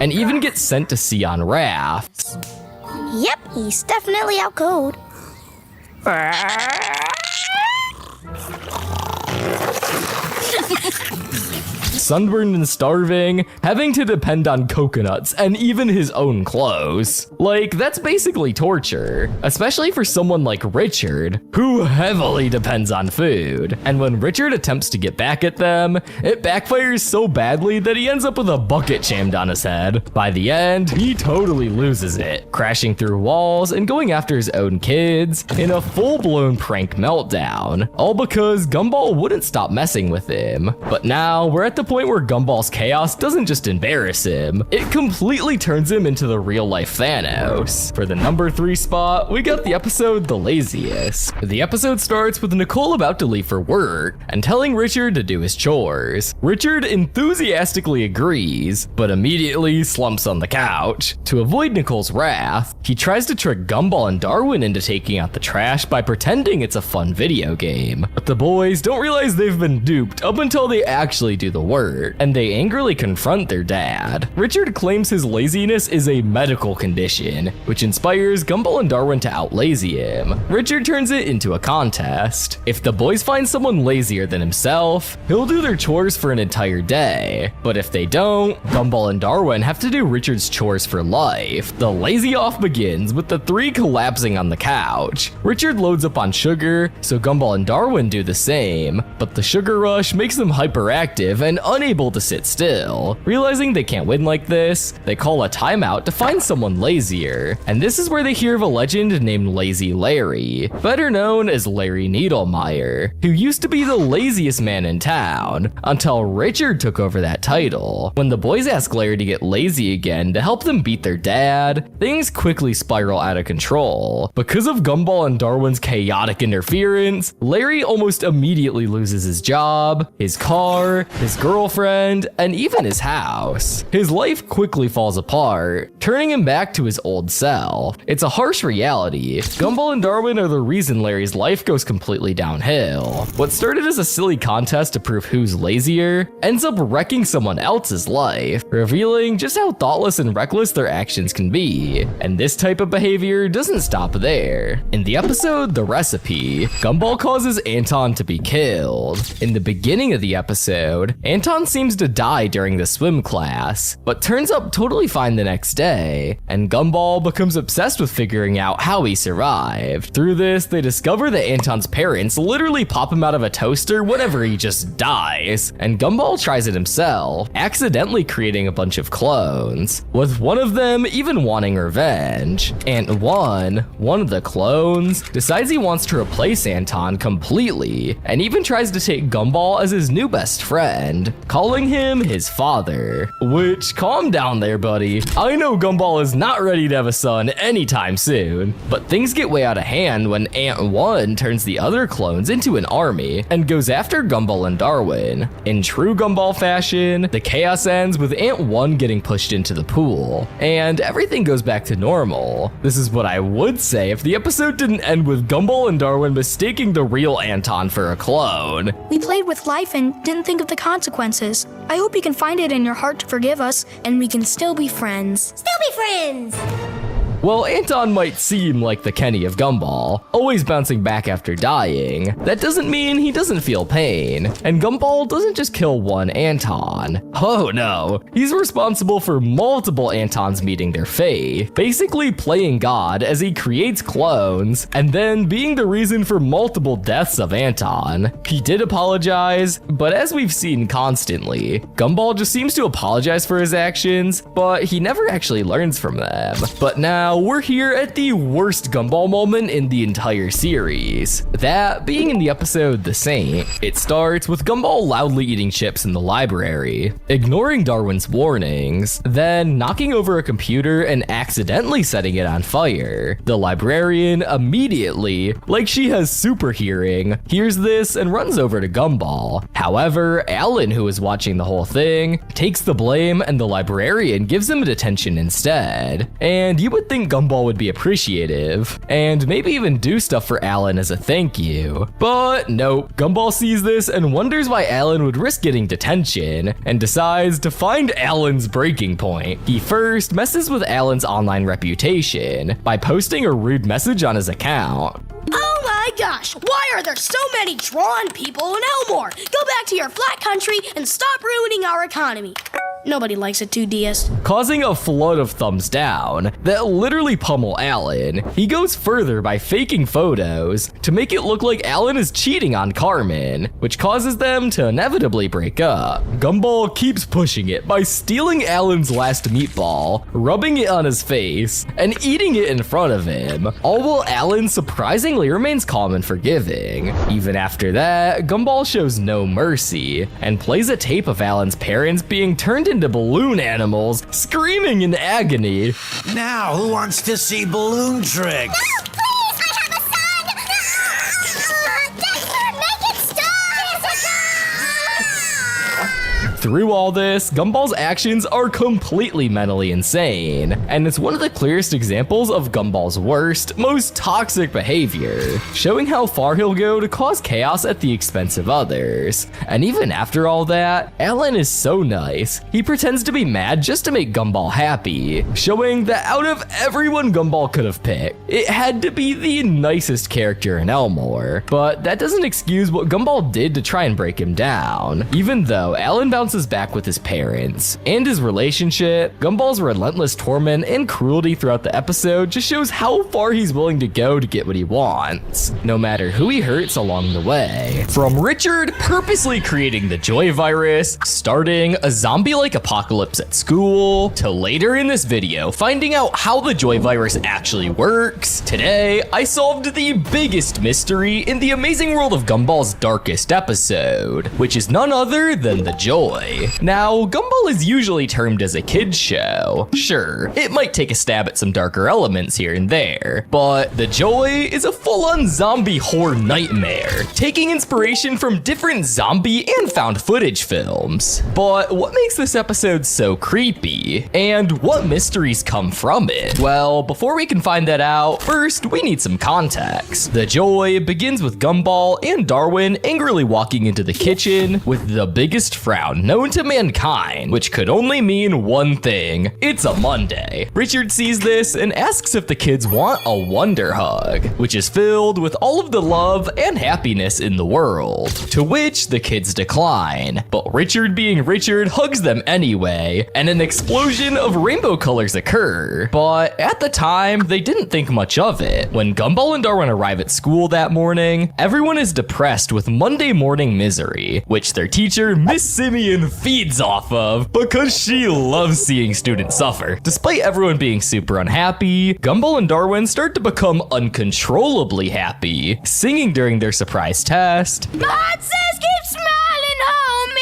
And even get sent to sea on rafts. Yep, he's definitely out cold. Sunburned and starving, having to depend on coconuts and even his own clothes. Like, that's basically torture, especially for someone like Richard, who heavily depends on food. And when Richard attempts to get back at them, it backfires so badly that he ends up with a bucket jammed on his head. By the end, he totally loses it, crashing through walls and going after his own kids in a full-blown prank meltdown, all because Gumball wouldn't stop messing with him. But now, we're at the point where Gumball's chaos doesn't just embarrass him, it completely turns him into the real-life Thanos. For the number 3 spot, we got the episode The Laziest. The episode starts with Nicole about to leave for work and telling Richard to do his chores. Richard enthusiastically agrees, but immediately slumps on the couch. To avoid Nicole's wrath, he tries to trick Gumball and Darwin into taking out the trash by pretending it's a fun video game. But the boys don't realize they've been duped up until they actually do the work, and they angrily confront their dad. Richard claims his laziness is a medical condition, which inspires Gumball and Darwin to outlazy him. Richard turns it into a contest. If the boys find someone lazier than himself, he'll do their chores for an entire day. But if they don't, Gumball and Darwin have to do Richard's chores for life. The lazy off begins with the 3 collapsing on the couch. Richard loads up on sugar, so Gumball and Darwin do the same, but the sugar rush makes them hyperactive and unable to sit still. Realizing they can't win like this, they call a timeout to find someone lazier. And this is where they hear of a legend named Lazy Larry, better known as Larry Needlemeyer, who used to be the laziest man in town, until Richard took over that title. When the boys ask Larry to get lazy again to help them beat their dad, things quickly spiral out of control. Because of Gumball and Darwin's chaotic interference, Larry almost immediately loses his job, his car, his girlfriend, and even his house. His life quickly falls apart, turning him back to his old self. It's a harsh reality. Gumball and Darwin are the reason Larry's life goes completely downhill. What started as a silly contest to prove who's lazier ends up wrecking someone else's life, revealing just how thoughtless and reckless their actions can be. And this type of behavior doesn't stop there. In the episode The Recipe, Gumball causes Anton to be killed. In the beginning of the episode, Anton Anton seems to die during the swim class, but turns up totally fine the next day, and Gumball becomes obsessed with figuring out how he survived. Through this, they discover that Anton's parents literally pop him out of a toaster whenever he just dies, and Gumball tries it himself, accidentally creating a bunch of clones, with one of them even wanting revenge. And one of the clones, decides he wants to replace Anton completely, and even tries to take Gumball as his new best friend, calling him his father. Which, calm down there, buddy. I know Gumball is not ready to have a son anytime soon, but things get way out of hand when Ant 1 turns the other clones into an army and goes after Gumball and Darwin. In true Gumball fashion, the chaos ends with Ant 1 getting pushed into the pool, and everything goes back to normal. This is what I would say if the episode didn't end with Gumball and Darwin mistaking the real Anton for a clone. We played with life and didn't think of the consequences. I hope you can find it in your heart to forgive us, and we can still be friends. Still be friends! While Anton might seem like the Kenny of Gumball, always bouncing back after dying, that doesn't mean he doesn't feel pain. And Gumball doesn't just kill one Anton. Oh no, he's responsible for multiple Antons meeting their fate, basically playing God as he creates clones, and then being the reason for multiple deaths of Anton. He did apologize, but as we've seen constantly, Gumball just seems to apologize for his actions, but he never actually learns from them. But now, we're here at the worst Gumball moment in the entire series. That being in the episode The Saint. It starts with Gumball loudly eating chips in the library, ignoring Darwin's warnings, then knocking over a computer and accidentally setting it on fire. The librarian immediately, like she has super hearing, hears this and runs over to Gumball. However, Alan, who is watching the whole thing, takes the blame and the librarian gives him a detention instead. And you would think Gumball would be appreciative, and maybe even do stuff for Alan as a thank you. But nope, Gumball sees this and wonders why Alan would risk getting detention, and decides to find Alan's breaking point. He first messes with Alan's online reputation by posting a rude message on his account. Oh my gosh, why are there so many drawn people in Elmore? Go back to your flat country and stop ruining our economy. Nobody likes it too, DS. Causing a flood of thumbs down that literally pummel Alan. He goes further by faking photos to make it look like Alan is cheating on Carmen, which causes them to inevitably break up. Gumball keeps pushing it by stealing Alan's last meatball, rubbing it on his face, and eating it in front of him, all while Alan surprisingly remains calm and forgiving. Even after that, Gumball shows no mercy and plays a tape of Alan's parents being turned into balloon animals, screaming in agony. Now, who wants to see balloon tricks? No, please! I have a son! Dexter, make it stop! Through all this, Gumball's actions are completely mentally insane, and it's one of the clearest examples of Gumball's worst, most toxic behavior, showing how far he'll go to cause chaos at the expense of others. And even after all that, Alan is so nice. He pretends to be mad just to make Gumball happy, showing that out of everyone Gumball could have picked, it had to be the nicest character in Elmore. But that doesn't excuse what Gumball did to try and break him down. Even though Alan bounces back with his parents and his relationship, Gumball's relentless torment and cruelty throughout the episode just shows how far he's willing to go to get what he wants, no matter who he hurts along the way. From Richard purposely creating the Joy virus, starting a zombie-like apocalypse at school, to later in this video finding out how the Joy virus actually works, today I solved the biggest mystery in the amazing world of Gumball's darkest episode, which is none other than the Joy. Now, Gumball is usually termed as a kid's show. Sure, it might take a stab at some darker elements here and there, but The Joy is a full-on zombie horror nightmare, taking inspiration from different zombie and found footage films. But what makes this episode so creepy? And what mysteries come from it? Well, before we can find that out, first we need some context. The Joy begins with Gumball and Darwin angrily walking into the kitchen with the biggest frown known to mankind, which could only mean one thing. It's a Monday. Richard sees this and asks if the kids want a Wonder Hug, which is filled with all of the love and happiness in the world, to which the kids decline. But Richard, being Richard, hugs them anyway, and an explosion of rainbow colors occur. But at the time, they didn't think much of it. When Gumball and Darwin arrive at school that morning, everyone is depressed with Monday morning misery, which their teacher, Miss Simeon, feeds off of because she loves seeing students suffer. Despite everyone being super unhappy, Gumball and Darwin start to become uncontrollably happy, singing during their surprise test. God says keep smiling, homie.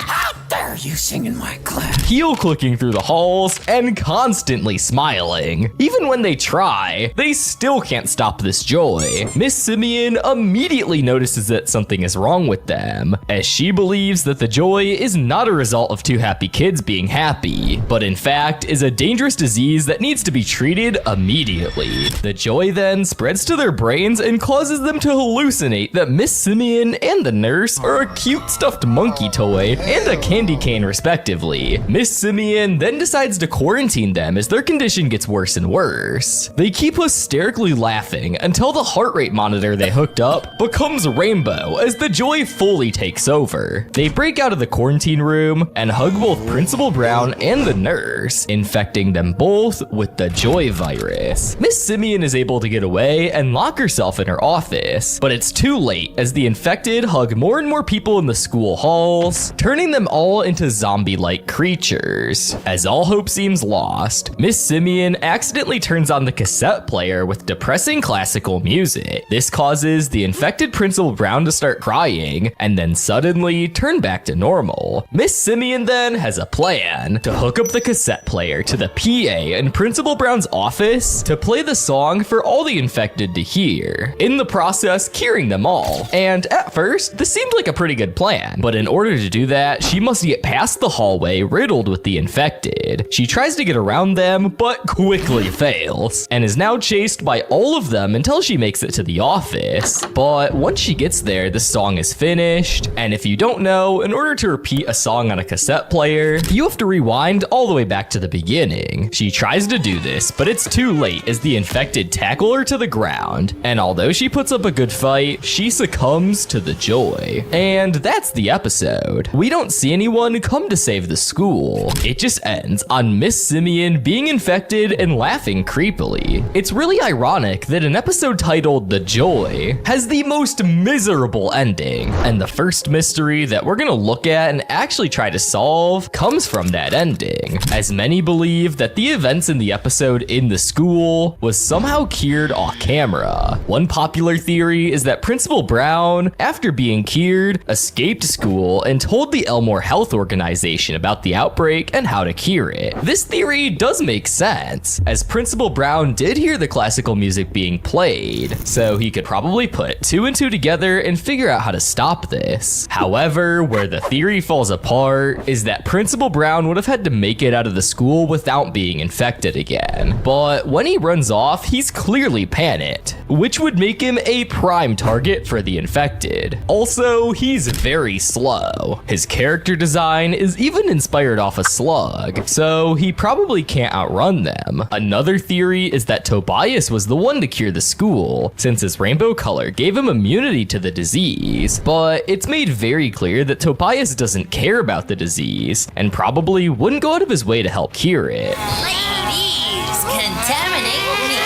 How dare you sing in my class? Heel clicking through the halls and constantly smiling. Even when they try, they still can't stop this joy. Miss Simeon immediately notices that something is wrong with them, as she believes that the joy is not a result of two happy kids being happy, but in fact is a dangerous disease that needs to be treated immediately. The joy then spreads to their brains and causes them to hallucinate that Miss Simeon and the nurse are a cute stuffed monkey toy and a candy cane respectively. Miss Simeon then decides to quarantine them as their condition gets worse and worse. They keep hysterically laughing until the heart rate monitor they hooked up becomes rainbow as the joy fully takes over. They break out of the quarantine room and hug both Principal Brown and the nurse, infecting them both with the joy virus. Miss Simeon is able to get away and lock herself in her office, but it's too late as the infected hug more and more people in the school halls, turning them all into zombie-like creatures. As all hope seems lost, Miss Simeon accidentally turns on the cassette player with depressing classical music. This causes the infected Principal Brown to start crying and then suddenly turn back to normal. Miss Simeon then has a plan to hook up the cassette player to the PA in Principal Brown's office to play the song for all the infected to hear, in the process curing them all. And at first, this seemed like a pretty good plan, but in order to do that, she must get past the hallway riddled with the infected. She tries to get around them, but quickly fails, and is now chased by all of them until she makes it to the office. But once she gets there, the song is finished, and if you don't know, in order to repeat a song on a cassette player, you have to rewind all the way back to the beginning. She tries to do this, but it's too late as the infected tackle her to the ground, and although she puts up a good fight, she succumbs to the joy. And that's the episode. We don't see anyone come to save the school. It just ends on Miss Simeon being infected and laughing creepily. It's really ironic that an episode titled The Joy has the most miserable ending, and the first mystery that we're gonna look at and actually try to solve comes from that ending, as many believe that the events in the episode in the school was somehow cured off camera. One popular theory is that Principal Brown, after being cured, escaped school and told the Elmore Health Organization about the outbreak and how to cure it. This theory does make sense, as Principal Brown did hear the classical music being played, so he could probably put two and two together and figure out how to stop this. However, where the theory falls apart is that Principal Brown would have had to make it out of the school without being infected again. But when he runs off, he's clearly panicked, which would make him a prime target for the infected. Also, he's very slow. His character design is even inspired off a slug, so he probably can't outrun them. Another theory is that Tobias was the one to cure the school, since his rainbow color gave him immunity to the disease, but it's made very clear that Tobias doesn't care about the disease, and probably wouldn't go out of his way to help cure it. Ladies, contaminate me.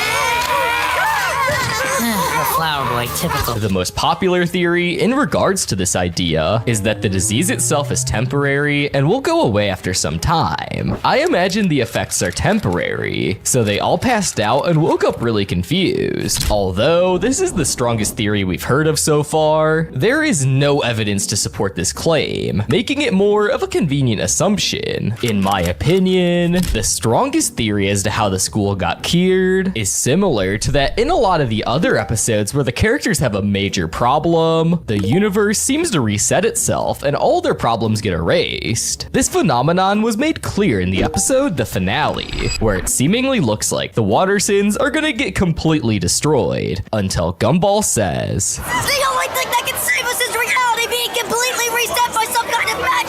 Flower boy, typical. The most popular theory in regards to this idea is that the disease itself is temporary and will go away after some time. I imagine the effects are temporary, so they all passed out and woke up really confused. Although this is the strongest theory we've heard of so far, there is no evidence to support this claim, making it more of a convenient assumption. In my opinion, the strongest theory as to how the school got cured is similar to that in a lot of the other episodes where the characters have a major problem, the universe seems to reset itself and all their problems get erased. This phenomenon was made clear in the episode The Finale, where it seemingly looks like the Watersons are gonna get completely destroyed, until Gumball says, The only thing that can save us is reality being completely reset by some kind of magic.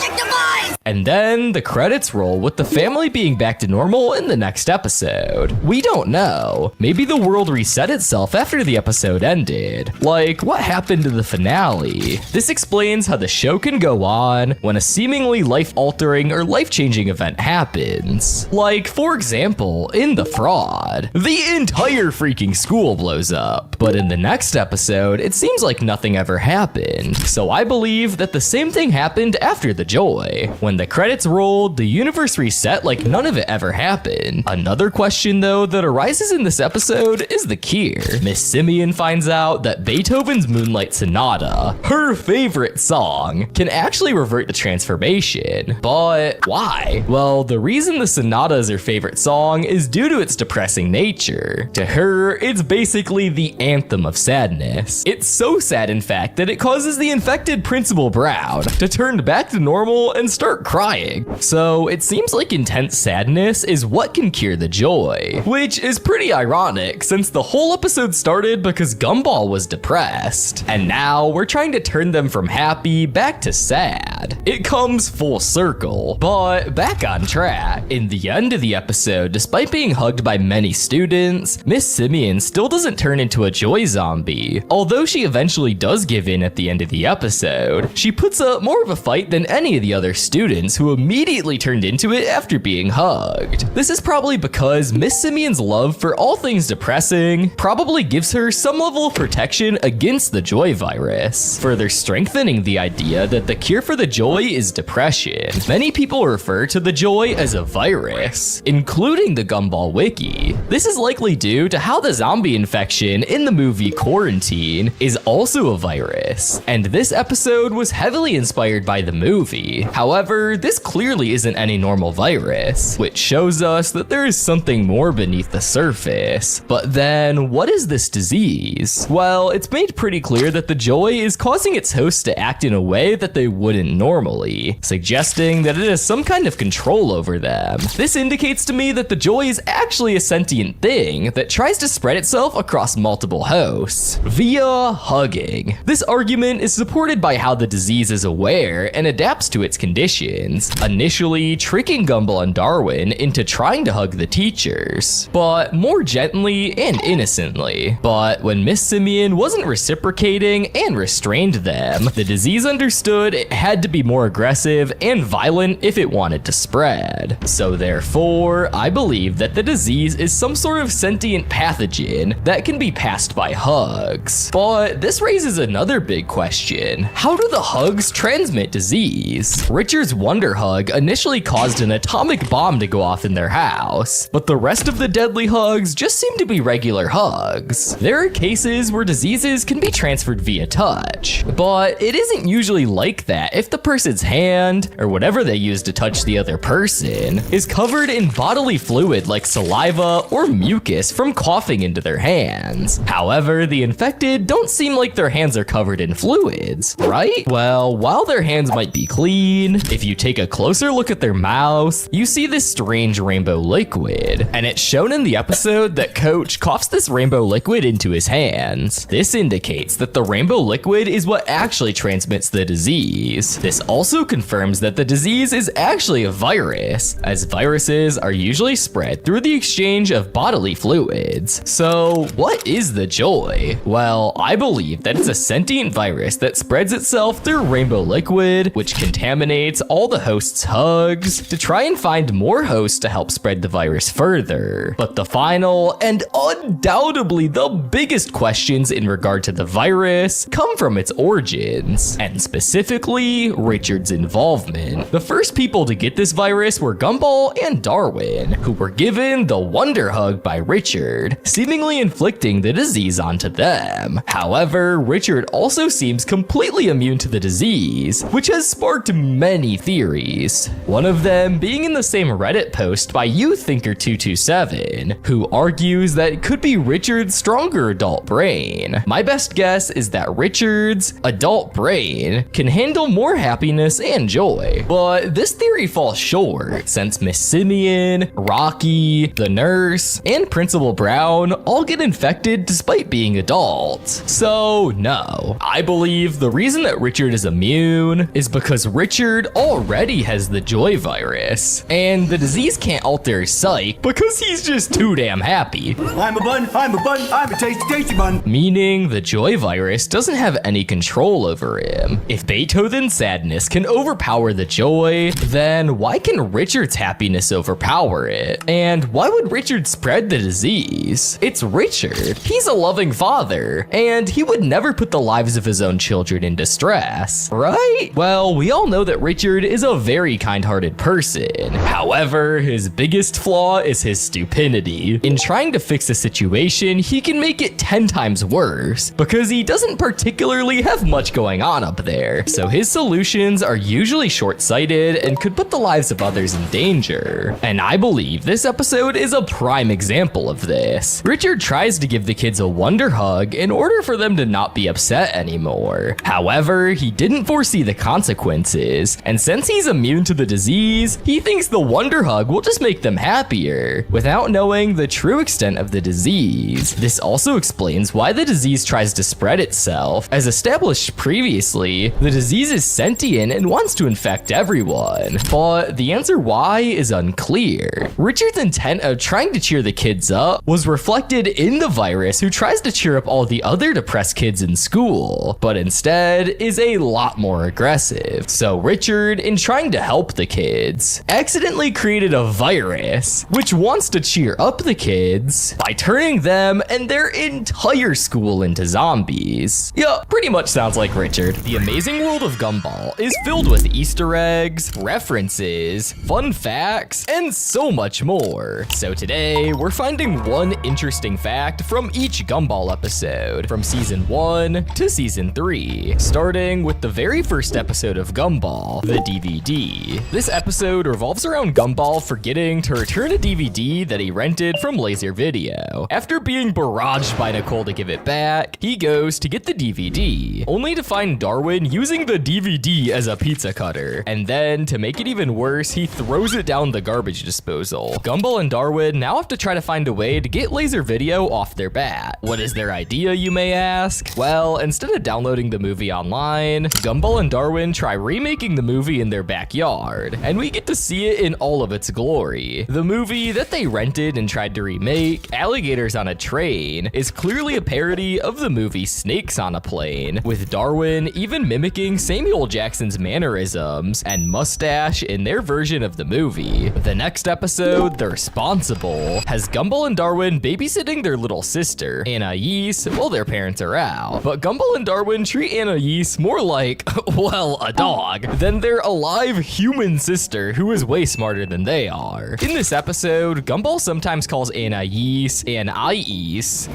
And then the credits roll with the family being back to normal in the next episode. We don't know. Maybe the world reset itself after the episode ended. Like, what happened to the finale? This explains how the show can go on when a seemingly life-altering or life-changing event happens. Like, for example, in The Fraud, the entire freaking school blows up. But in the next episode, it seems like nothing ever happened. So I believe that the same thing happened after The Joy. When the credits rolled, the universe reset like none of it ever happened. Another question though that arises in this episode is the cure. Miss Simeon finds out that Beethoven's Moonlight Sonata, her favorite song, can actually revert the transformation. But why? Well, the reason the sonata is her favorite song is due to its depressing nature. To her, it's basically the anthem of sadness. It's so sad, in fact, that it causes the infected Principal Brown to turn back to normal and start crying. So it seems like intense sadness is what can cure the joy, which is pretty ironic since the whole episode started because Gumball was depressed, and now we're trying to turn them from happy back to sad. It comes full circle, but back on track. In the end of the episode, despite being hugged by many students, Miss Simeon still doesn't turn into a joy zombie. Although she eventually does give in at the end of the episode, she puts up more of a fight than any of the other students who immediately turned into it after being hugged. This is probably because Miss Simeon's love for all things depressing probably gives her some level of protection against the joy virus, further strengthening the idea that the cure for the joy is depression. Many people refer to the joy as a virus, including the Gumball Wiki. This is likely due to how the zombie infection in the movie Quarantine is also a virus, and this episode was heavily inspired by the movie. However, this clearly isn't any normal virus, which shows us that there is something more beneath the surface. But then, what is this disease? Well, it's made pretty clear that the joy is causing its hosts to act in a way that they wouldn't normally, suggesting that it has some kind of control over them. This indicates to me that the joy is actually a sentient thing that tries to spread itself across multiple hosts via hugging. This argument is supported by how the disease is aware and adapts to its conditions, initially tricking Gumball and Darwin into trying to hug the teachers, but more gently and innocently. But when Miss Simeon wasn't reciprocating and restrained them, the disease understood it had to be more aggressive and violent if it wanted to spread. So therefore, I believe that the disease is some sort of sentient pathogen that can be passed by hugs. But this raises another big question. How do the hugs transmit disease? Richard's Wonder Hug initially caused an atomic bomb to go off in their house, but the rest of the deadly hugs just seem to be regular hugs. There are cases where diseases can be transferred via touch, but it isn't usually like that if the person's hand, or whatever they use to touch the other person, is covered in bodily fluid like saliva or mucus from coughing into their hands. However, the infected don't seem like their hands are covered in fluids, right? Well, while their hands might be clean, if you take a closer look at their mouth, you see this strange rainbow liquid, and it's shown in the episode that Coach coughs this rainbow liquid into his hands. This indicates that the rainbow liquid is what actually transmits the disease. This also confirms that the disease is actually a virus, as viruses are usually spread through the exchange of bodily fluids. So what is the joy? Well, I believe that it's a sentient virus that spreads itself through rainbow liquid, which contaminates all the host's hugs to try and find more hosts to help spread the virus further. But the final and undoubtedly the biggest questions in regard to the virus come from its origins, and specifically Richard's involvement. The first people to get this virus were Gumball and Darwin, who were given the Wonder Hug by Richard, seemingly inflicting the disease onto them. However, Richard also seems completely immune to the disease, which has sparked many theories. One of them being in the same Reddit post by YouThinker227, who argues that it could be Richard's stronger adult brain. My best guess is that Richard's adult brain can handle more happiness and joy, but this theory falls short since Miss Simeon, Rocky, the nurse, and Principal Brown all get infected despite being adults. So no, I believe the reason that Richard is immune is because Richard already already has the joy virus, and the disease can't alter his psyche because he's just too damn happy. I'm a bun, I'm a bun, I'm a tasty, tasty bun. Meaning the joy virus doesn't have any control over him. If Beethoven's sadness can overpower the joy, then why can Richard's happiness overpower it? And why would Richard spread the disease? It's Richard. He's a loving father, and he would never put the lives of his own children in distress, right? Well, we all know that Richard is a very kind-hearted person. However, his biggest flaw is his stupidity. In trying to fix a situation, he can make it 10 times worse because he doesn't particularly have much going on up there. So his solutions are usually short-sighted and could put the lives of others in danger. And I believe this episode is a prime example of this. Richard tries to give the kids a wonder hug in order for them to not be upset anymore. However, he didn't foresee the consequences, and since he's immune to the disease, he thinks the wonder hug will just make them happier, without knowing the true extent of the disease. This also explains why the disease tries to spread itself. As established previously, the disease is sentient and wants to infect everyone, but the answer why is unclear. Richard's intent of trying to cheer the kids up was reflected in the virus, who tries to cheer up all the other depressed kids in school, but instead is a lot more aggressive. So Richard, in trying to help the kids, accidentally created a virus which wants to cheer up the kids by turning them and their entire school into zombies. Yeah, pretty much sounds like Richard. The amazing world of Gumball is filled with Easter eggs, references, fun facts, and so much more. So today, we're finding one interesting fact from each Gumball episode, from season 1 to season 3, starting with the very first episode of Gumball, the DVD. This episode revolves around Gumball forgetting to return a DVD that he rented from Laser Video. After being barraged by Nicole to give it back, he goes to get the DVD, only to find Darwin using the DVD as a pizza cutter. And then, to make it even worse, he throws it down the garbage disposal. Gumball and Darwin now have to try to find a way to get Laser Video off their bat. What is their idea, you may ask? Well, instead of downloading the movie online, Gumball and Darwin try remaking the movie in their backyard, and we get to see it in all of its glory. The movie that they rented and tried to remake, Alligators on a Train, is clearly a parody of the movie Snakes on a Plane, with Darwin even mimicking Samuel Jackson's mannerisms and mustache in their version of the movie. The next episode, The Responsible, has Gumball and Darwin babysitting their little sister, Anais, while their parents are out. But Gumball and Darwin treat Anais more like, well, a dog, than their alive human sister, who is way smarter than they are. In this episode, Gumball sometimes calls Anais Anais,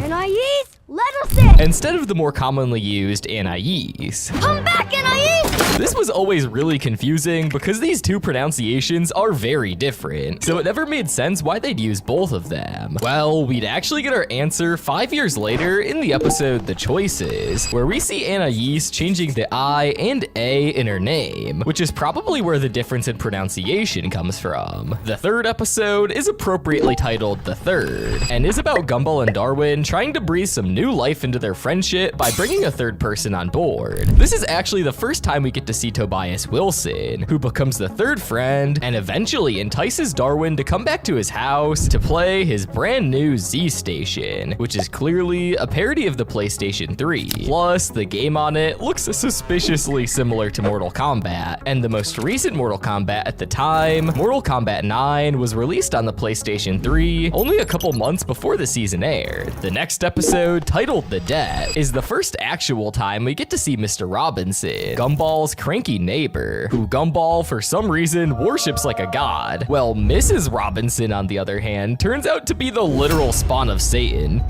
let us in! instead of the more commonly used Anais. Come back, Anais! This was always really confusing because these two pronunciations are very different, so it never made sense why they'd use both of them. Well, we'd actually get our answer 5 years later in the episode The Choices, where we see Anais changing the I and A in her name, which is probably where the difference in pronunciation comes from. The third episode is appropriately titled The Third, and is about Gumball and Darwin trying to breathe some new life into their friendship by bringing a third person on board. This is actually the first time we get to see Tobias Wilson, who becomes the third friend and eventually entices Darwin to come back to his house to play his brand new Z Station, which is clearly a parody of the PlayStation 3. Plus, the game on it looks suspiciously similar to Mortal Kombat, and the most recent Mortal Kombat at the time, Mortal Kombat 9, was released on the PlayStation 3 only a couple months before the season aired. The next episode, titled The Debt, is the first actual time we get to see Mr. Robinson, Gumball's cranky neighbor, who Gumball, for some reason, worships like a god. Well, Mrs. Robinson, on the other hand, turns out to be the literal spawn of Satan.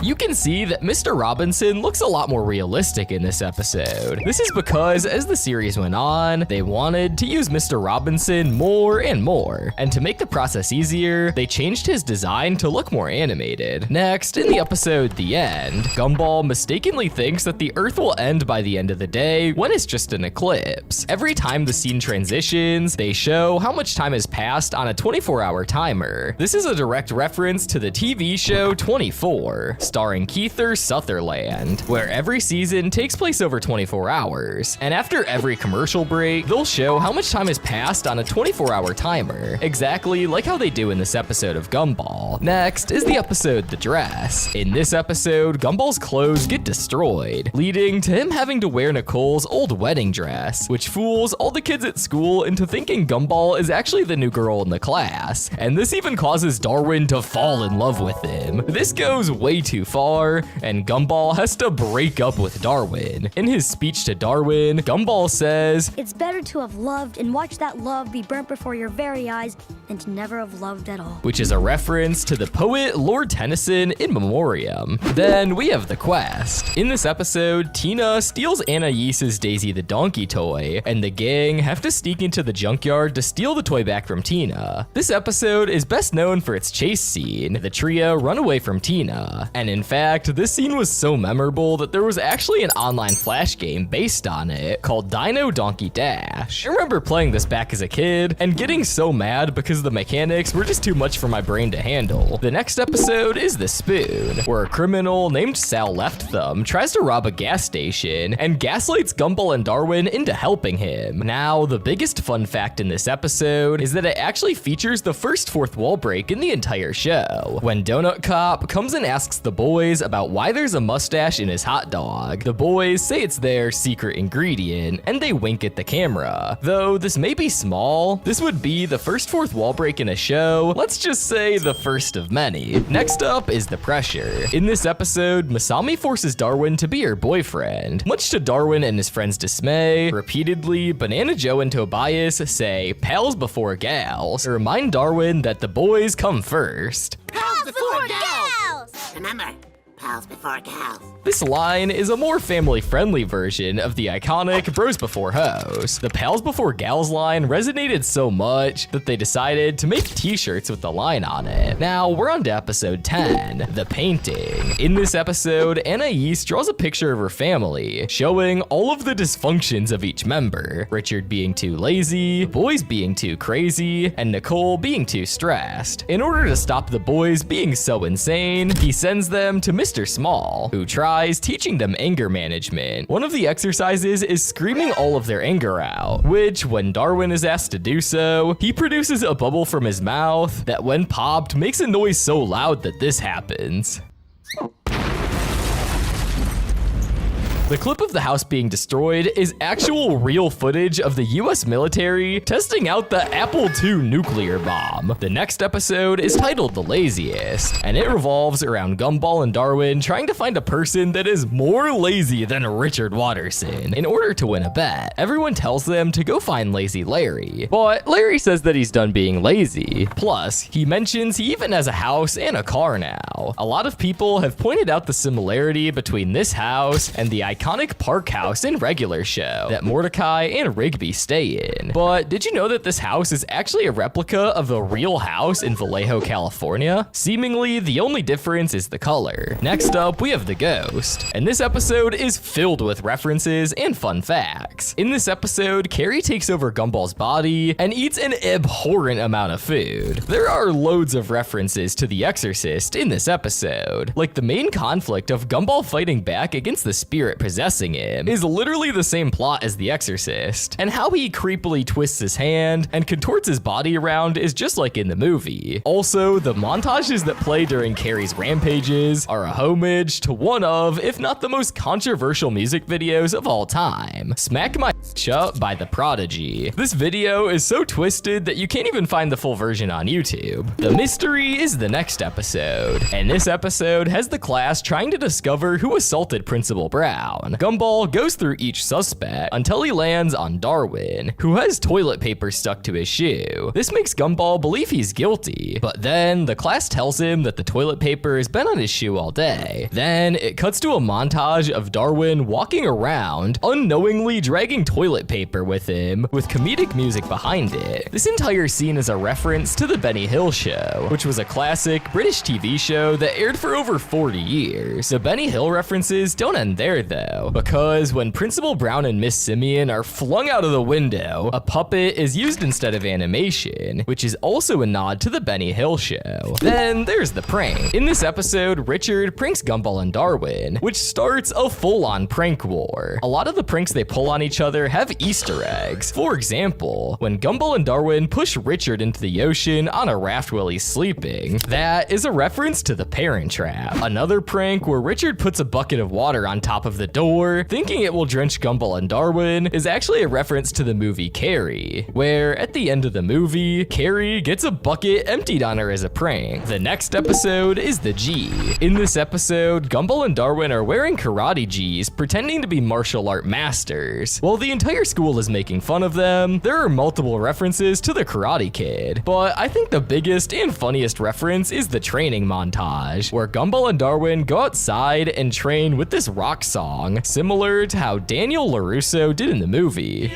You can see that Mr. Robinson looks a lot more realistic in this episode. This is because as the series went on, they wanted to use Mr. Robinson more and more, and to make the process easier, they changed his design to look more animated. Next, in the episode The End, Gumball mistakenly thinks that the Earth will end by the end of the day when it's just an eclipse. Every time the scene transitions, they show how much time has passed on a 24-hour timer. This is a direct reference to the TV show 24. starring Kiefer Sutherland, where every season takes place over 24 hours. And after every commercial break, they'll show how much time has passed on a 24-hour timer, exactly like how they do in this episode of Gumball. Next is the episode The Dress. In this episode, Gumball's clothes get destroyed, leading to him having to wear Nicole's old wedding dress, which fools all the kids at school into thinking Gumball is actually the new girl in the class. And this even causes Darwin to fall in love with him. This goes way too far, and Gumball has to break up with Darwin. In his speech to Darwin, Gumball says, "It's better to have loved and watch that love be burnt before your very eyes than to never have loved at all." Which is a reference to the poet Lord Tennyson in memoriam. Then we have the quest. In this episode, Tina steals Anaïs's Daisy the Donkey toy, and the gang have to sneak into the junkyard to steal the toy back from Tina. This episode is best known for its chase scene. The trio run away from Tina. And in fact, this scene was so memorable that there was actually an online flash game based on it called Dino Donkey Dash. I remember playing this back as a kid and getting so mad because the mechanics were just too much for my brain to handle. The next episode is The Spoon, where a criminal named Sal Left Thumb tries to rob a gas station and gaslights Gumball and Darwin into helping him. Now, the biggest fun fact in this episode is that it actually features the first fourth wall break in the entire show. When Donut Cop comes and asks the boys about why there's a mustache in his hot dog, the boys say it's their secret ingredient, and they wink at the camera. Though this may be small, this would be the first fourth wall break in a show, let's just say the first of many. Next up is The Pressure. In this episode, Masami forces Darwin to be her boyfriend. Much to Darwin and his friends' dismay, repeatedly, Banana Joe and Tobias say pals before gals, to remind Darwin that the boys come first. Pals before gals! Remember, pals before gals. This line is a more family-friendly version of the iconic Bros Before Hoes. The Pals Before Gals line resonated so much that they decided to make t-shirts with the line on it. Now, we're on to episode 10, The Painting. In this episode, Anaïs draws a picture of her family, showing all of the dysfunctions of each member. Richard being too lazy, boys being too crazy, and Nicole being too stressed. In order to stop the boys being so insane, he sends them to Mr. Small, who tries teaching them anger management. One of the exercises is screaming all of their anger out, which, when Darwin is asked to do so, he produces a bubble from his mouth that, when popped, makes a noise so loud that this happens. The clip of the house being destroyed is actual real footage of the US military testing out the Apple II nuclear bomb. The next episode is titled The Laziest, and it revolves around Gumball and Darwin trying to find a person that is more lazy than Richard Watterson in order to win a bet. Everyone tells them to go find Lazy Larry, but Larry says that he's done being lazy. Plus, he mentions he even has a house and a car now. A lot of people have pointed out the similarity between this house and the iconic Park House in Regular Show that Mordecai and Rigby stay in. But did you know that this house is actually a replica of the real house in Vallejo, California? Seemingly, the only difference is the color. Next up, we have The Ghost, and this episode is filled with references and fun facts. In this episode, Carrie takes over Gumball's body and eats an abhorrent amount of food. There are loads of references to The Exorcist in this episode, like the main conflict of Gumball fighting back against the spirit possessing him is literally the same plot as The Exorcist, and how he creepily twists his hand and contorts his body around is just like in the movie. Also, the montages that play during Carrie's rampages are a homage to one of, if not the most controversial music videos of all time, Smack My Shut by The Prodigy. This video is so twisted that you can't even find the full version on YouTube. The mystery is the next episode, and this episode has the class trying to discover who assaulted Principal Brown. Gumball goes through each suspect until he lands on Darwin, who has toilet paper stuck to his shoe. This makes Gumball believe he's guilty, but then the class tells him that the toilet paper has been on his shoe all day. Then it cuts to a montage of Darwin walking around, unknowingly dragging toilet paper with him, with comedic music behind it. This entire scene is a reference to The Benny Hill Show, which was a classic British TV show that aired for over 40 years. The Benny Hill references don't end there though. window, because when Principal Brown and Miss Simeon are flung out of the window, a puppet is used instead of animation, which is also a nod to the Benny Hill Show. Then there's the prank. In this episode, Richard pranks Gumball and Darwin, which starts a full-on prank war. A lot of the pranks they pull on each other have Easter eggs. For example, when Gumball and Darwin push Richard into the ocean on a raft while he's sleeping, that is a reference to the Parent Trap. Another prank where Richard puts a bucket of water on top of the door, thinking it will drench Gumball and Darwin, is actually a reference to the movie Carrie, where at the end of the movie, Carrie gets a bucket emptied on her as a prank. The next episode is the G. In this episode, Gumball and Darwin are wearing karate G's, pretending to be martial art masters. While the entire school is making fun of them, there are multiple references to the Karate Kid, but I think the biggest and funniest reference is the training montage, where Gumball and Darwin go outside and train with this rock song, similar to how Daniel LaRusso did in the movie.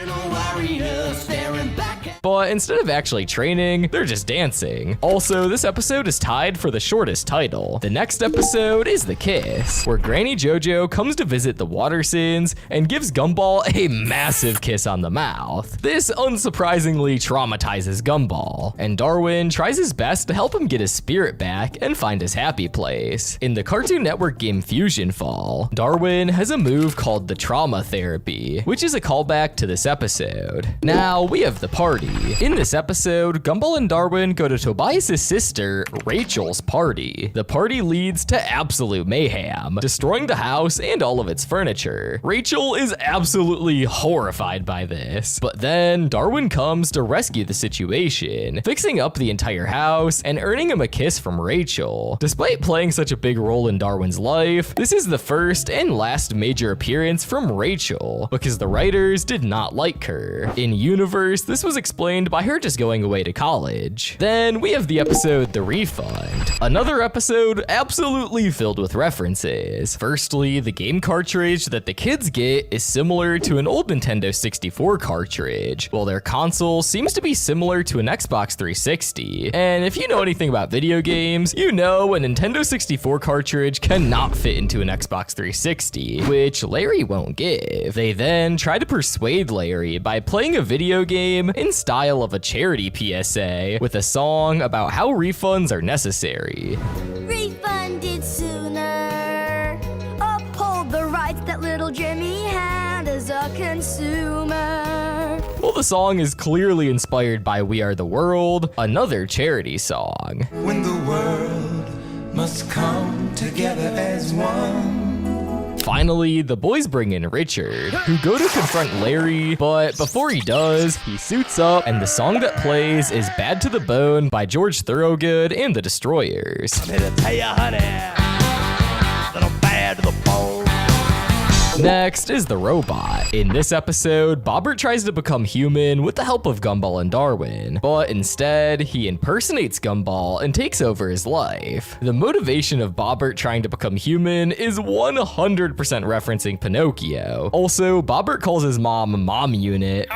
But instead of actually training, they're just dancing. Also, this episode is tied for the shortest title. The next episode is The Kiss, where Granny JoJo comes to visit the Watersons and gives Gumball a massive kiss on the mouth. This unsurprisingly traumatizes Gumball, and Darwin tries his best to help him get his spirit back and find his happy place. In the Cartoon Network game Fusion Fall, Darwin has a move called the Trauma Therapy, which is a callback to this episode. Now, we have the party. In this episode, Gumball and Darwin go to Tobias' sister, Rachel's party. The party leads to absolute mayhem, destroying the house and all of its furniture. Rachel is absolutely horrified by this, but then Darwin comes to rescue the situation, fixing up the entire house and earning him a kiss from Rachel. Despite playing such a big role in Darwin's life, this is the first and last major appearance from Rachel, because the writers did not like her. In universe, this was explained by her just going away to college. Then we have the episode The Refund, another episode absolutely filled with references. Firstly, the game cartridge that the kids get is similar to an old Nintendo 64 cartridge, while their console seems to be similar to an Xbox 360. And if you know anything about video games, you know a Nintendo 64 cartridge cannot fit into an Xbox 360, which Larry won't give. They then try to persuade Larry by playing a video game in style of a charity PSA with a song about how refunds are necessary. Refunded sooner. Uphold the rights that little Jimmy had as a consumer. Well, the song is clearly inspired by We Are the World, another charity song. When the world must come together as one. Finally, the boys bring in Richard, who go to confront Larry, but before he does, he suits up, and the song that plays is Bad to the Bone by George Thorogood and the Destroyers. I'm here to tell you, honey, that I'm bad to the bone. Next is the robot. In this episode, Bobbert tries to become human with the help of Gumball and Darwin, but instead, he impersonates Gumball and takes over his life. The motivation of Bobbert trying to become human is 100% referencing Pinocchio. Also, Bobbert calls his mom Mom Unit,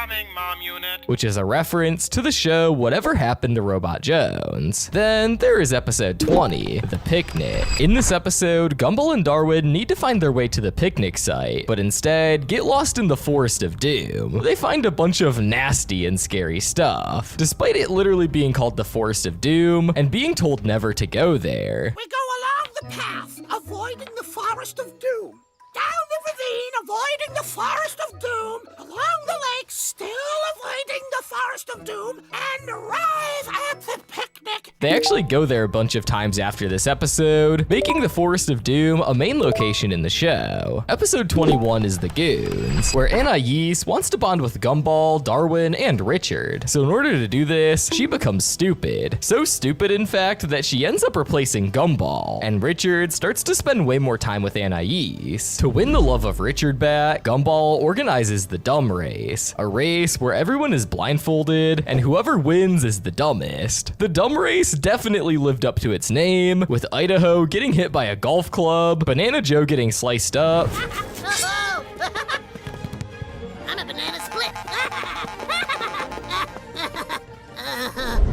which is a reference to the show Whatever Happened to Robot Jones. Then there is episode 20, The Picnic. In this episode, Gumball and Darwin need to find their way to the picnic site, but instead get lost in the Forest of Doom. They find a bunch of nasty and scary stuff, despite it literally being called the Forest of Doom and being told never to go there. We go along the path, avoiding the Forest of Doom. Down the ravine, avoiding the Forest of Doom. Along the lake, still avoiding the Forest of Doom. And arrive at the picnic. They actually go there a bunch of times after this episode, making the Forest of Doom a main location in the show. Episode 21 is The Goons, where Anais wants to bond with Gumball, Darwin, and Richard. So in order to do this, she becomes stupid. So stupid, in fact, that she ends up replacing Gumball, and Richard starts to spend way more time with Anais. To win the love of Richard back, Gumball organizes the Dumb Race, a race where everyone is blindfolded and whoever wins is the dumbest. The Dumb Race definitely lived up to its name, with Idaho getting hit by a golf club, Banana Joe getting sliced up, I'm a banana split.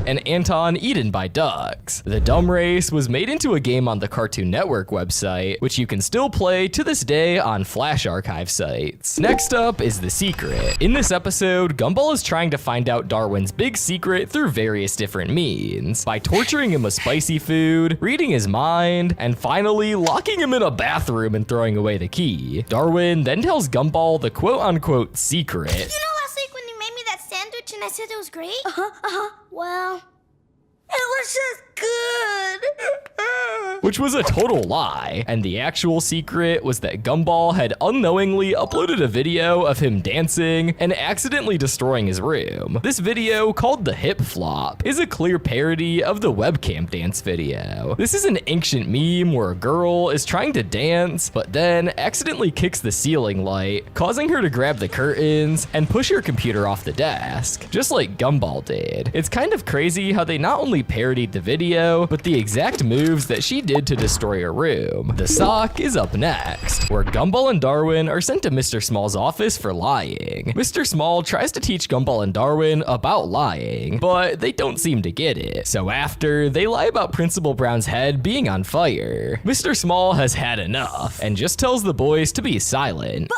and Anton eaten by ducks. The dumb race was made into a game on the Cartoon Network website, which you can still play to this day on Flash archive sites. Next up is The Secret. In this episode, Gumball is trying to find out Darwin's big secret through various different means, by torturing him with spicy food, reading his mind, and finally locking him in a bathroom and throwing away the key. Darwin then tells Gumball the quote-unquote secret. You know last week when you made me that sandwich and I said it was great? Well, it was just good. Which was a total lie, and the actual secret was that Gumball had unknowingly uploaded a video of him dancing and accidentally destroying his room. This video, called the hip flop, is a clear parody of the webcam dance video. This is an ancient meme where a girl is trying to dance, but then accidentally kicks the ceiling light, causing her to grab the curtains and push her computer off the desk, just like Gumball did. It's kind of crazy how they not only parodied the video, but the exact moves that she did to destroy her room. The sock is up next, where Gumball and Darwin are sent to Mr. Small's office for lying. Mr. Small tries to teach Gumball and Darwin about lying, but they don't seem to get it. So after, they lie about Principal Brown's head being on fire. Mr. Small has had enough and just tells the boys to be silent.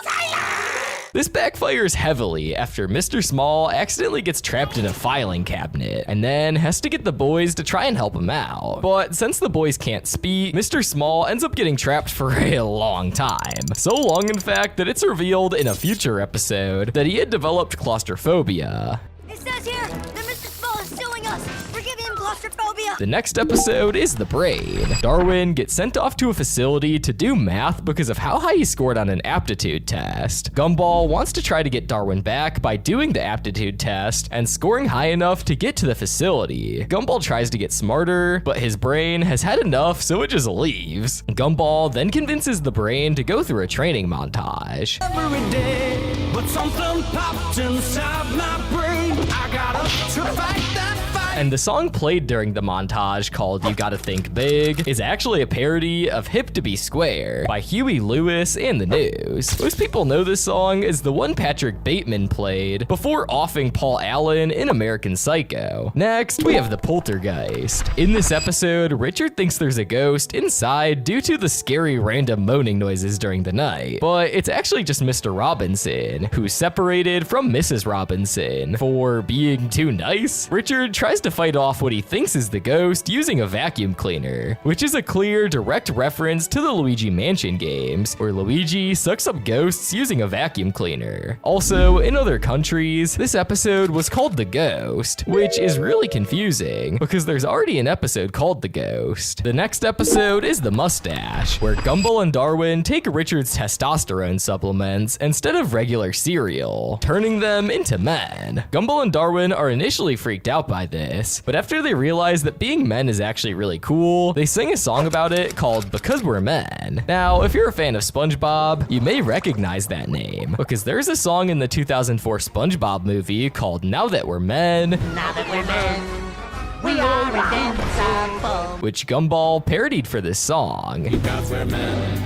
This backfires heavily after Mr. Small accidentally gets trapped in a filing cabinet and then has to get the boys to try and help him out. But since the boys can't speak, Mr. Small ends up getting trapped for a long time. So long, in fact, that it's revealed in a future episode that he had developed claustrophobia. It says here that Mr. Small is suing us for giving him claustrophobia. The next episode is the brain. Darwin gets sent off to a facility to do math because of how high he scored on an aptitude test. Gumball wants to try to get Darwin back by doing the aptitude test and scoring high enough to get to the facility. Gumball tries to get smarter, but his brain has had enough, so it just leaves. Gumball then convinces the brain to go through a training montage. Every day, but something popped inside my brain. I got up to fight that fight. And the song played during the montage, called You Gotta Think Big, is actually a parody of Hip to Be Square by Huey Lewis and the News. Most people know this song as the one Patrick Bateman played before offing Paul Allen in American Psycho. Next, we have the poltergeist. In this episode, Richard thinks there's a ghost inside due to the scary random moaning noises during the night, but it's actually just Mr. Robinson, who's separated from Mrs. Robinson for being too nice. Richard tries to fight off what he thinks is the ghost using a vacuum cleaner, which is a clear, direct reference to the Luigi Mansion games, where Luigi sucks up ghosts using a vacuum cleaner. Also, in other countries, this episode was called The Ghost, which is really confusing because there's already an episode called The Ghost. The next episode is The Mustache, where Gumball and Darwin take Richard's testosterone supplements instead of regular cereal, turning them into men. Gumball and Darwin are initially freaked out by this, but after they realize that being men is actually really cool, they sing a song about it called Because We're Men. Now, if you're a fan of SpongeBob, you may recognize that name, because there's a song in the 2004 SpongeBob movie called Now That We're Men, Now that we're men, we are invincible. which Gumball parodied for this song. Because we're men,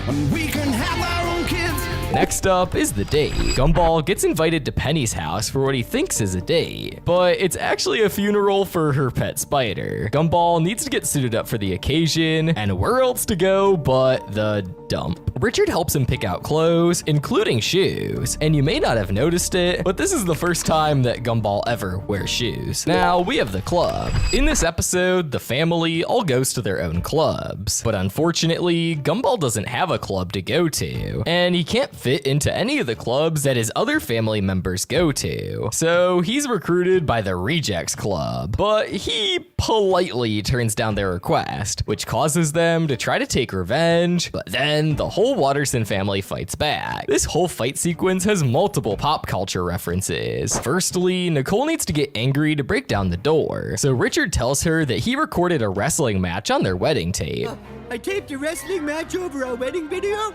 and we can have our own kids. Next up is the date. Gumball gets invited to Penny's house for what he thinks is a date, but it's actually a funeral for her pet spider. Gumball needs to get suited up for the occasion, and where else to go but the dump. Richard helps him pick out clothes, including shoes, and you may not have noticed it, but this is the first time that Gumball ever wears shoes. Now, we have the club. In this episode, the family all goes to their own clubs, but unfortunately, Gumball doesn't have a club to go to, and he can't fit into any of the clubs that his other family members go to. So he's recruited by the Rejects Club, but he politely turns down their request, which causes them to try to take revenge, but then the whole Watterson family fights back. This whole fight sequence has multiple pop culture references. Firstly, Nicole needs to get angry to break down the door, so Richard tells her that he recorded a wrestling match on their wedding tape. I taped a wrestling match over our wedding video?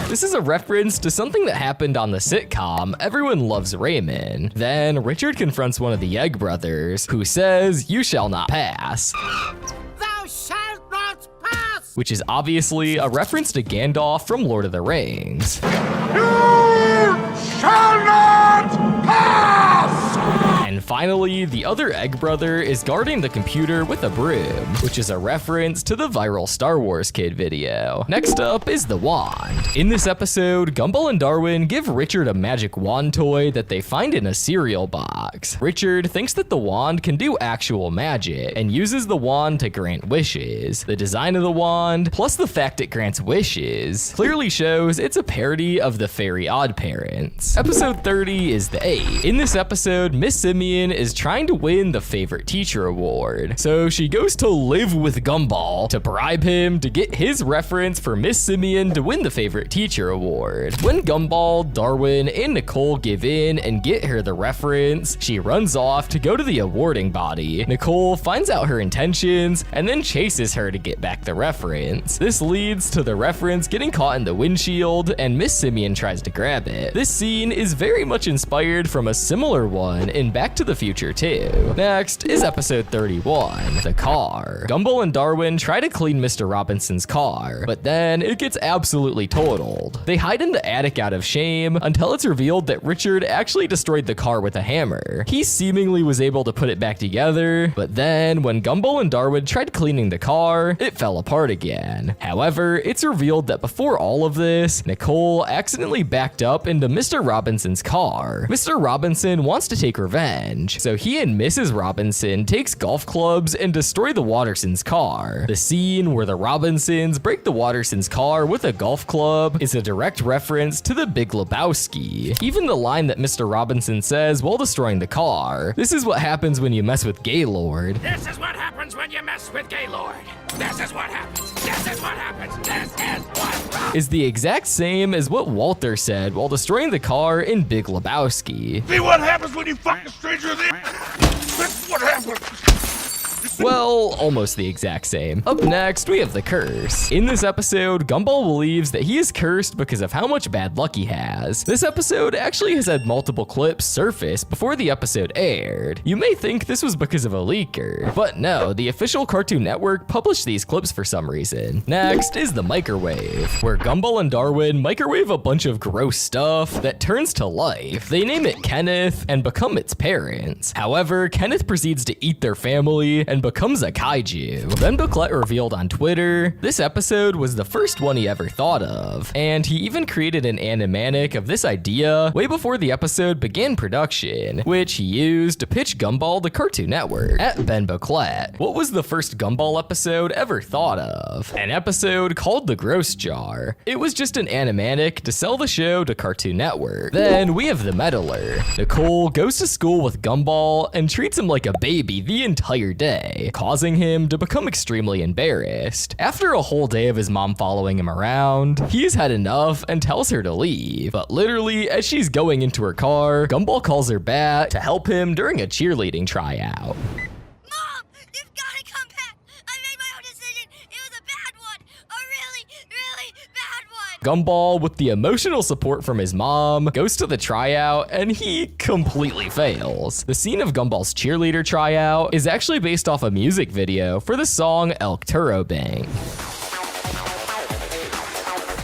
This is a reference to something that happened on the sitcom Everyone Loves Raymond. Then Richard confronts one of the Egg brothers, who says, "You shall not pass." Thou shalt not pass! Which is obviously a reference to Gandalf from Lord of the Rings. You shall not pass! finally, the other egg brother is guarding the computer with a broom, which is a reference to the viral Star Wars kid video. Next up is the wand. In this episode, Gumball and Darwin give Richard a magic wand toy that they find in a cereal box. Richard thinks that the wand can do actual magic and uses the wand to grant wishes. The design of the wand, plus the fact it grants wishes, clearly shows it's a parody of the Fairy Odd Parents. Episode 30 is the 8. In this episode, Miss Simeon is trying to win the Favorite Teacher Award, so she goes to live with Gumball to bribe him to get his reference for Miss Simeon to win the Favorite Teacher Award. When Gumball, Darwin, and Nicole give in and get her the reference, she runs off to go to the awarding body. Nicole finds out her intentions and then chases her to get back the reference. This leads to the reference getting caught in the windshield, and Miss Simeon tries to grab it. This scene is very much inspired from a similar one in Back to the Future 2. Next is episode 31, the car. Gumball and Darwin try to clean Mr. Robinson's car, but then it gets absolutely totaled. They hide in the attic out of shame until it's revealed that Richard actually destroyed the car with a hammer. He seemingly was able to put it back together, but then when Gumball and Darwin tried cleaning the car, it fell apart again. However, it's revealed that before all of this, Nicole accidentally backed up into Mr. Robinson's car. Mr. Robinson wants to take revenge, so he and Mrs. Robinson takes golf clubs and destroy the Wattersons' car. The scene where the Robinsons break the Wattersons' car with a golf club is a direct reference to the Big Lebowski. Even the line that Mr. Robinson says while destroying the car, "This is what happens when you mess with Gaylord." This is what happens when you mess with Gaylord. This is what happens. This is what happens. This is what is the exact same as what Walter said while destroying the car in Big Lebowski. See what happens when you fuck a stranger then? That's what happens. Well, almost the exact same. Up next, we have the curse. In this episode, Gumball believes that he is cursed because of how much bad luck he has. This episode actually has had multiple clips surface before the episode aired. You may think this was because of a leaker, but no, the official Cartoon Network published these clips for some reason. Next is the microwave, where Gumball and Darwin microwave a bunch of gross stuff that turns to life. They name it Kenneth and become its parents. However, Kenneth proceeds to eat their family and becomes a kaiju. Ben Baclet revealed on Twitter, this episode was the first one he ever thought of, and he even created an animatic of this idea way before the episode began production, which he used to pitch Gumball to Cartoon Network. At Ben Baclet, what was the first Gumball episode ever thought of? An episode called The Gross Jar. It was just an animatic to sell the show to Cartoon Network. Then we have the Meddler. Nicole goes to school with Gumball and treats him like a baby the entire day, causing him to become extremely embarrassed. After a whole day of his mom following him around, he's had enough and tells her to leave. But literally, as she's going into her car, Gumball calls her back to help him during a cheerleading tryout. Gumball, with the emotional support from his mom, goes to the tryout and he completely fails. The scene of Gumball's cheerleader tryout is actually based off a music video for the song El Turo Bank.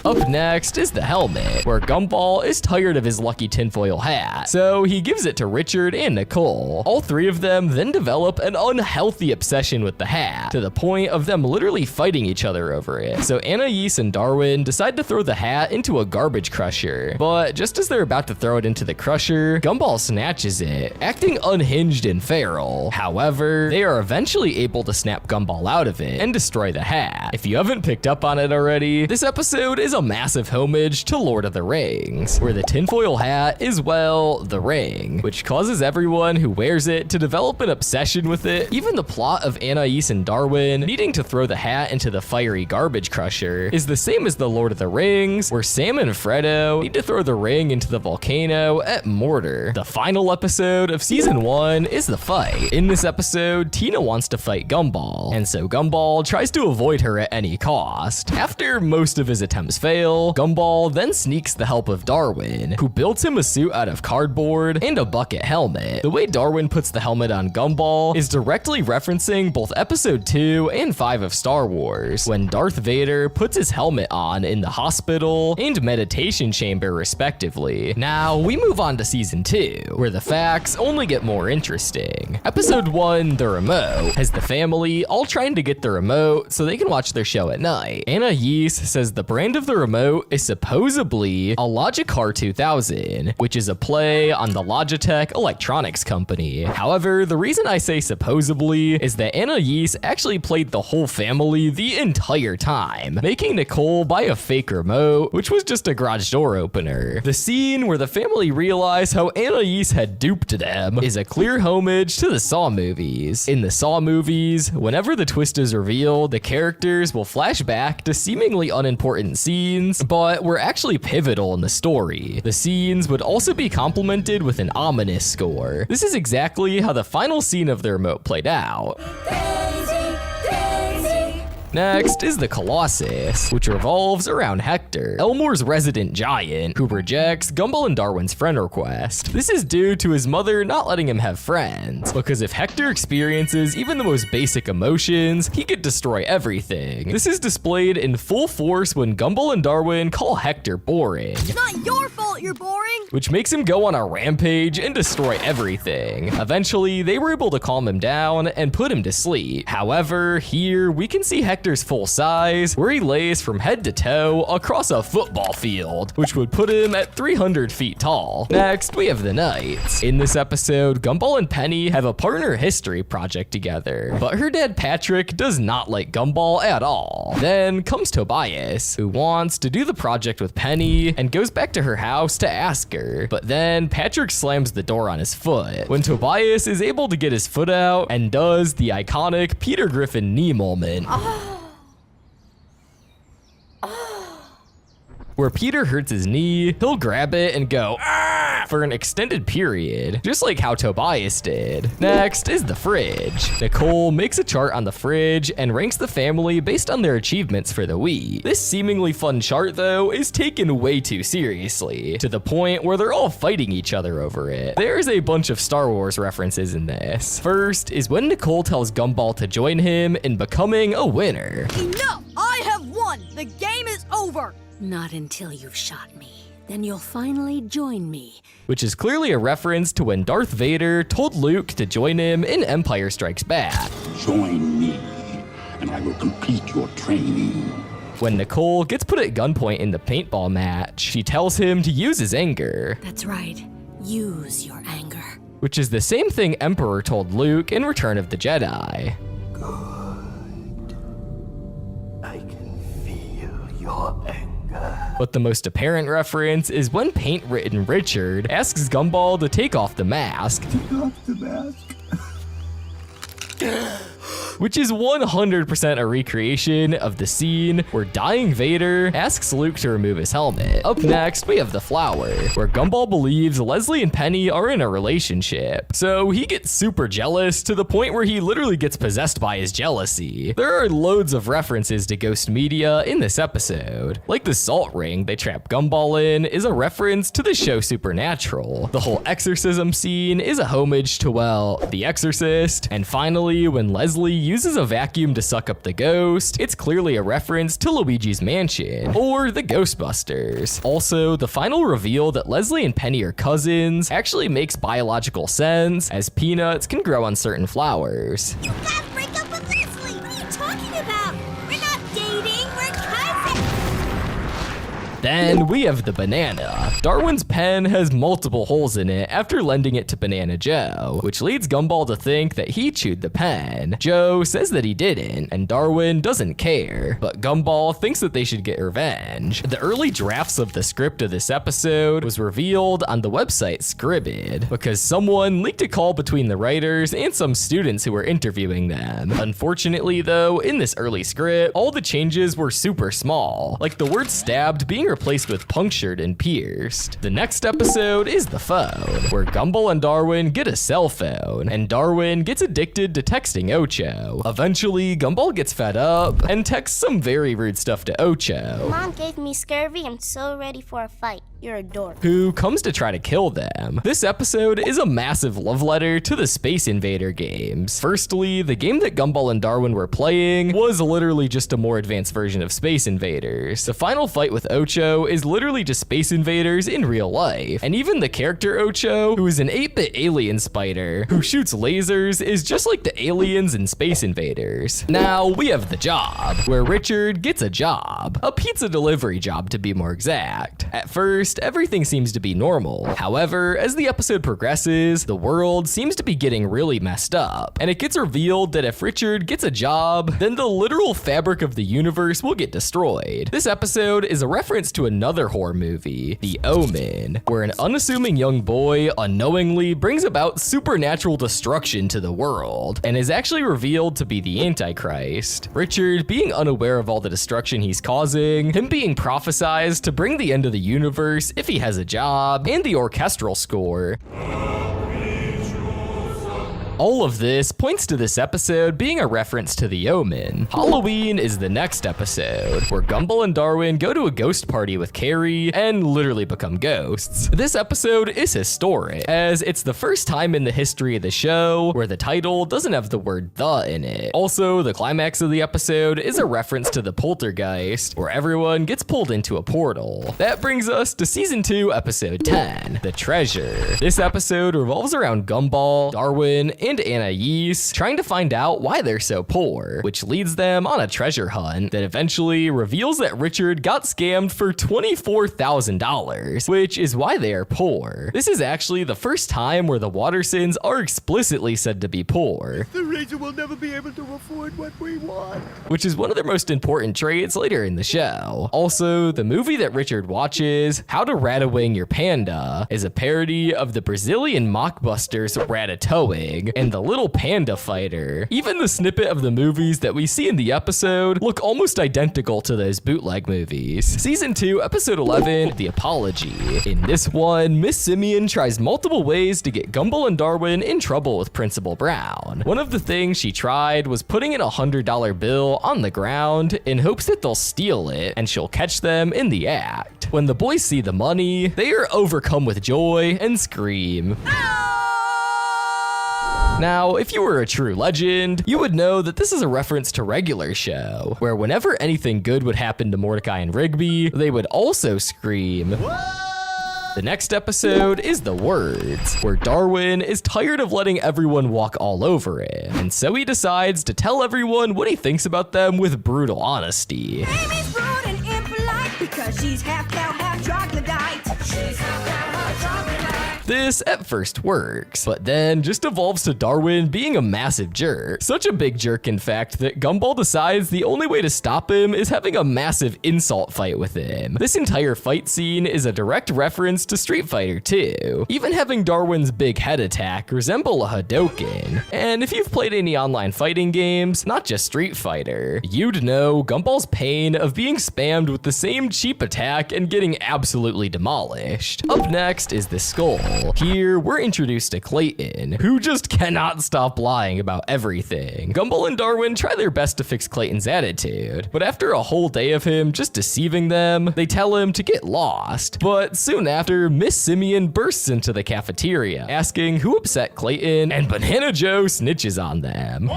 Up next is the helmet, where Gumball is tired of his lucky tinfoil hat, so he gives it to Richard and Nicole. All three of them then develop an unhealthy obsession with the hat, to the point of them literally fighting each other over it. So Anais and Darwin decide to throw the hat into a garbage crusher, but just as they're about to throw it into the crusher, Gumball snatches it, acting unhinged and feral. However, they are eventually able to snap Gumball out of it and destroy the hat. If you haven't picked up on it already, this episode is a massive homage to Lord of the Rings, where the tinfoil hat is, well, the ring, which causes everyone who wears it to develop an obsession with it. Even the plot of Anais and Darwin needing to throw the hat into the fiery garbage crusher is the same as the Lord of the Rings, where Sam and Frodo need to throw the ring into the volcano at Mordor. The final episode of season 1 is the fight. In this episode, Tina wants to fight Gumball, and so Gumball tries to avoid her at any cost. After most of his attempts fail, Gumball then sneaks the help of Darwin, who builds him a suit out of cardboard and a bucket helmet. The way Darwin puts the helmet on Gumball is directly referencing both episode 2 and 5 of Star Wars, when Darth Vader puts his helmet on in the hospital and meditation chamber respectively. Now we move on to season 2, where the facts only get more interesting. Episode 1, The Remote, has the family all trying to get the remote so they can watch their show at night. Anais says the brand of the remote is supposedly a Logicar 2000, which is a play on the Logitech electronics company. However, the reason I say supposedly is that Anais actually played the whole family the entire time, making Nicole buy a fake remote, which was just a garage door opener. The scene where the family realize how Anais had duped them is a clear homage to the Saw movies. In the Saw movies, whenever the twist is revealed, the characters will flash back to seemingly unimportant scenes, but were actually pivotal in the story. The scenes would also be complemented with an ominous score. This is exactly how the final scene of the remote played out. Next is the Colossus, which revolves around Hector, Elmore's resident giant, who rejects Gumball and Darwin's friend request. This is due to his mother not letting him have friends, because if Hector experiences even the most basic emotions, he could destroy everything. This is displayed in full force when Gumball and Darwin call Hector boring. It's not your fault you're boring! Which makes him go on a rampage and destroy everything. Eventually, they were able to calm him down and put him to sleep. However, here we can see Hector's full size, where he lays from head to toe across a football field, which would put him at 300 feet tall. Next, we have the Knights. In this episode, Gumball and Penny have a partner history project together, but her dad Patrick does not like Gumball at all. Then comes Tobias, who wants to do the project with Penny and goes back to her house to ask her, but then Patrick slams the door on his foot. When Tobias is able to get his foot out and does the iconic Peter Griffin knee moment, where Peter hurts his knee, he'll grab it and go "Ah!" for an extended period, just like how Tobias did. Next is the fridge. Nicole makes a chart on the fridge and ranks the family based on their achievements for the week. This seemingly fun chart, though, is taken way too seriously, to the point where they're all fighting each other over it. There's a bunch of Star Wars references in this. First is when Nicole tells Gumball to join him in becoming a winner. Enough! I have won! The game is over! Not until you've shot me. Then you'll finally join me. Which is clearly a reference to when Darth Vader told Luke to join him in Empire Strikes Back. Join me, and I will complete your training. When Nicole gets put at gunpoint in the paintball match, she tells him to use his anger. That's right. Use your anger. Which is the same thing Emperor told Luke in Return of the Jedi. Good. I can feel your anger. But the most apparent reference is when paint-written Richard asks Gumball to take off the mask. Take off the mask. Which is 100% a recreation of the scene where dying Vader asks Luke to remove his helmet. Up next, we have the flower, where Gumball believes Leslie and Penny are in a relationship. So he gets super jealous to the point where he literally gets possessed by his jealousy. There are loads of references to ghost media in this episode. Like the salt ring they trap Gumball in is a reference to the show Supernatural. The whole exorcism scene is a homage to, well, The Exorcist. And finally, when Leslie uses a vacuum to suck up the ghost, it's clearly a reference to Luigi's Mansion, or the Ghostbusters. Also, the final reveal that Leslie and Penny are cousins actually makes biological sense, as peanuts can grow on certain flowers. You gotta break up with Leslie! What are you talking about? We're not dating, we're cousins! Then we have the banana. Darwin's pen has multiple holes in it after lending it to Banana Joe, which leads Gumball to think that he chewed the pen. Joe says that he didn't, and Darwin doesn't care, but Gumball thinks that they should get revenge. The early drafts of the script of this episode was revealed on the website Scribd, because someone leaked a call between the writers and some students who were interviewing them. Unfortunately though, in this early script, all the changes were super small, like the word stabbed being replaced with punctured and pierced. The next episode is the phone, where Gumball and Darwin get a cell phone, and Darwin gets addicted to texting Ocho. Eventually, Gumball gets fed up and texts some very rude stuff to Ocho. Mom gave me scurvy. I'm so ready for a fight. You're a dork. Who comes to try to kill them. This episode is a massive love letter to the Space Invader games. Firstly, the game that Gumball and Darwin were playing was literally just a more advanced version of Space Invaders. The final fight with Ocho is literally just Space Invaders in real life. And even the character Ocho, who is an 8-bit alien spider who shoots lasers, is just like the aliens in Space Invaders. Now, we have The Job, where Richard gets a job. A pizza delivery job, to be more exact. At first, everything seems to be normal. However, as the episode progresses, the world seems to be getting really messed up, and it gets revealed that if Richard gets a job, then the literal fabric of the universe will get destroyed. This episode is a reference to another horror movie, The Omen, where an unassuming young boy unknowingly brings about supernatural destruction to the world, and is actually revealed to be the Antichrist. Richard, being unaware of all the destruction he's causing, him being prophesized to bring the end of the universe if he has a job, and the orchestral score. All of this points to this episode being a reference to The Omen. Halloween is the next episode, where Gumball and Darwin go to a ghost party with Carrie and literally become ghosts. This episode is historic, as it's the first time in the history of the show where the title doesn't have the word "the" in it. Also, the climax of the episode is a reference to the Poltergeist, where everyone gets pulled into a portal. That brings us to Season 2, Episode 10, The Treasure. This episode revolves around Gumball, Darwin, and Anais trying to find out why they're so poor, which leads them on a treasure hunt that eventually reveals that Richard got scammed for $24,000, which is why they are poor. This is actually the first time where the Wattersons are explicitly said to be poor. The reason we'll never be able to afford what we want. Which is one of their most important traits later in the show. Also, the movie that Richard watches, How to Rat-A-Wing Your Panda, is a parody of the Brazilian mockbusters Ratatouille and the Little Panda Fighter. Even the snippet of the movies that we see in the episode look almost identical to those bootleg movies. Season 2, Episode 11, The Apology. In this one, Miss Simeon tries multiple ways to get Gumball and Darwin in trouble with Principal Brown. One of the things she tried was putting in a $100 bill on the ground in hopes that they'll steal it and she'll catch them in the act. When the boys see the money, they are overcome with joy and scream. Now, if you were a true legend, you would know that this is a reference to Regular Show, where whenever anything good would happen to Mordecai and Rigby, they would also scream. The next episode is The Words, where Darwin is tired of letting everyone walk all over him, and so he decides to tell everyone what he thinks about them with brutal honesty. Amy's rude and impolite because she's half cow, half troglodyte. She's half cow, half troglodyte. This at first works, but then just evolves to Darwin being a massive jerk. Such a big jerk, in fact, that Gumball decides the only way to stop him is having a massive insult fight with him. This entire fight scene is a direct reference to Street Fighter 2, even having Darwin's big head attack resemble a Hadoken. And if you've played any online fighting games, not just Street Fighter, you'd know Gumball's pain of being spammed with the same cheap attack and getting absolutely demolished. Up next is the Skull. Here, we're introduced to Clayton, who just cannot stop lying about everything. Gumball and Darwin try their best to fix Clayton's attitude, but after a whole day of him just deceiving them, they tell him to get lost. But soon after, Miss Simeon bursts into the cafeteria, asking who upset Clayton, and Banana Joe snitches on them.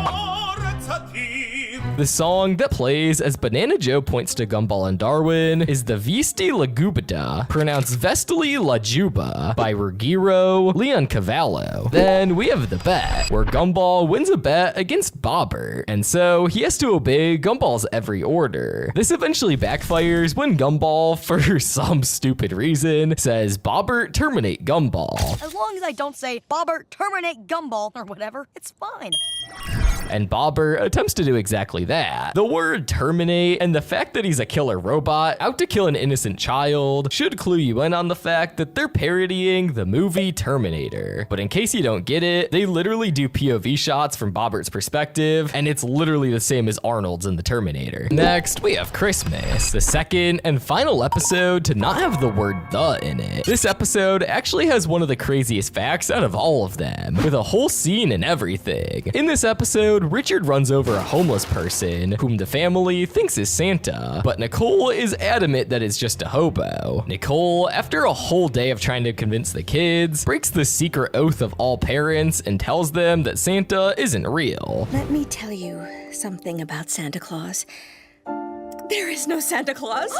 The song that plays as Banana Joe points to Gumball and Darwin is the Vesti La Gubita, pronounced Vestili La Juba, by Ruggiero Leoncavallo. Then we have the bet, where Gumball wins a bet against Bobbert, and so he has to obey Gumball's every order. This eventually backfires when Gumball, for some stupid reason, says Bobbert terminate Gumball. As long as I don't say Bobbert terminate Gumball or whatever, it's fine. and Bobber attempts to do exactly that. The word terminate and the fact that he's a killer robot out to kill an innocent child should clue you in on the fact that they're parodying the movie Terminator. But in case you don't get it, they literally do POV shots from Bobbert's perspective, and it's literally the same as Arnold's in the Terminator. Next, we have Christmas, the second and final episode to not have the word "the" in it. This episode actually has one of the craziest facts out of all of them, with a whole scene and everything. In this episode, Richard runs over a homeless person whom the family thinks is Santa, but Nicole is adamant that it's just a hobo. Nicole, after a whole day of trying to convince the kids, breaks the secret oath of all parents and tells them that Santa isn't real. Let me tell you something about Santa Claus. There is no Santa Claus.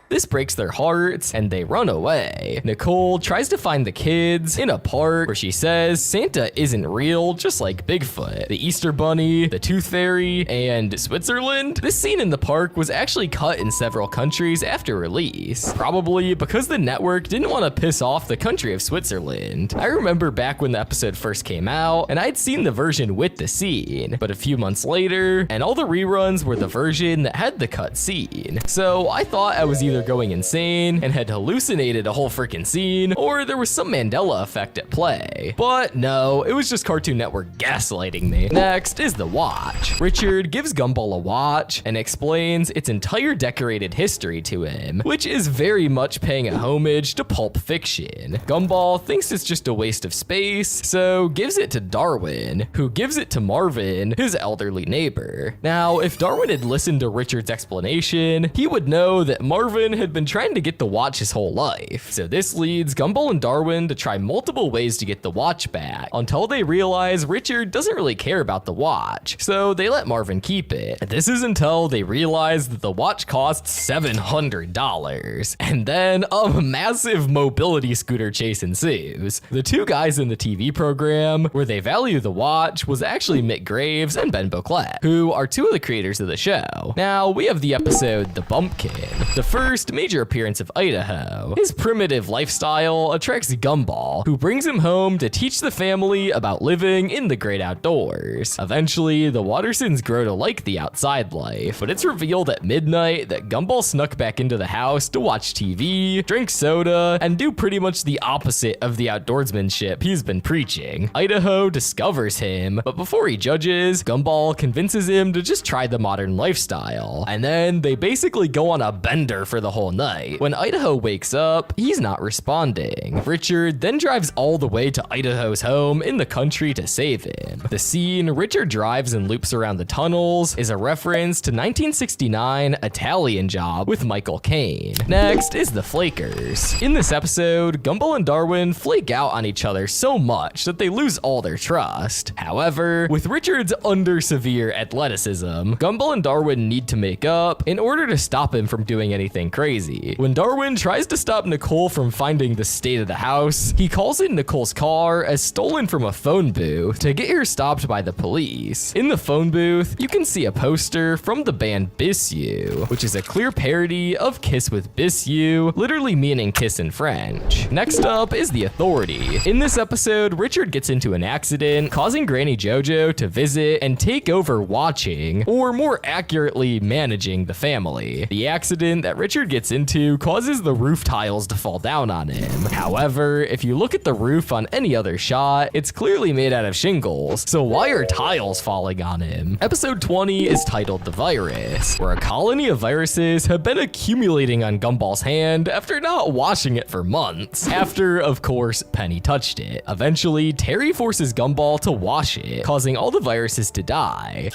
This breaks their hearts, and they run away. Nicole tries to find the kids in a park where she says Santa isn't real, just like Bigfoot, the Easter Bunny, the Tooth Fairy, and Switzerland. This scene in the park was actually cut in several countries after release, probably because the network didn't want to piss off the country of Switzerland. I remember back when the episode first came out, and I'd seen the version with the scene, but a few months later, and all the reruns were the version that had the cut scene. So I thought I was either going insane and had hallucinated a whole freaking scene, or there was some Mandela effect at play. But no, it was just Cartoon Network gaslighting me. Next is the watch. Richard gives Gumball a watch and explains its entire decorated history to him, which is very much paying a homage to Pulp Fiction. Gumball thinks it's just a waste of space, so gives it to Darwin, who gives it to Marvin, his elderly neighbor. Now, if Darwin had listened to Richard's explanation, he would know that Marvin had been trying to get the watch his whole life. So this leads Gumball and Darwin to try multiple ways to get the watch back, until they realize Richard doesn't really care about the watch, so they let Marvin keep it. This is until they realize that the watch costs $700, and then a massive mobility scooter chase ensues. The two guys in the TV program where they value the watch was actually Mick Graves and Ben Boclet, who are two of the creators of the show. Now, we have the episode The Bumpkin, the first major appearance of Idaho. His primitive lifestyle attracts Gumball, who brings him home to teach the family about living in the great outdoors. Eventually, the Wattersons grow to like the outside life, but it's revealed at midnight that Gumball snuck back into the house to watch TV, drink soda, and do pretty much the opposite of the outdoorsmanship he's been preaching. Idaho discovers him, but before he judges, Gumball convinces him to just try the modern lifestyle, and then they basically go on a bender for the whole night. When Idaho wakes up, he's not responding. Richard then drives all the way to Idaho's home in the country to save him. The scene Richard drives and loops around the tunnels is a reference to 1969 Italian Job with Michael Caine. Next is the Flakers. In this episode, Gumball and Darwin flake out on each other so much that they lose all their trust. However, with Richard's under-severe athleticism, Gumball and Darwin need to make up in order to stop him from doing anything crazy. When Darwin tries to stop Nicole from finding the state of the house, he calls in Nicole's car as stolen from a phone booth to get her stopped by the police. In the phone booth, you can see a poster from the band Biss You, which is a clear parody of Kiss with Biss You, literally meaning kiss in French. Next up is the Authority. In this episode, Richard gets into an accident, causing Granny JoJo to visit and take over watching, or more accurately, managing the family. The accident that Richard gets into causes the roof tiles to fall down on him. However, if you look at the roof on any other shot, it's clearly made out of shingles, so why are tiles falling on him? Episode 20 is titled The Virus, where a colony of viruses have been accumulating on Gumball's hand after not washing it for months. After, of course, Penny touched it. Eventually, Terry forces Gumball to wash it, causing all the viruses to die.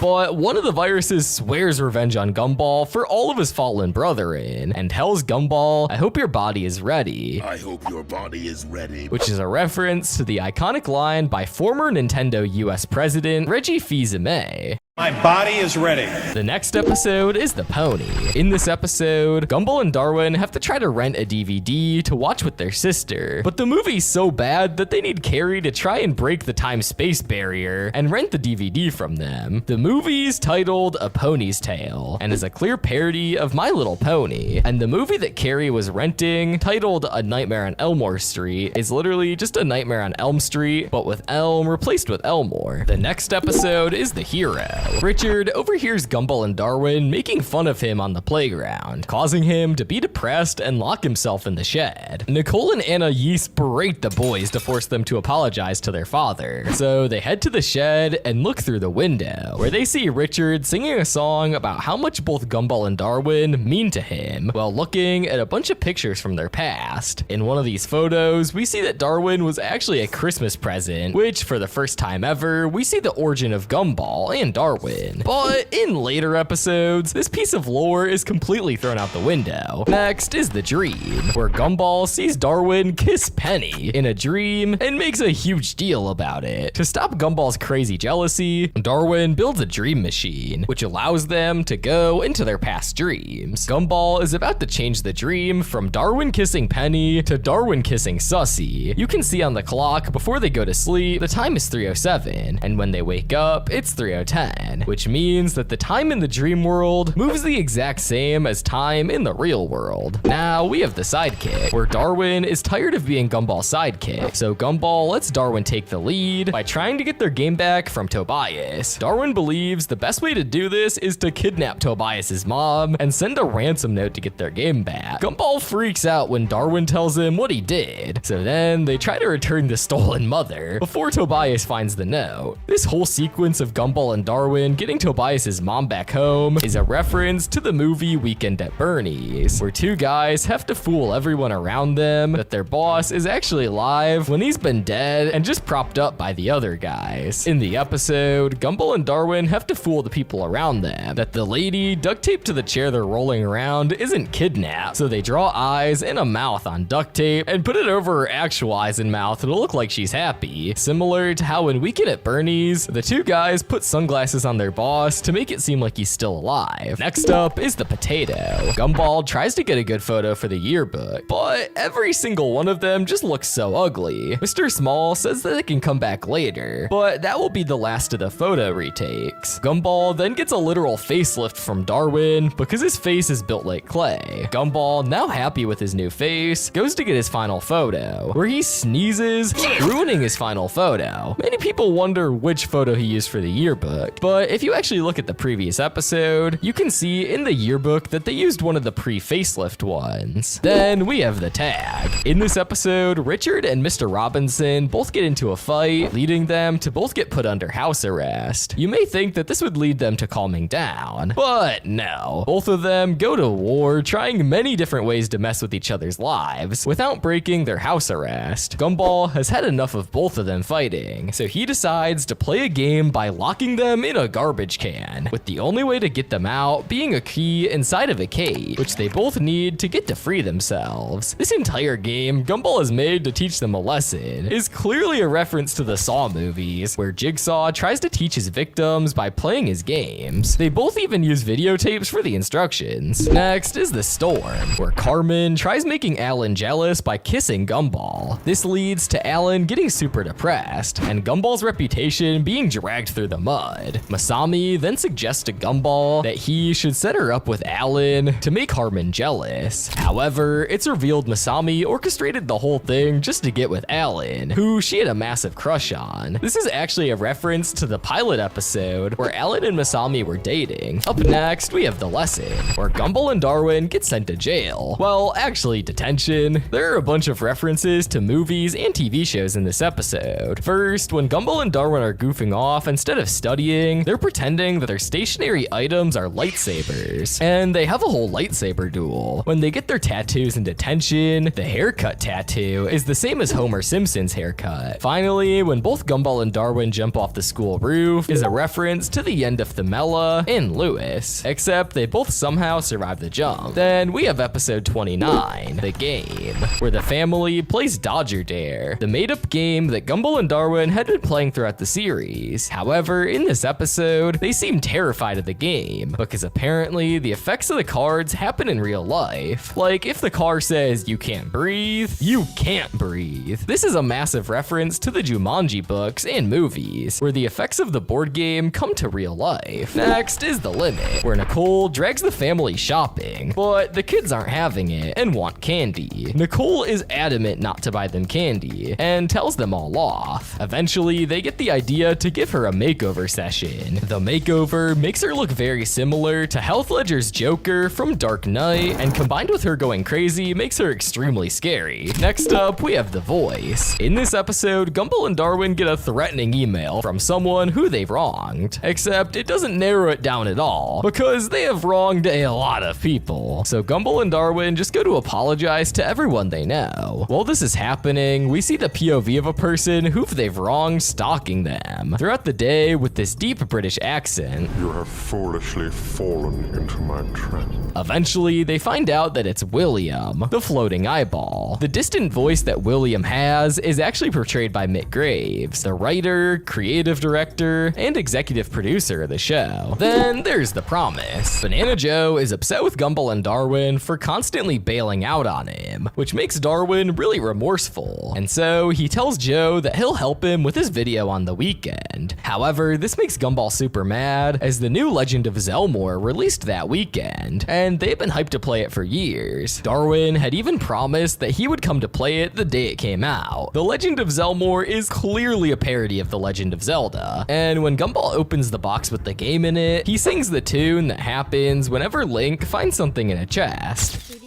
But one of the viruses swears revenge on Gumball for all of his fallen brethren and tells Gumball, "I hope your body is ready." I hope your body is ready. Which is a reference to the iconic line by former Nintendo US President Reggie Fils-Aimé. My body is ready. The next episode is the pony. In this episode, Gumball and Darwin have to try to rent a DVD to watch with their sister, but the movie's so bad that they need Carrie to try and break the time-space barrier and rent the DVD from them. The movie's titled A Pony's Tale and is a clear parody of My Little Pony, and the movie that Carrie was renting, titled A Nightmare on Elmore Street, is literally just A Nightmare on Elm Street, but with Elm replaced with Elmore. The next episode is The Hero. Richard overhears Gumball and Darwin making fun of him on the playground, causing him to be depressed and lock himself in the shed. Nicole and Anna Yeast berate the boys to force them to apologize to their father. So they head to the shed and look through the window, where they see Richard singing a song about how much both Gumball and Darwin mean to him, while looking at a bunch of pictures from their past. In one of these photos, we see that Darwin was actually a Christmas present, which for the first time ever, we see the origin of Gumball and Darwin. But in later episodes, this piece of lore is completely thrown out the window. Next is the dream, where Gumball sees Darwin kiss Penny in a dream and makes a huge deal about it. To stop Gumball's crazy jealousy, Darwin builds a dream machine, which allows them to go into their past dreams. Gumball is about to change the dream from Darwin kissing Penny to Darwin kissing Sussy. You can see on the clock before they go to sleep, the time is 3:07, and when they wake up, it's 3:10. Which means that the time in the dream world moves the exact same as time in the real world. Now we have the sidekick, where Darwin is tired of being Gumball's sidekick, so Gumball lets Darwin take the lead by trying to get their game back from Tobias. Darwin believes the best way to do this is to kidnap Tobias's mom and send a ransom note to get their game back. Gumball freaks out when Darwin tells him what he did, so then they try to return the stolen mother before Tobias finds the note. This whole sequence of Gumball and Darwin getting Tobias's mom back home is a reference to the movie Weekend at Bernie's, where two guys have to fool everyone around them that their boss is actually alive when he's been dead and just propped up by the other guys. In the episode, Gumball and Darwin have to fool the people around them that the lady duct taped to the chair they're rolling around isn't kidnapped, so they draw eyes and a mouth on duct tape and put it over her actual eyes and mouth to look like she's happy, similar to how in Weekend at Bernie's, the two guys put sunglasses on their boss to make it seem like he's still alive. Next up is the potato. Gumball tries to get a good photo for the yearbook, but every single one of them just looks so ugly. Mr. Small says that it can come back later, but that will be the last of the photo retakes. Gumball then gets a literal facelift from Darwin because his face is built like clay. Gumball, now happy with his new face, goes to get his final photo, where he sneezes, ruining his final photo. Many people wonder which photo he used for the yearbook, but if you actually look at the previous episode, you can see in the yearbook that they used one of the pre-facelift ones. Then we have the tag. In this episode, Richard and Mr. Robinson both get into a fight, leading them to both get put under house arrest. You may think that this would lead them to calming down, but no. Both of them go to war, trying many different ways to mess with each other's lives without breaking their house arrest. Gumball has had enough of both of them fighting, so he decides to play a game by locking them in a garbage can, with the only way to get them out being a key inside of a cage, which they both need to get to free themselves. This entire game Gumball has made to teach them a lesson is clearly a reference to the Saw movies, where Jigsaw tries to teach his victims by playing his games. They both even use videotapes for the instructions. Next is the storm, where Carmen tries making Alan jealous by kissing Gumball. This leads to Alan getting super depressed, and Gumball's reputation being dragged through the mud. Masami then suggests to Gumball that he should set her up with Alan to make Carmen jealous. However, it's revealed Masami orchestrated the whole thing just to get with Alan, who she had a massive crush on. This is actually a reference to the pilot episode where Alan and Masami were dating. Up next, we have the lesson, where Gumball and Darwin get sent to jail. Well, actually detention. There are a bunch of references to movies and TV shows in this episode. First, when Gumball and Darwin are goofing off, instead of studying, they're pretending that their stationary items are lightsabers, and they have a whole lightsaber duel. When they get their tattoos in detention, the haircut tattoo is the same as Homer Simpson's haircut. Finally, when both Gumball and Darwin jump off the school roof is a reference to the end of Thamela and Lewis, except they both somehow survive the jump. Then we have episode 29, The Game, where the family plays Dodger Dare, the made-up game that Gumball and Darwin had been playing throughout the series. However, in this episode, episode, they seem terrified of the game because apparently the effects of the cards happen in real life. Like if the card says you can't breathe, you can't breathe. This is a massive reference to the Jumanji books and movies, where the effects of the board game come to real life. Next is The Limit, where Nicole drags the family shopping, but the kids aren't having it and want candy. Nicole is adamant not to buy them candy and tells them all off. Eventually, they get the idea to give her a makeover session. The makeover makes her look very similar to Heath Ledger's Joker from Dark Knight, and combined with her going crazy makes her extremely scary. Next up, we have The Voice. In this episode, Gumball and Darwin get a threatening email from someone who they've wronged, except it doesn't narrow it down at all, because they have wronged a lot of people. So Gumball and Darwin just go to apologize to everyone they know. While this is happening, we see the POV of a person who they've wronged stalking them throughout the day with this deep British accent. You have foolishly fallen into my trap. Eventually, they find out that it's William, the floating eyeball. The distant voice that William has is actually portrayed by Mick Graves, the writer, creative director, and executive producer of the show. Then there's The Promise. Banana Joe is upset with Gumball and Darwin for constantly bailing out on him, which makes Darwin really remorseful. And so he tells Joe that he'll help him with his video on the weekend. However, this makes Gumball super mad, as the new Legend of Zelmore released that weekend, and they've been hyped to play it for years. Darwin had even promised that he would come to play it the day it came out. The Legend of Zelmore is clearly a parody of The Legend of Zelda, and when Gumball opens the box with the game in it, he sings the tune that happens whenever Link finds something in a chest.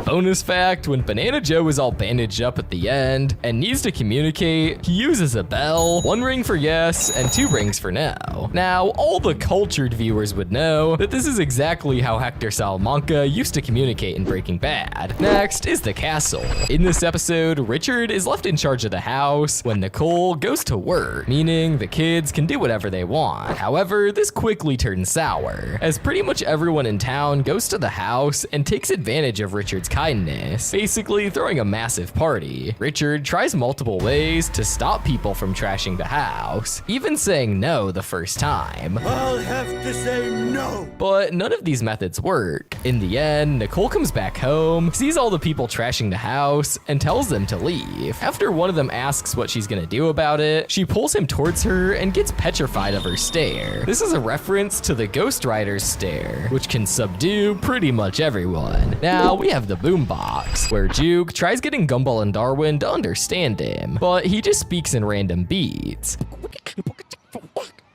Bonus fact, when Banana Joe is all bandaged up at the end and needs to communicate, he uses a bell, 1 ring for yes and 2 rings for no. Now, all the cultured viewers would know that this is exactly how Hector Salamanca used to communicate in Breaking Bad. Next is the castle. In this episode, Richard is left in charge of the house when Nicole goes to work, meaning the kids can do whatever they want. However, this quickly turns sour, as pretty much everyone in town goes to the house and takes advantage of Richard's kindness, basically throwing a massive party. Richard tries multiple ways to stop people from trashing the house, even saying no the first time. I'll have to say no. But none of these methods work. In the end, Nicole comes back home, sees all the people trashing the house, and tells them to leave. After one of them asks what she's gonna do about it, she pulls him towards her and gets petrified of her stare. This is a reference to the Ghost Rider's stare, which can subdue pretty much everyone. Now we have the boombox, where Juke tries getting Gumball and Darwin to understand him, but he just speaks in random beats.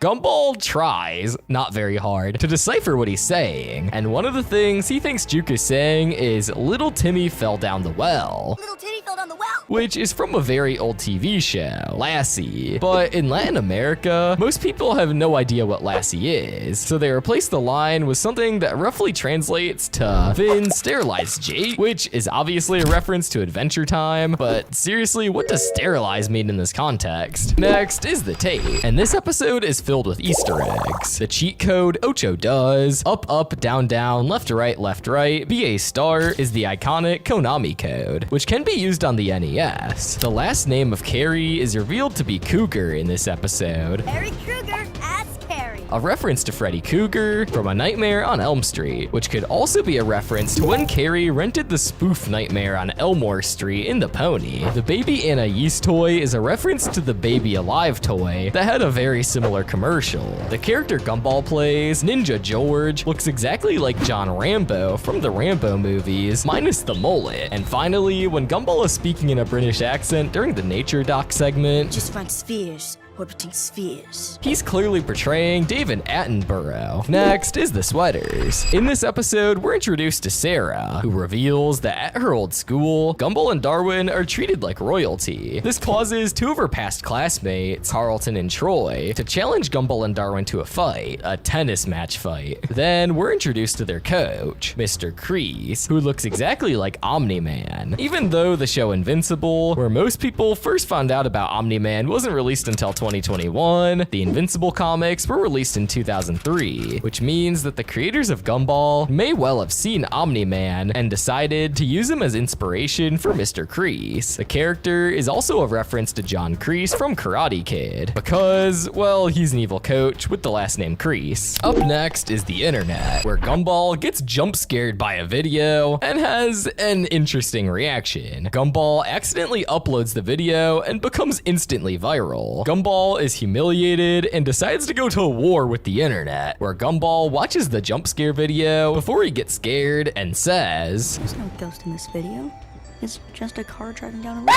Gumball tries, not very hard, to decipher what he's saying, and one of the things he thinks Juke is saying is "Little Timmy fell down the well." Little Timmy fell down the well? Which is from a very old TV show, Lassie. But in Latin America, most people have no idea what Lassie is, so they replace the line with something that roughly translates to "Finn sterilized Jake," which is obviously a reference to Adventure Time, but seriously, what does sterilize mean in this context? Next is the tape, and this episode is filled with Easter eggs. The cheat code Ocho does, up, up, down, down, left, right, BA star is the iconic Konami code, which can be used on the NES. The last name of Carrie is revealed to be Cougar in this episode. Harry Krueger as Carrie. A reference to Freddy Krueger from A Nightmare on Elm Street, which could also be a reference to when Carrie rented the spoof Nightmare on Elmore Street in the Pony. The Baby Anais toy is a reference to the Baby Alive toy that had a very similar commercial. The character Gumball plays, Ninja George, looks exactly like John Rambo from the Rambo movies, minus the mullet. And finally, when Gumball is speaking in a British accent during the Nature Doc segment, just find spheres. Orbiting spheres. He's clearly portraying David Attenborough. Next is the sweaters. In this episode, we're introduced to Sarah, who reveals that at her old school, Gumball and Darwin are treated like royalty. This causes 2 of her past classmates, Carlton and Troy, to challenge Gumball and Darwin to a fight, a tennis match fight. Then we're introduced to their coach, Mr. Kreese, who looks exactly like Omni-Man. Even though the show Invincible, where most people first found out about Omni-Man, wasn't released until 20 2021, the Invincible comics were released in 2003, which means that the creators of Gumball may well have seen Omni-Man and decided to use him as inspiration for Mr. Kreese. The character is also a reference to John Kreese from Karate Kid, because, well, he's an evil coach with the last name Kreese. Up next is the internet, where Gumball gets jump scared by a video and has an interesting reaction. Gumball accidentally uploads the video and becomes instantly viral. Gumball is humiliated and decides to go to war with the internet, where Gumball watches the jump scare video before he gets scared and says, "There's no ghost in this video. It's just a car driving down a road."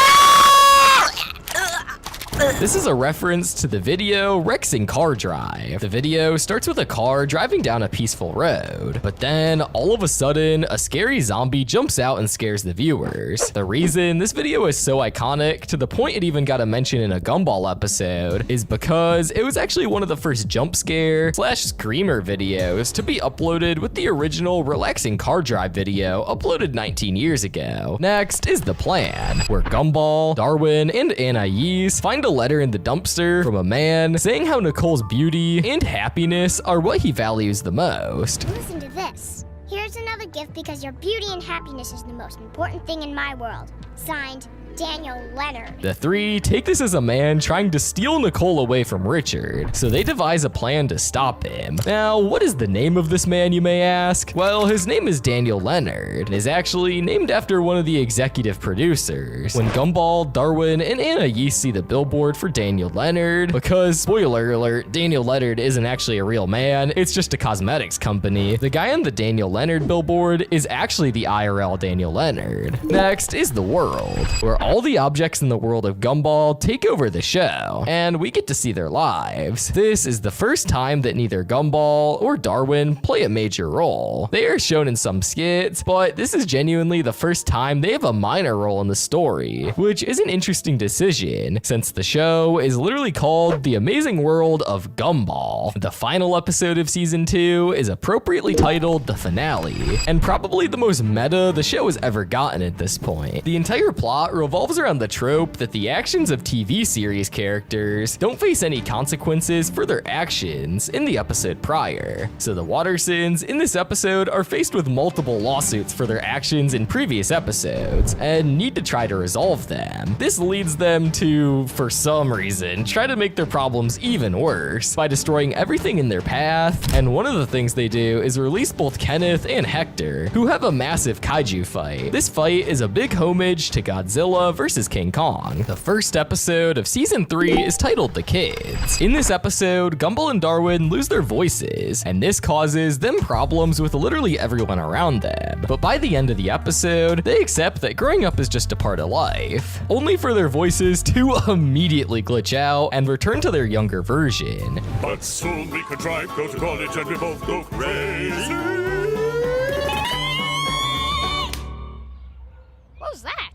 This is a reference to the video Rexing Car Drive. The video starts with a car driving down a peaceful road, but then all of a sudden, a scary zombie jumps out and scares the viewers. The reason this video is so iconic, to the point it even got a mention in a Gumball episode, is because it was actually one of the first jump scare / screamer videos to be uploaded, with the original Relaxing Car Drive video uploaded 19 years ago. Next is the plan, where Gumball, Darwin, and Anais find a letter in the dumpster from a man saying how Nicole's beauty and happiness are what he values the most. Listen to this. Here's another gift because your beauty and happiness is the most important thing in my world. Signed, Daniel Leonard. The three take this as a man trying to steal Nicole away from Richard, so they devise a plan to stop him. Now, what is the name of this man, you may ask? Well, his name is Daniel Leonard, and is actually named after one of the executive producers. When Gumball, Darwin, and Anais see the billboard for Daniel Leonard, because, spoiler alert, Daniel Leonard isn't actually a real man, it's just a cosmetics company, the guy on the Daniel Leonard billboard is actually the IRL Daniel Leonard. Next is the world, where all the objects in the world of Gumball take over the show, and we get to see their lives. This is the first time that neither Gumball or Darwin play a major role. They are shown in some skits, but this is genuinely the first time they have a minor role in the story, which is an interesting decision, since the show is literally called The Amazing World of Gumball. The final episode of season 2 is appropriately titled The Finale, and probably the most meta the show has ever gotten at this point. The entire plot revolves around the trope that the actions of TV series characters don't face any consequences for their actions in the episode prior. So the Wattersons in this episode are faced with multiple lawsuits for their actions in previous episodes and need to try to resolve them. This leads them to, for some reason, try to make their problems even worse by destroying everything in their path, and one of the things they do is release both Kenneth and Hector, who have a massive kaiju fight. This fight is a big homage to Godzilla vs. King Kong. The first episode of season 3 is titled The Kids. In this episode, Gumball and Darwin lose their voices, and this causes them problems with literally everyone around them. But by the end of the episode, they accept that growing up is just a part of life, only for their voices to immediately glitch out and return to their younger version. But soon we could drive, go to college, and we both go crazy.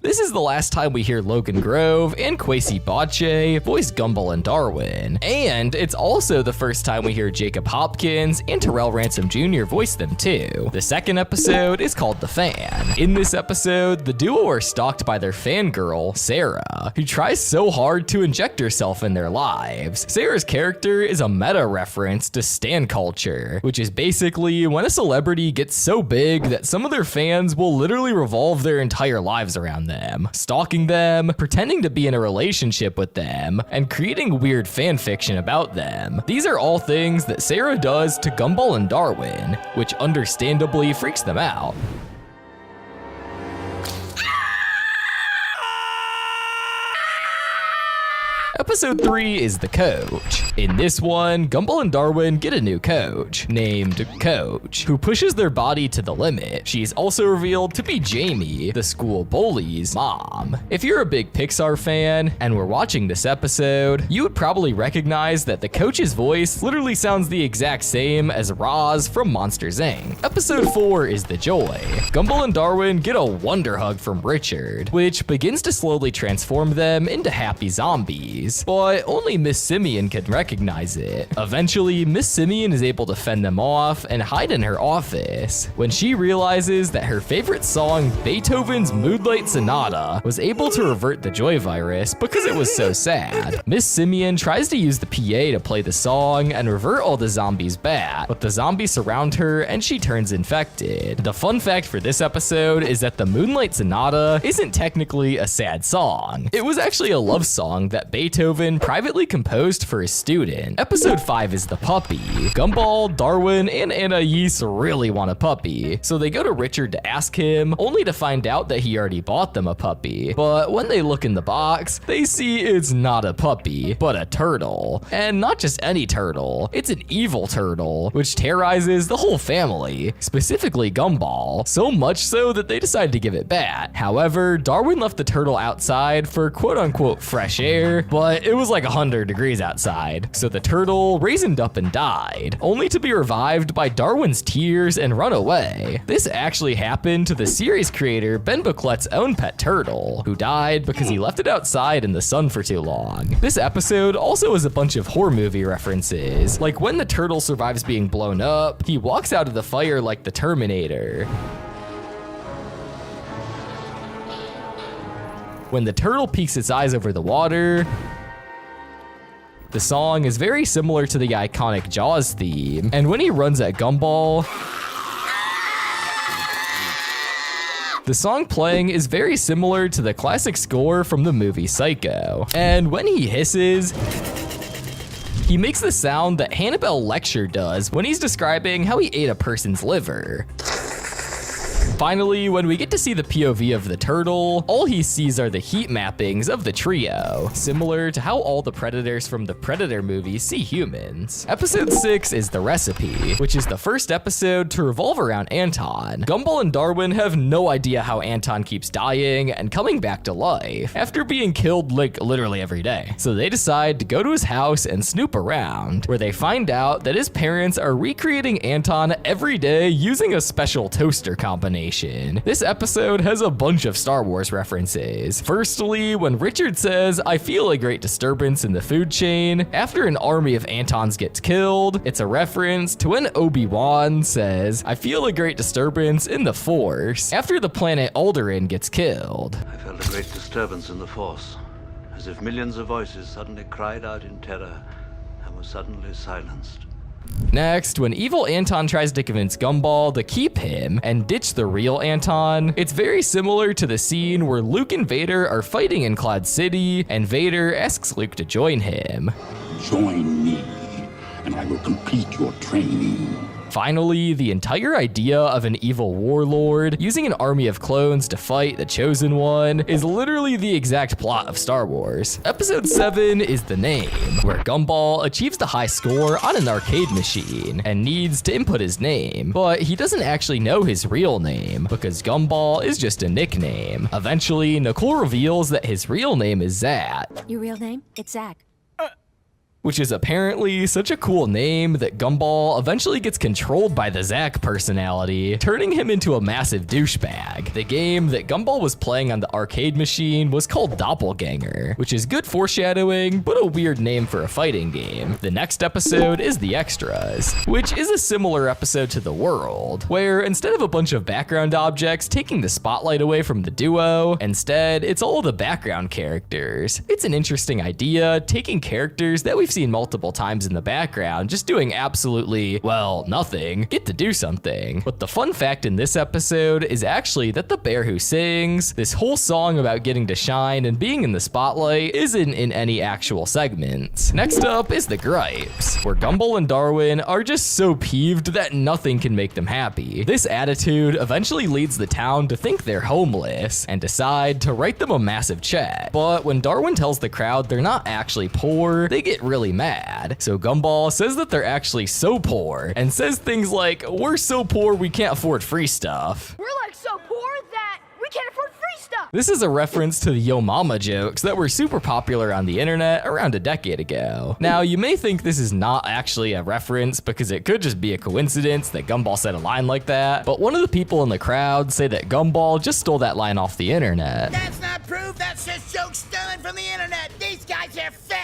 This is the last time we hear Logan Grove and Kwesi Bache voice Gumball and Darwin, and it's also the first time we hear Jacob Hopkins and Terrell Ransom Jr. voice them too. The second episode is called The Fan. In this episode, the duo are stalked by their fangirl, Sarah, who tries so hard to inject herself in their lives. Sarah's character is a meta reference to stan culture, which is basically when a celebrity gets so big that some of their fans will literally revolve their entire lives around them, stalking them, pretending to be in a relationship with them, and creating weird fan fiction about them. These are all things that Sarah does to Gumball and Darwin, which understandably freaks them out. Episode 3 is The Coach. In this one, Gumball and Darwin get a new coach, named Coach, who pushes their body to the limit. She's also revealed to be Jamie, the school bully's mom. If you're a big Pixar fan and were watching this episode, you would probably recognize that the coach's voice literally sounds the exact same as Roz from Monsters, Inc. Episode 4 is The Joy. Gumball and Darwin get a wonder hug from Richard, which begins to slowly transform them into happy zombies. but only Miss Simeon can recognize it. Eventually, Miss Simeon is able to fend them off and hide in her office when she realizes that her favorite song, Beethoven's Moonlight Sonata, was able to revert the joy virus because it was so sad. Miss Simeon tries to use the PA to play the song and revert all the zombies back, but the zombies surround her and she turns infected. The fun fact for this episode is that the Moonlight Sonata isn't technically a sad song. It was actually a love song that Beethoven privately composed for his student. Episode 5 is the puppy. Gumball, Darwin, and Anais really want a puppy, so they go to Richard to ask him, only to find out that he already bought them a puppy. But when they look in the box, they see it's not a puppy, but a turtle. And not just any turtle, it's an evil turtle, which terrorizes the whole family, specifically Gumball, so much so that they decide to give it back. However, Darwin left the turtle outside for quote-unquote fresh air, but it was like 100 degrees outside, so the turtle raisined up and died, only to be revived by Darwin's tears and run away. This actually happened to the series creator Ben Bucklet's own pet turtle, who died because he left it outside in the sun for too long. This episode also has a bunch of horror movie references, like when the turtle survives being blown up, he walks out of the fire like the Terminator. When the turtle peeks its eyes over the water, the song is very similar to the iconic Jaws theme, and when he runs at Gumball, the song playing is very similar to the classic score from the movie Psycho. And when he hisses, he makes the sound that Hannibal Lecter does when he's describing how he ate a person's liver. Finally, when we get to see the POV of the turtle, all he sees are the heat mappings of the trio, similar to how all the predators from the Predator movies see humans. Episode 6 is The Recipe, which is the first episode to revolve around Anton. Gumball and Darwin have no idea how Anton keeps dying and coming back to life after being killed like literally every day. So they decide to go to his house and snoop around, where they find out that his parents are recreating Anton every day using a special toaster combination. This episode has a bunch of Star Wars references. Firstly, when Richard says, "I feel a great disturbance in the food chain," after an army of Antons gets killed, it's a reference to when Obi-Wan says, "I feel a great disturbance in the Force," after the planet Alderaan gets killed. I felt a great disturbance in the Force, as if millions of voices suddenly cried out in terror and were suddenly silenced. Next, when evil Anton tries to convince Gumball to keep him and ditch the real Anton, it's very similar to the scene where Luke and Vader are fighting in Cloud City, and Vader asks Luke to join him. Join me, and I will complete your training. Finally, the entire idea of an evil warlord using an army of clones to fight the Chosen One is literally the exact plot of Star Wars. Episode 7 is The Name, where Gumball achieves the high score on an arcade machine and needs to input his name, but he doesn't actually know his real name because Gumball is just a nickname. Eventually, Nicole reveals that his real name is Zach. Your real name? It's Zach. Which is apparently such a cool name that Gumball eventually gets controlled by the Zack personality, turning him into a massive douchebag. The game that Gumball was playing on the arcade machine was called Doppelganger, which is good foreshadowing, but a weird name for a fighting game. The next episode is The Extras, which is a similar episode to The World, where instead of a bunch of background objects taking the spotlight away from the duo, instead it's all the background characters. It's an interesting idea, taking characters that we've seen multiple times in the background, just doing absolutely, well, nothing, get to do something. But the fun fact in this episode is actually that the bear who sings, this whole song about getting to shine and being in the spotlight, isn't in any actual segments. Next up is The Gripes, where Gumball and Darwin are just so peeved that nothing can make them happy. This attitude eventually leads the town to think they're homeless and decide to write them a massive check. But when Darwin tells the crowd they're not actually poor, they get really mad. So Gumball says that they're actually so poor and says things like, "We're so poor we can't afford free stuff." We're like so poor that we can't afford free stuff. This is a reference to the Yo Mama jokes that were super popular on the internet around a decade ago. Now, you may think this is not actually a reference because it could just be a coincidence that Gumball said a line like that, but one of the people in the crowd say that Gumball just stole that line off the internet. That's not proof, that's just jokes stolen from the internet. These guys are fake!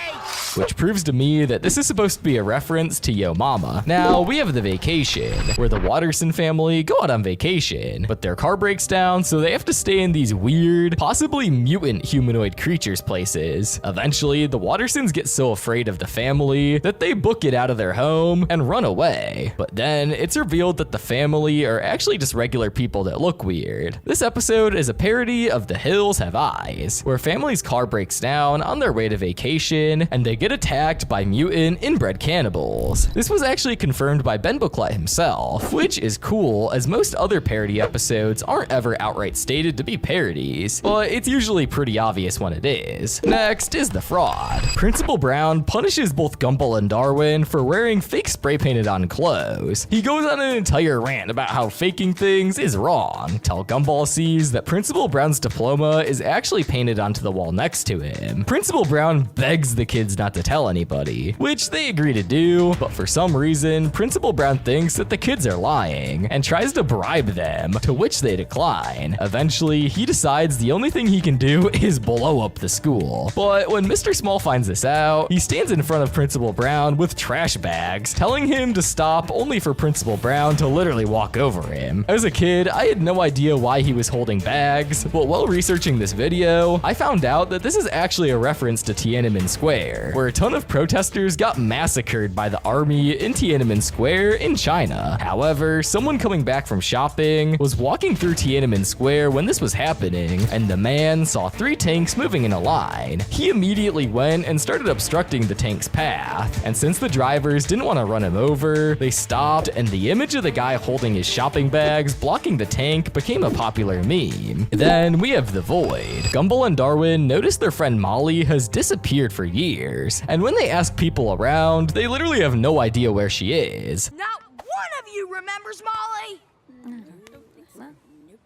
Which proves to me that this is supposed to be a reference to Yo Mama. Now, we have the vacation, where the Watterson family go out on vacation, but their car breaks down, so they have to stay in these weird, possibly mutant humanoid creatures places. Eventually, the Wattersons get so afraid of the family that they book it out of their home and run away. But then, it's revealed that the family are actually just regular people that look weird. This episode is a parody of The Hills Have Eyes, where a family's car breaks down on their way to vacation, and they get attacked by mutant inbred cannibals. This was actually confirmed by Ben Booklet himself, which is cool, as most other parody episodes aren't ever outright stated to be parodies, but it's usually pretty obvious when it is. Next is the fraud. Principal Brown punishes both Gumball and Darwin for wearing fake spray painted on clothes. He goes on an entire rant about how faking things is wrong, till Gumball sees that Principal Brown's diploma is actually painted onto the wall next to him. Principal Brown begs the kids not to tell anybody, which they agree to do, but for some reason, Principal Brown thinks that the kids are lying and tries to bribe them, to which they decline. Eventually, he decides the only thing he can do is blow up the school. But when Mr. Small finds this out, he stands in front of Principal Brown with trash bags, telling him to stop, only for Principal Brown to literally walk over him. As a kid, I had no idea why he was holding bags, but while researching this video, I found out that this is actually a reference to Tiananmen Square, where a ton of protesters got massacred by the army in Tiananmen Square in China. However, someone coming back from shopping was walking through Tiananmen Square when this was happening, and the man saw 3 tanks moving in a line. He immediately went and started obstructing the tank's path, and since the drivers didn't want to run him over, they stopped, and the image of the guy holding his shopping bags blocking the tank became a popular meme. Then we have the Void. Gumball and Darwin notice their friend Molly has disappeared for years, and when they ask people around, they literally have no idea where she is. Not one of you remembers Molly!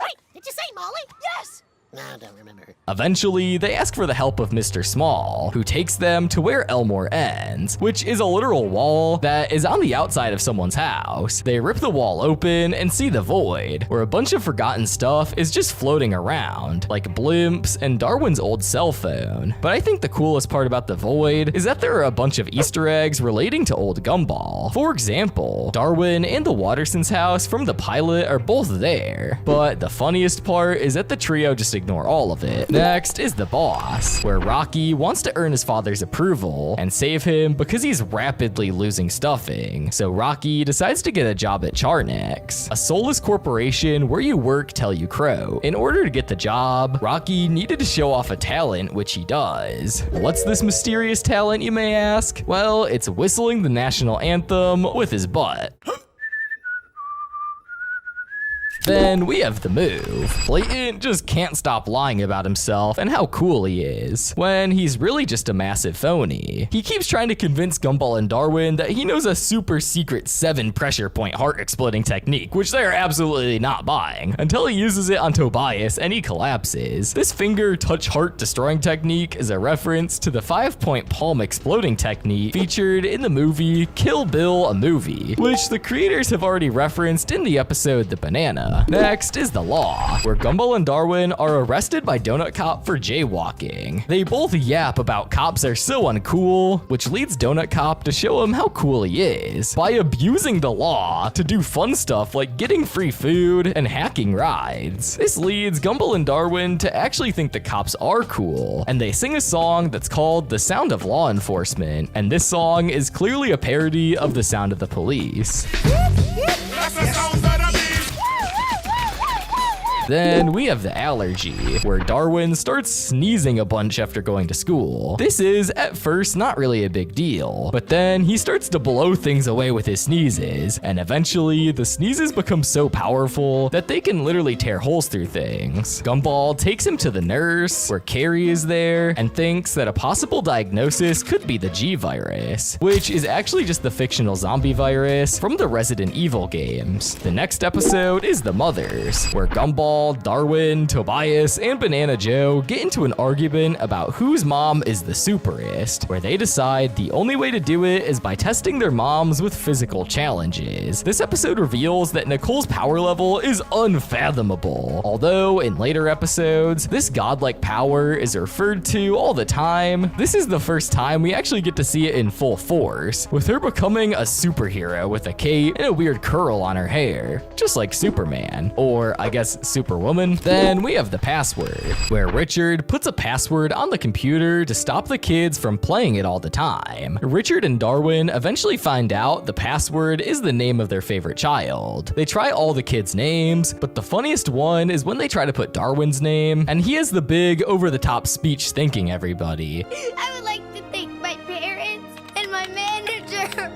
Wait, did you say Molly? Yes! No, I don't remember. Eventually, they ask for the help of Mr. Small, who takes them to where Elmore ends, which is a literal wall that is on the outside of someone's house. They rip the wall open and see the Void, where a bunch of forgotten stuff is just floating around, like blimps and Darwin's old cell phone. But I think the coolest part about the Void is that there are a bunch of Easter eggs relating to old Gumball. For example, Darwin and the Wattersons' house from the pilot are both there. But the funniest part is that the trio just ignore all of it. Next is the boss, where Rocky wants to earn his father's approval and save him because he's rapidly losing stuffing. So Rocky decides to get a job at Charnex, a soulless corporation where you work till you crow. In order to get the job, Rocky needed to show off a talent, which he does. What's this mysterious talent, you may ask? Well, it's whistling the national anthem with his butt. Then we have the move. Clayton just can't stop lying about himself and how cool he is, when he's really just a massive phony. He keeps trying to convince Gumball and Darwin that he knows a super secret 7 pressure point heart exploding technique, which they are absolutely not buying, until he uses it on Tobias and he collapses. This finger touch heart destroying technique is a reference to the 5-point palm exploding technique featured in the movie Kill Bill, a Movie, which the creators have already referenced in the episode The Banana. Next is the law, where Gumball and Darwin are arrested by Donut Cop for jaywalking. They both yap about cops are so uncool, which leads Donut Cop to show him how cool he is by abusing the law to do fun stuff like getting free food and hacking rides. This leads Gumball and Darwin to actually think the cops are cool, and they sing a song that's called The Sound of Law Enforcement, and this song is clearly a parody of The Sound of the Police. Then we have the allergy, where Darwin starts sneezing a bunch after going to school. This is, at first, not really a big deal, but then he starts to blow things away with his sneezes, and eventually, the sneezes become so powerful that they can literally tear holes through things. Gumball takes him to the nurse, where Carrie is there, and thinks that a possible diagnosis could be the G virus, which is actually just the fictional zombie virus from the Resident Evil games. The next episode is The Mothers, where Gumball Gumball, Darwin, Tobias, and Banana Joe get into an argument about whose mom is the superest, where they decide the only way to do it is by testing their moms with physical challenges. This episode reveals that Nicole's power level is unfathomable, although in later episodes, this godlike power is referred to all the time. This is the first time we actually get to see it in full force, with her becoming a superhero with a cape and a weird curl on her hair, just like Superman, or I guess Superwoman. Then we have the password, where Richard puts a password on the computer to stop the kids from playing it all the time. Richard and Darwin eventually find out the password is the name of their favorite child. They try all the kids' names, but the funniest one is when they try to put Darwin's name, and he has the big over-the-top speech thanking everybody. I would like to thank my parents and my manager.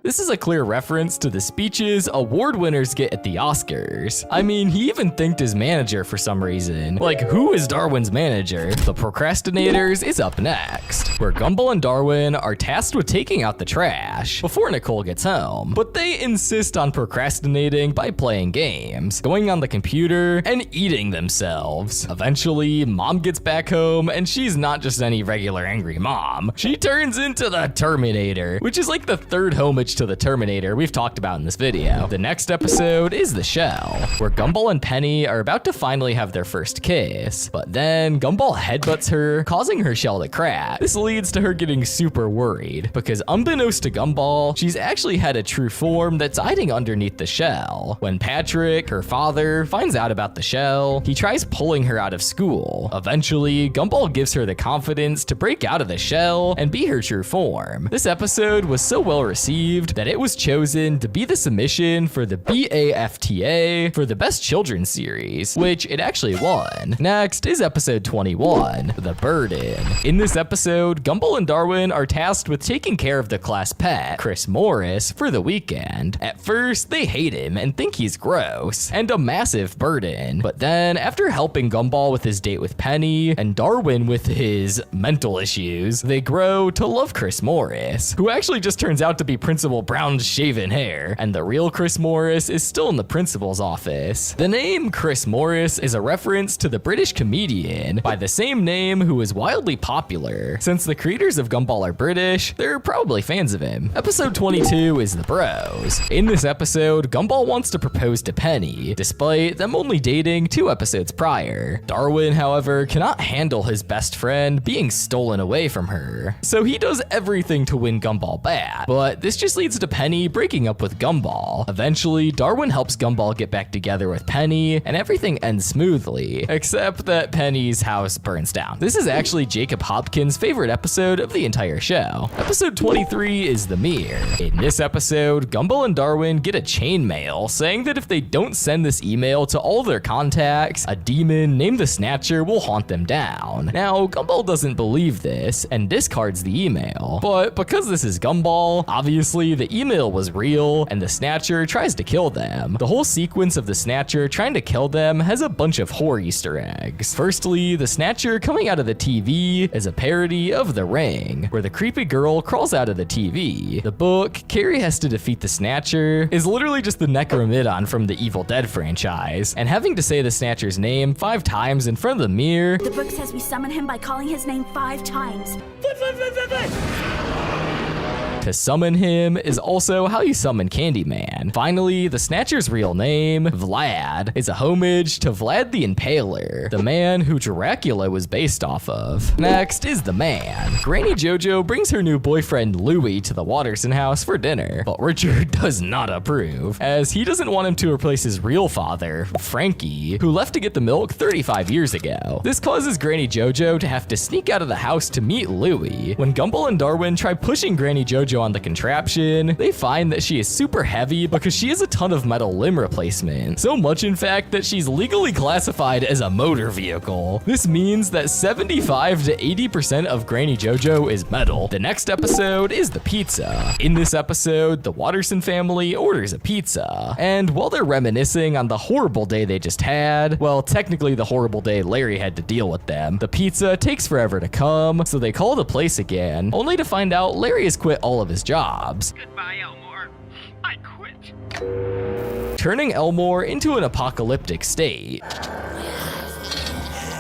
This is a clear reference to the speeches award winners get at the Oscars. I mean, he even thanked his manager for some reason. Like, who is Darwin's manager? The Procrastinators is up next, where Gumball and Darwin are tasked with taking out the trash before Nicole gets home. But they insist on procrastinating by playing games, going on the computer, and eating themselves. Eventually, Mom gets back home, and she's not just any regular angry mom. She turns into the Terminator, which is like the third homage to the Terminator we've talked about in this video. The next episode is The Shell, where Gumball and Penny are about to finally have their first kiss, but then Gumball headbutts her, causing her shell to crack. This leads to her getting super worried, because unbeknownst to Gumball, she's actually had a true form that's hiding underneath the shell. When Patrick, her father, finds out about the shell, he tries pulling her out of school. Eventually, Gumball gives her the confidence to break out of the shell and be her true form. This episode was so well received that it was chosen to be the submission for the BAFTA for the Best Children's Series, which it actually won. Next is episode 21, The Burden. In this episode, Gumball and Darwin are tasked with taking care of the class pet, Chris Morris, for the weekend. At first, they hate him and think he's gross and a massive burden, but then after helping Gumball with his date with Penny and Darwin with his mental issues, they grow to love Chris Morris, who actually just turns out to be Principal Brown's shaven hair, and the real Chris Morris is still in the principal's office. The name Chris Morris is a reference to the British comedian by the same name who is wildly popular. Since the creators of Gumball are British, they're probably fans of him. Episode 22 is The Bros. In this episode, Gumball wants to propose to Penny, despite them only dating 2 episodes prior. Darwin, however, cannot handle his best friend being stolen away from her, so he does everything to win Gumball back, but this just leads to Penny breaking up with Gumball. Eventually, Darwin helps Gumball get back together with Penny, and everything ends smoothly, except that Penny's house burns down. This is actually Jacob Hopkins' favorite episode of the entire show. Episode 23 is The Mirror. In this episode, Gumball and Darwin get a chainmail saying that if they don't send this email to all their contacts, a demon named the Snatcher will haunt them down. Now, Gumball doesn't believe this and discards the email, but because this is Gumball, obviously the email was real and the Snatcher tries to kill them. The whole sequence of the Snatcher trying to kill them has a bunch of horror Easter eggs. Firstly, the Snatcher coming out of the TV is a parody of The Ring, where the creepy girl crawls out of the TV. The book, Carrie Has to Defeat the Snatcher, is literally just the Necromidon from the Evil Dead franchise, and having to say the Snatcher's name 5 times in front of the mirror. The book says we summon him by calling his name 5 times. To summon him is also how you summon Candyman. Finally, the Snatcher's real name, Vlad, is a homage to Vlad the Impaler, the man who Dracula was based off of. Next is The Man. Granny JoJo brings her new boyfriend Louie to the Watterson house for dinner, but Richard does not approve, as he doesn't want him to replace his real father, Frankie, who left to get the milk 35 years ago. This causes Granny JoJo to have to sneak out of the house to meet Louie. When Gumball and Darwin try pushing Granny JoJo on the contraption, they find that she is super heavy because she has a ton of metal limb replacement. So much, in fact, that she's legally classified as a motor vehicle. This means that 75 to 80% of Granny JoJo is metal. The next episode is the pizza. In this episode, the Watterson family orders a pizza, and while they're reminiscing on the horrible day they just had, well, technically the horrible day Larry had to deal with them, the pizza takes forever to come, so they call the place again, only to find out Larry has quit all of his jobs. Goodbye, Elmore. I quit. turning Elmore into an apocalyptic state.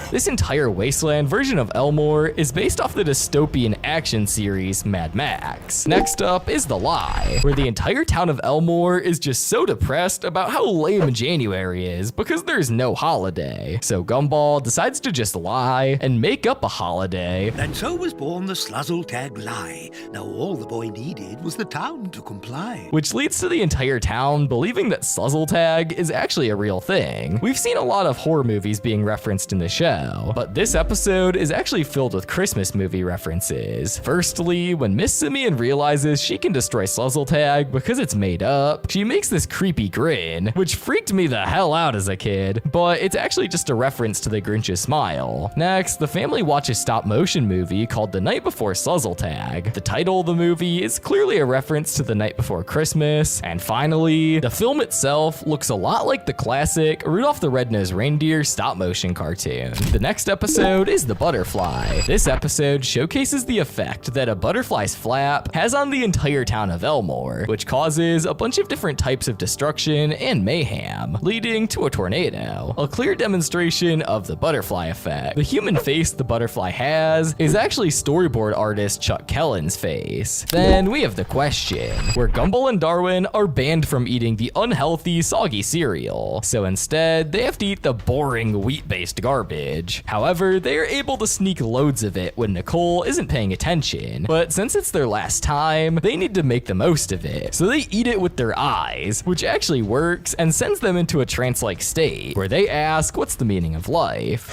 This entire wasteland version of Elmore is based off the dystopian action series Mad Max. Next up is The Lie, where the entire town of Elmore is just so depressed about how lame January is because there's no holiday. So Gumball decides to just lie and make up a holiday. And so was born the schnuzzle tag lie. Now all the boy needed was the town to comply. Which leads to the entire town believing that schnuzzle tag is actually a real thing. We've seen a lot of horror movies being referenced in the show, but this episode is actually filled with Christmas movie references. Firstly, when Miss Simeon realizes she can destroy schnuzzle tag because it's made up, she makes this creepy grin, which freaked me the hell out as a kid, but it's actually just a reference to the Grinch's smile. Next, the family watches stop motion movie called The Night Before Schnuzzle Tag. The title of the movie is clearly a reference to The Night Before Christmas. And finally, the film itself looks a lot like the classic Rudolph the Red-Nosed Reindeer stop motion cartoon. The next episode is The Butterfly. This episode showcases the effect that a butterfly's flap has on the entire town of Elmore, which causes a bunch of different types of destruction and mayhem, leading to a tornado. A clear demonstration of the butterfly effect. The human face the butterfly has is actually storyboard artist Chuck Kellen's face. Then we have the question, where Gumball and Darwin are banned from eating the unhealthy, soggy cereal. So instead, they have to eat the boring wheat-based garbage. However, they are able to sneak loads of it when Nicole isn't paying attention. But since it's their last time, they need to make the most of it. So they eat it with their eyes, which actually works and sends them into a trance-like state, where they ask, what's the meaning of life?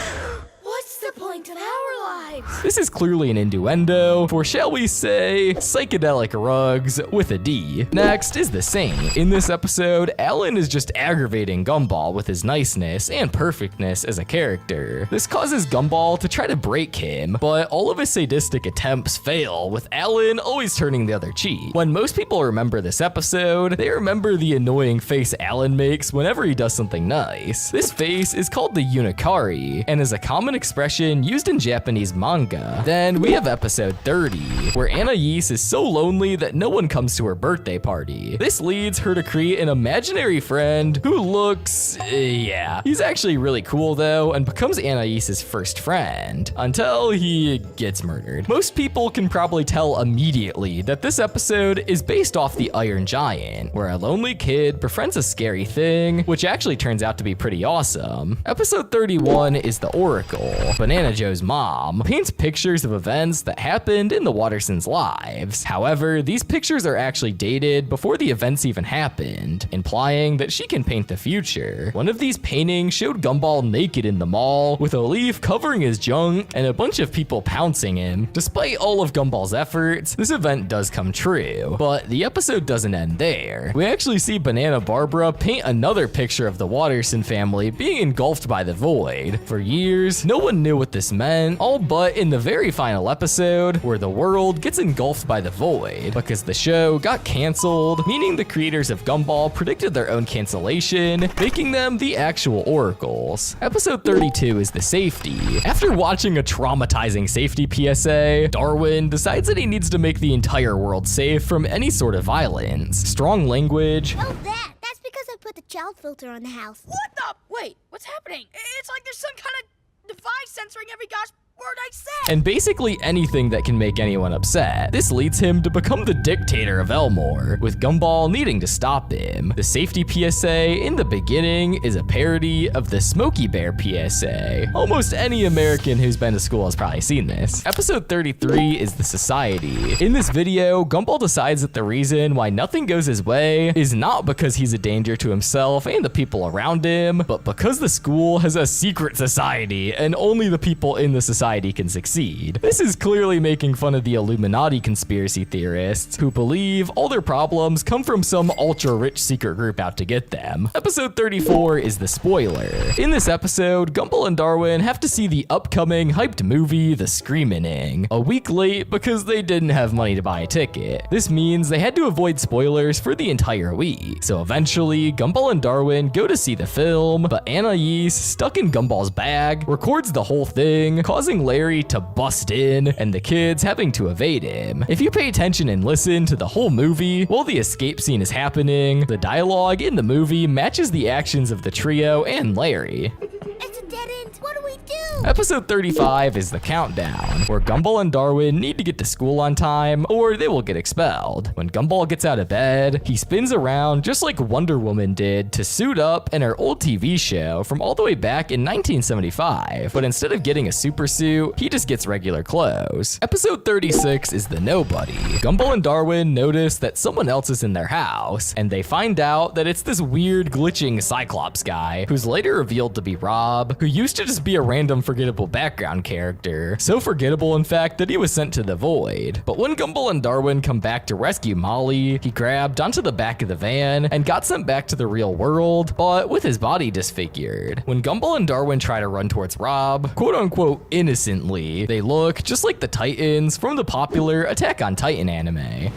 What's the point of our lives? This is clearly an innuendo for, shall we say, psychedelic rugs with a D. Next is the Saint. In this episode, Alan is just aggravating Gumball with his niceness and perfectness as a character. This causes Gumball to try to break him, but all of his sadistic attempts fail, with Alan always turning the other cheek. When most people remember this episode, they remember the annoying face Alan makes whenever he does something nice. This face is called the Unikari, and is a common expression used in Japanese manga. Then we have episode 30, where Anais is so lonely that no one comes to her birthday party. This leads her to create an imaginary friend who looks, yeah. He's actually really cool though, and becomes Anais's first friend, until he gets murdered. Most people can probably tell immediately that this episode is based off the Iron Giant, where a lonely kid befriends a scary thing, which actually turns out to be pretty awesome. Episode 31 is the Oracle. Banana Joe's mom paints pictures of events that happened in the Wattersons' lives. However, these pictures are actually dated before the events even happened, implying that she can paint the future. One of these paintings showed Gumball naked in the mall, with a leaf covering his junk and a bunch of people pouncing him. Despite all of Gumball's efforts, this event does come true, but the episode doesn't end there. We actually see Banana Barbara paint another picture of the Watterson family being engulfed by the void. For years, no one knew what this meant, all but in the very final episode, where the world gets engulfed by the void, because the show got canceled, meaning the creators of Gumball predicted their own cancellation, making them the actual oracles. Episode 32 is the Safety. After watching a traumatizing safety PSA, Darwin decides that he needs to make the entire world safe from any sort of violence. Strong language. Oh, that's because I put the child filter on the house. What the? Wait, what's happening? It's like there's some kind of device censoring every gosh word I said. And basically anything that can make anyone upset. This leads him to become the dictator of Elmore, with Gumball needing to stop him. The safety PSA in the beginning is a parody of the Smokey Bear PSA. Almost any American who's been to school has probably seen this. Episode 33 is the Society. In this video, Gumball decides that the reason why nothing goes his way is not because he's a danger to himself and the people around him, but because the school has a secret society and only the people in the society can succeed. This is clearly making fun of the Illuminati conspiracy theorists who believe all their problems come from some ultra-rich secret group out to get them. Episode 34 is the spoiler. In this episode, Gumball and Darwin have to see the upcoming hyped movie, The Screamin', a week late because they didn't have money to buy a ticket. This means they had to avoid spoilers for the entire week. So eventually, Gumball and Darwin go to see the film, but Anais, stuck in Gumball's bag, records the whole thing, causing causing Larry to bust in and the kids having to evade him. If you pay attention and listen to the whole movie, while the escape scene is happening, the dialogue in the movie matches the actions of the trio and Larry. It's a dead end. What do we do? Episode 35 is the countdown, where Gumball and Darwin need to get to school on time or they will get expelled. When Gumball gets out of bed, he spins around just like Wonder Woman did to suit up in her old TV show from all the way back in 1975, but instead of getting a super suit, he just gets regular clothes. Episode 36 is the nobody. Gumball and Darwin notice that someone else is in their house, and they find out that it's this weird glitching Cyclops guy, who's later revealed to be Rob, who used to just be a random forgettable background character. So forgettable, in fact, that he was sent to the void. But when Gumball and Darwin come back to rescue Molly, he grabbed onto the back of the van and got sent back to the real world, but with his body disfigured. When Gumball and Darwin try to run towards Rob, quote unquote innocently, they look just like the Titans from the popular Attack on Titan anime.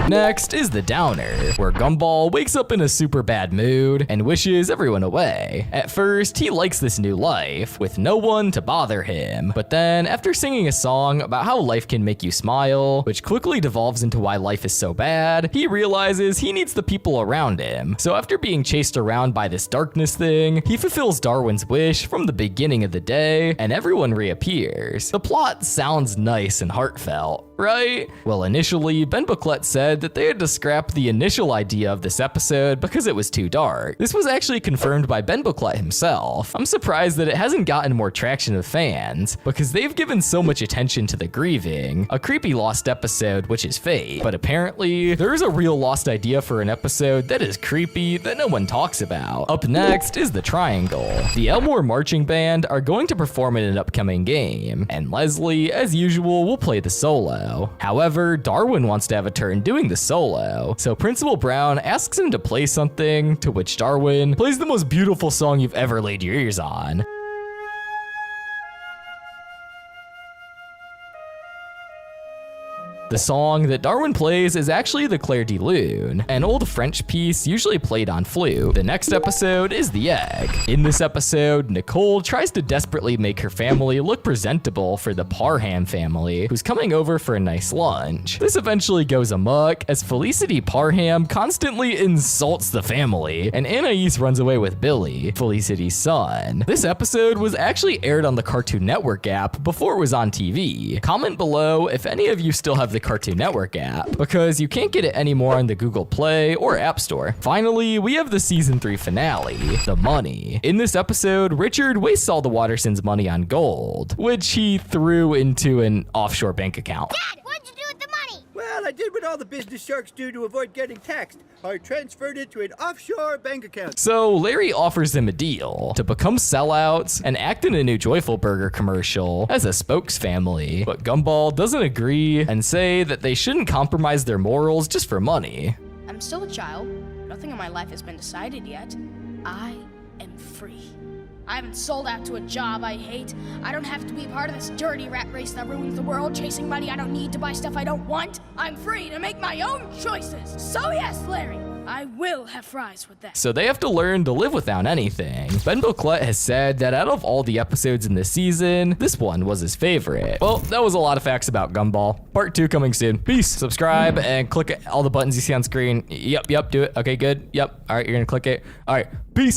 Next is the downer, where Gumball wakes up in a super bad mood and wishes everyone away. At first, he likes this new life, with no one to bother him. But then, after singing a song about how life can make you smile, which quickly devolves into why life is so bad, he realizes he needs the people around him. So after being chased around by this darkness thing, he fulfills Darwin's wish from the beginning of the day, and everyone reappears. The plot sounds nice and heartfelt, right? Well, initially, Ben Booklet said that they had to scrap the initial idea of this episode because it was too dark. This was actually confirmed by Ben Booklet himself. I'm surprised that it hasn't gotten more traction with fans, because they've given so much attention to the grieving, a creepy lost episode which is fake. But apparently, there's a real lost idea for an episode that is creepy that no one talks about. Up next is the Triangle. The Elmore Marching Band are going to perform in an upcoming game, and Leslie, as usual, will play the solo. However, Darwin wants to have a turn doing the solo, so Principal Brown asks him to play something, to which Darwin plays the most beautiful song you've ever laid your ears on. The song that Darwin plays is actually the Clair de Lune, an old French piece usually played on flute. The next episode is The Egg. In this episode, Nicole tries to desperately make her family look presentable for the Parham family, who's coming over for a nice lunch. This eventually goes amok as Felicity Parham constantly insults the family, and Anais runs away with Billy, Felicity's son. This episode was actually aired on the Cartoon Network app before it was on TV. Comment below if any of you still have the Cartoon Network app, because you can't get it anymore on the Google Play or App Store. Finally, we have the season 3 finale, The Money. In this episode, Richard wastes all the Wattersons' money on gold, which he threw into an offshore bank account. Dad, what'd you do with the money? Well, I did what all the business sharks do to avoid getting taxed. I transferred it to an offshore bank account. So Larry offers them a deal to become sellouts and act in a new Joyful Burger commercial as a spokes family. But Gumball doesn't agree and say that they shouldn't compromise their morals just for money. I'm still a child. Nothing in my life has been decided yet. I am free. I haven't sold out to a job I hate. I don't have to be part of this dirty rat race that ruins the world, chasing money I don't need to buy stuff I don't want. I'm free to make my own choices. So yes, Larry, I will have fries with that. So they have to learn to live without anything. Ben Booklet has said that out of all the episodes in this season, this one was his favorite. Well, that was a lot of facts about Gumball. Part 2 coming soon. Peace. Subscribe and click all the buttons you see on screen. Yep, do it. Okay, good. Yep. All right, you're gonna click it. All right, peace.